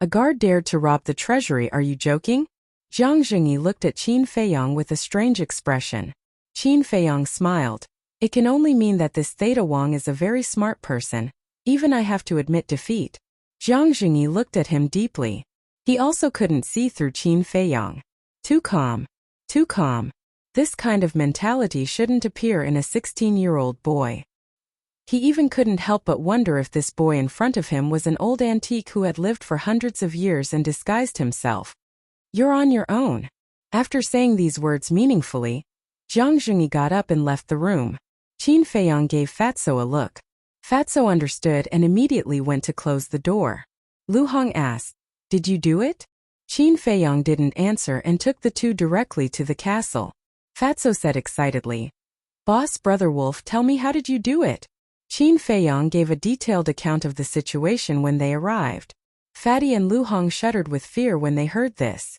"A guard dared to rob the treasury, are you joking?" Zhang Jingyi looked at Qin Feiyang with a strange expression. Qin Feiyang smiled. "It can only mean that this Theta Wang is a very smart person. Even I have to admit defeat." Zhang Jingyi looked at him deeply. He also couldn't see through Qin Feiyang. Too calm. Too calm. This kind of mentality shouldn't appear in a 16-year-old boy. He even couldn't help but wonder if this boy in front of him was an old antique who had lived for hundreds of years and disguised himself. "You're on your own." After saying these words meaningfully, Jiang Zhengyi got up and left the room. Qin Feiyang gave Fatso a look. Fatso understood and immediately went to close the door. Lu Hong asked, "Did you do it?" Qin Feiyang didn't answer and took the two directly to the castle. Fatso said excitedly, "Boss Brother Wolf, tell me, how did you do it?" Qin Feiyang gave a detailed account of the situation when they arrived. Fatty and Lu Hong shuddered with fear when they heard this.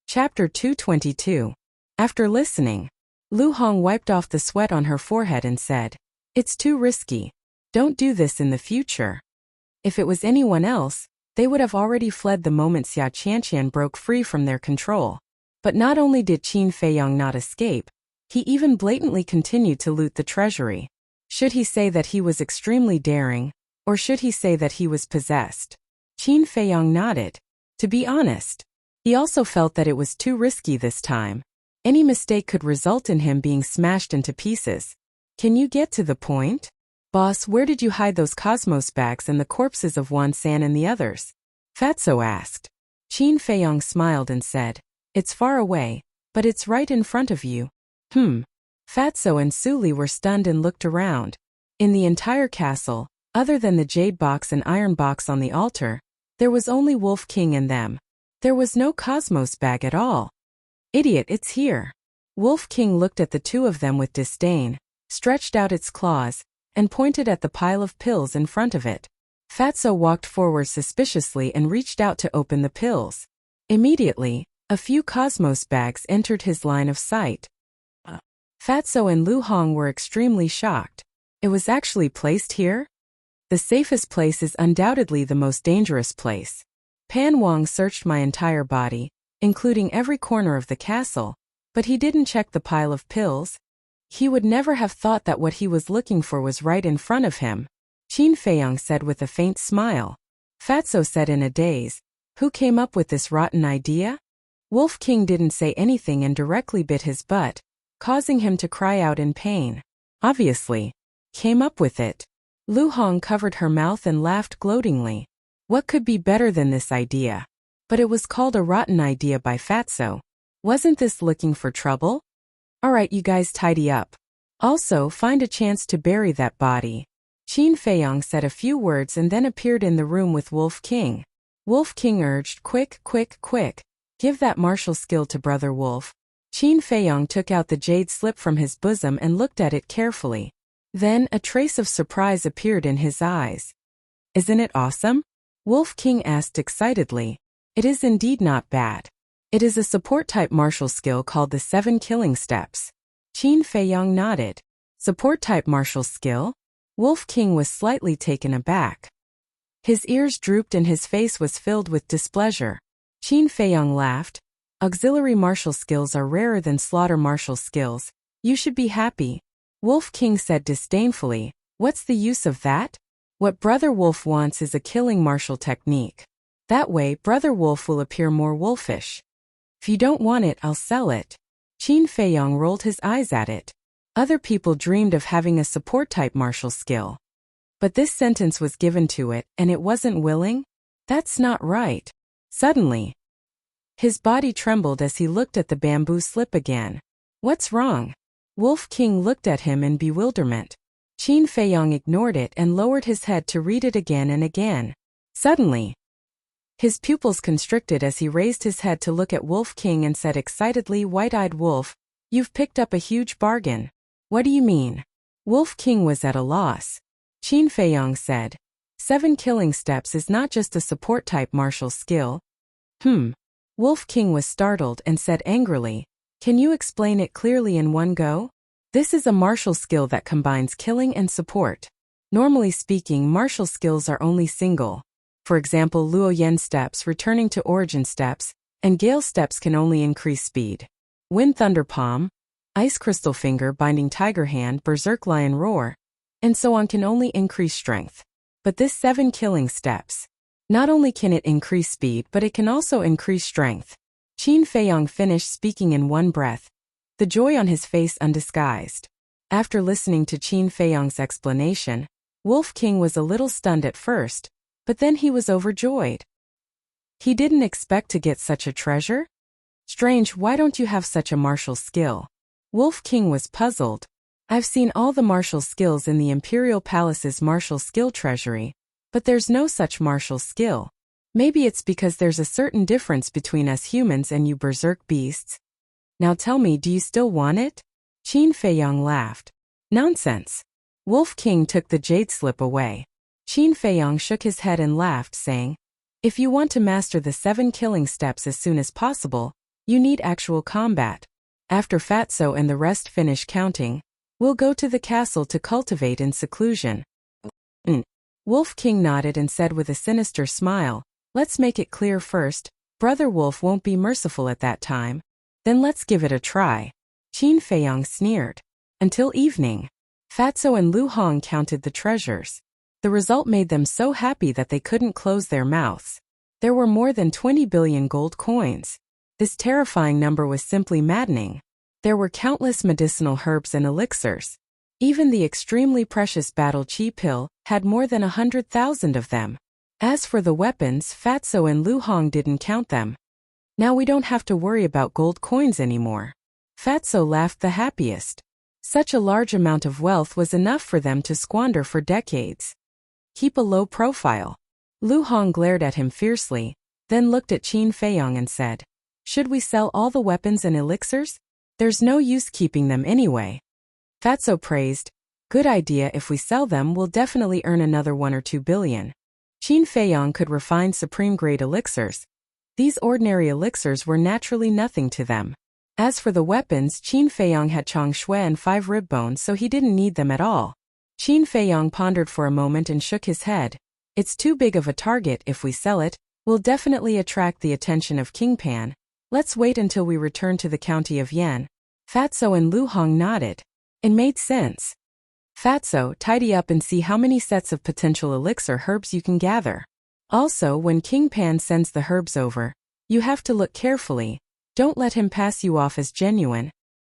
Chapter 222. After listening, Lu Hong wiped off the sweat on her forehead and said, "It's too risky. Don't do this in the future." If it was anyone else, they would have already fled the moment Xia Qianqian broke free from their control. But not only did Qin Feiyang not escape, he even blatantly continued to loot the treasury. Should he say that he was extremely daring, or should he say that he was possessed? Qin Feiyang nodded. To be honest, he also felt that it was too risky this time. Any mistake could result in him being smashed into pieces. "Can you get to the point? Boss, where did you hide those cosmos bags and the corpses of Wan San and the others?" Fatso asked. Qin Feiyang smiled and said, "It's far away, but it's right in front of you." Fatso and Suli were stunned and looked around. In the entire castle, other than the jade box and iron box on the altar, there was only Wolf King and them. There was no cosmos bag at all. "Idiot, it's here." Wolf King looked at the two of them with disdain, stretched out its claws, and pointed at the pile of pills in front of it. Fatso walked forward suspiciously and reached out to open the pills. Immediately, a few cosmos bags entered his line of sight. Fatso and Lu Hong were extremely shocked. It was actually placed here? The safest place is undoubtedly the most dangerous place. Pan Wang searched my entire body, including every corner of the castle, but he didn't check the pile of pills. He would never have thought that what he was looking for was right in front of him. Qin Feiyang said with a faint smile. Fatso said in a daze, "Who came up with this rotten idea?" Wolf King didn't say anything and directly bit his butt, causing him to cry out in pain. "Obviously. Came up with it." Lu Hong covered her mouth and laughed gloatingly. What could be better than this idea? But it was called a rotten idea by Fatso. Wasn't this looking for trouble? "Alright, you guys tidy up. Also, find a chance to bury that body." Qin Feiyang said a few words and then appeared in the room with Wolf King. Wolf King urged, "Quick, quick, quick. Give that martial skill to Brother Wolf." Qin Feiyang took out the jade slip from his bosom and looked at it carefully. Then, a trace of surprise appeared in his eyes. "Isn't it awesome?" Wolf King asked excitedly. "It is indeed not bad. It is a support-type martial skill called the 7 Killing Steps." Qin Feiyang nodded. Support-type martial skill? Wolf King was slightly taken aback. His ears drooped and his face was filled with displeasure. Qin Feiyang laughed. "Auxiliary martial skills are rarer than slaughter martial skills. You should be happy." Wolf King said disdainfully, "What's the use of that? What Brother Wolf wants is a killing martial technique. That way, Brother Wolf will appear more wolfish. If you don't want it, I'll sell it." Qin Feiyang rolled his eyes at it. Other people dreamed of having a support-type martial skill. But this sentence was given to it, and it wasn't willing? That's not right. Suddenly, his body trembled as he looked at the bamboo slip again. "What's wrong?" Wolf King looked at him in bewilderment. Qin Feiyang ignored it and lowered his head to read it again and again. Suddenly, his pupils constricted as he raised his head to look at Wolf King and said excitedly, "White-eyed Wolf, you've picked up a huge bargain." "What do you mean?" Wolf King was at a loss. Qin Feiyang said, 7 Killing Steps is not just a support-type martial skill." Wolf King was startled and said angrily, "Can you explain it clearly in one go?" "This is a martial skill that combines killing and support. Normally speaking, martial skills are only single. For example, Luo Yen steps returning to origin steps, and Gale steps can only increase speed. Wind Thunder Palm, Ice Crystal Finger binding Tiger Hand, Berserk Lion Roar, and so on can only increase strength. But this 7 Killing Steps, not only can it increase speed but it can also increase strength." Qin Feiyang finished speaking in one breath, the joy on his face undisguised. After listening to Qin Feiyang's explanation, Wolf King was a little stunned at first, but then he was overjoyed. He didn't expect to get such a treasure? Strange, why don't you have such a martial skill? Wolf King was puzzled. I've seen all the martial skills in the Imperial Palace's martial skill treasury, but there's no such martial skill. Maybe it's because there's a certain difference between us humans and you berserk beasts. Now tell me, do you still want it? Qin Feiyang laughed. Nonsense. Wolf King took the jade slip away. Qin Feiyang shook his head and laughed, saying, if you want to master the 7 killing steps as soon as possible, you need actual combat. After Fatso and the rest finish counting, we'll go to the castle to cultivate in seclusion. Wolf King nodded and said with a sinister smile, let's make it clear first, Brother Wolf won't be merciful at that time. Then let's give it a try. Qin Feiyang sneered. Until evening, Fatso and Lu Hong counted the treasures. The result made them so happy that they couldn't close their mouths. There were more than 20 billion gold coins. This terrifying number was simply maddening. There were countless medicinal herbs and elixirs. Even the extremely precious battle chi pill had more than 100,000 of them. As for the weapons, Fatso and Lu Hong didn't count them. Now we don't have to worry about gold coins anymore. Fatso laughed the happiest. Such a large amount of wealth was enough for them to squander for decades. Keep a low profile. Lu Hong glared at him fiercely, then looked at Qin Feiyang and said, should we sell all the weapons and elixirs? There's no use keeping them anyway. Fatso praised, good idea, if we sell them we'll definitely earn another 1 or 2 billion. Qin Feiyang could refine supreme-grade elixirs. These ordinary elixirs were naturally nothing to them. As for the weapons, Qin Feiyang had Chong Shui and 5 rib bones, so he didn't need them at all. Qin Feiyang pondered for a moment and shook his head. It's too big of a target. If we sell it, we'll definitely attract the attention of King Pan. Let's wait until we return to the county of Yan. Fatso and Lu Hong nodded. It made sense. Fatso, tidy up and see how many sets of potential elixir herbs you can gather. Also, when King Pan sends the herbs over, you have to look carefully. Don't let him pass you off as genuine.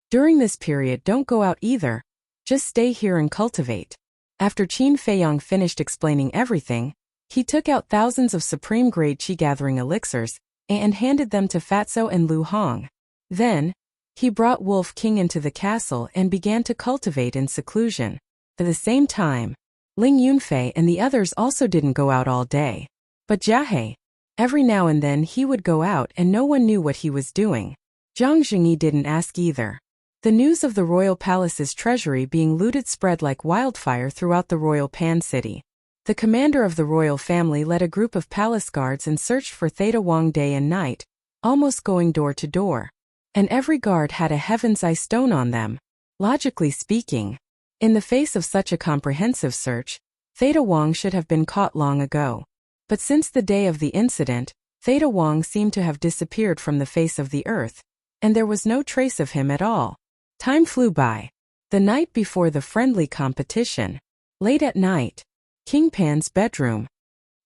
During this period, don't go out either. Just stay here and cultivate. After Qin Feiyang finished explaining everything, he took out thousands of supreme-grade chi-gathering elixirs and handed them to Fatso and Lu Hong. Then, he brought Wolf King into the castle and began to cultivate in seclusion. At the same time, Ling Yunfei and the others also didn't go out all day. But Jiahe, every now and then he would go out and no one knew what he was doing. Zhang Jingyi didn't ask either. The news of the royal palace's treasury being looted spread like wildfire throughout the royal Pan city. The commander of the royal family led a group of palace guards and searched for Theta Wang day and night, almost going door to door. And every guard had a heaven's eye stone on them. Logically speaking, in the face of such a comprehensive search, Theta Wang should have been caught long ago. But since the day of the incident, Theta Wang seemed to have disappeared from the face of the earth, and there was no trace of him at all. Time flew by. The night before the friendly competition. Late at night. King Pan's bedroom.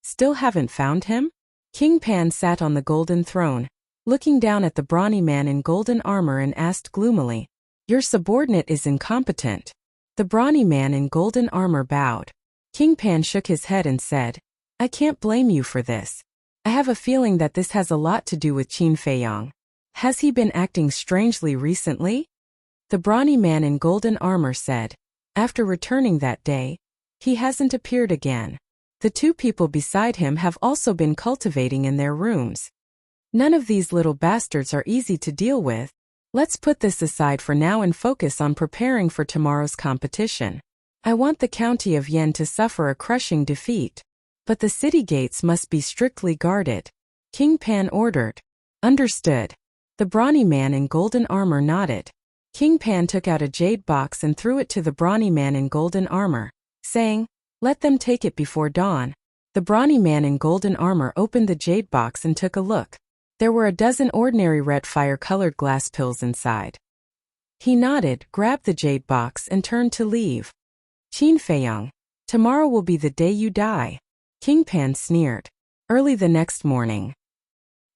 Still haven't found him? King Pan sat on the golden throne, looking down at the brawny man in golden armor and asked gloomily, your subordinate is incompetent. The brawny man in golden armor bowed. King Pan shook his head and said, I can't blame you for this. I have a feeling that this has a lot to do with Qin Feiyang. Has he been acting strangely recently? The brawny man in golden armor said, after returning that day, he hasn't appeared again. The 2 people beside him have also been cultivating in their rooms. None of these little bastards are easy to deal with. Let's put this aside for now and focus on preparing for tomorrow's competition. I want the county of Yan to suffer a crushing defeat. But the city gates must be strictly guarded. King Pan ordered. Understood. The brawny man in golden armor nodded. King Pan took out a jade box and threw it to the brawny man in golden armor, saying, let them take it before dawn. The brawny man in golden armor opened the jade box and took a look. There were a dozen ordinary red fire-colored glass pills inside. He nodded, grabbed the jade box and turned to leave. Qin Feiyang, tomorrow will be the day you die. King Pan sneered. Early the next morning,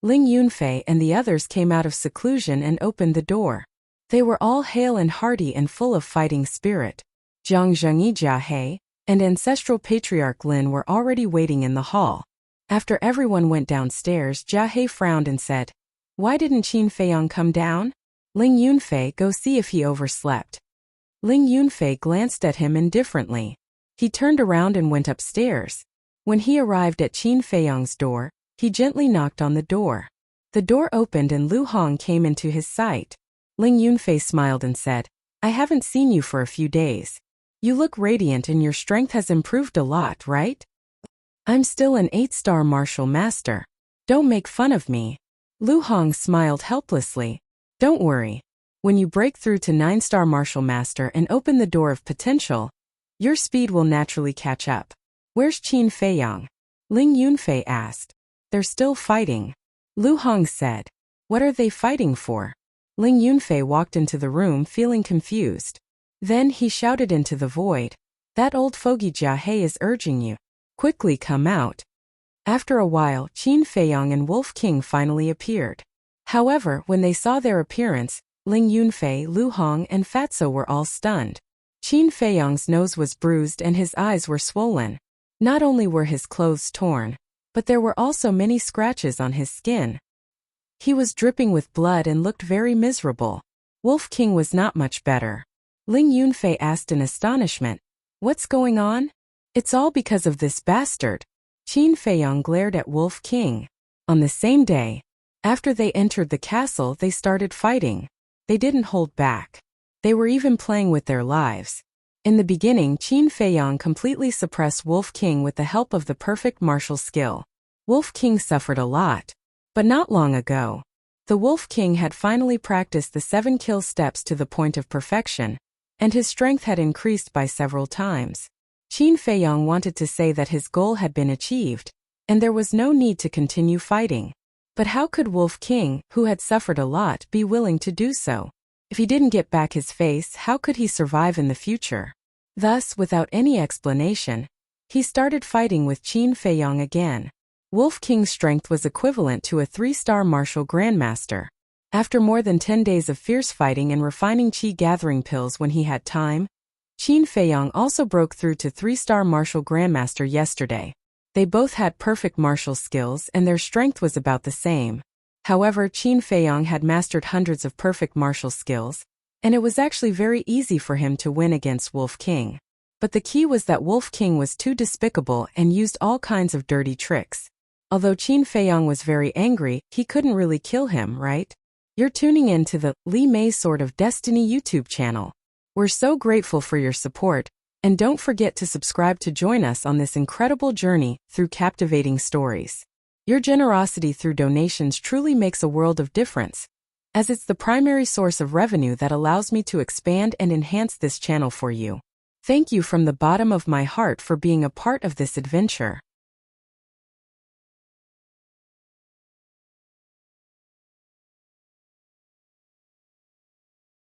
Ling Yunfei and the others came out of seclusion and opened the door. They were all hale and hearty and full of fighting spirit. Jiang Zhengyi Jiahe, and ancestral patriarch Lin were already waiting in the hall. After everyone went downstairs, Jia He frowned and said, "Why didn't Qin Feiyang come down? Ling Yunfei, go see if he overslept." Ling Yunfei glanced at him indifferently. He turned around and went upstairs. When he arrived at Qin Feiyang's door, he gently knocked on the door. The door opened and Lu Hong came into his sight. Ling Yunfei smiled and said, "I haven't seen you for a few days. You look radiant and your strength has improved a lot, right?" "I'm still an 8-star martial master. Don't make fun of me." Lu Hong smiled helplessly. "Don't worry. When you break through to 9-star martial master and open the door of potential, your speed will naturally catch up." "Where's Qin Feiyang?" Ling Yunfei asked. "They're still fighting." Lu Hong said. "What are they fighting for?" Ling Yunfei walked into the room feeling confused. Then he shouted into the void, "That old fogey Jia He is urging you. Quickly come out." After a while, Qin Feiyang and Wolf King finally appeared. However, when they saw their appearance, Ling Yunfei, Lu Hong, and Fatso were all stunned. Qin Feiyang's nose was bruised and his eyes were swollen. Not only were his clothes torn, but there were also many scratches on his skin. He was dripping with blood and looked very miserable. Wolf King was not much better. Ling Yunfei asked in astonishment, "What's going on?" "It's all because of this bastard." Qin Feiyang glared at Wolf King. On the same day, after they entered the castle, they started fighting. They didn't hold back. They were even playing with their lives. In the beginning, Qin Feiyang completely suppressed Wolf King with the help of the perfect martial skill. Wolf King suffered a lot. But not long ago, the Wolf King had finally practiced the 7 kill steps to the point of perfection, and his strength had increased by several times. Qin Feiyang wanted to say that his goal had been achieved, and there was no need to continue fighting. But how could Wolf King, who had suffered a lot, be willing to do so? If he didn't get back his face, how could he survive in the future? Thus, without any explanation, he started fighting with Qin Feiyang again. Wolf King's strength was equivalent to a 3-star martial grandmaster. After more than 10 days of fierce fighting and refining qi gathering pills when he had time, Qin Feiyang also broke through to 3-star martial grandmaster yesterday. They both had perfect martial skills and their strength was about the same. However, Qin Feiyang had mastered hundreds of perfect martial skills, and it was actually very easy for him to win against Wolf King. But the key was that Wolf King was too despicable and used all kinds of dirty tricks. Although Qin Feiyang was very angry, he couldn't really kill him, right? You're tuning in to the Li Mei Sword of Destiny YouTube channel. We're so grateful for your support, and don't forget to subscribe to join us on this incredible journey through captivating stories. Your generosity through donations truly makes a world of difference, as it's the primary source of revenue that allows me to expand and enhance this channel for you. Thank you from the bottom of my heart for being a part of this adventure.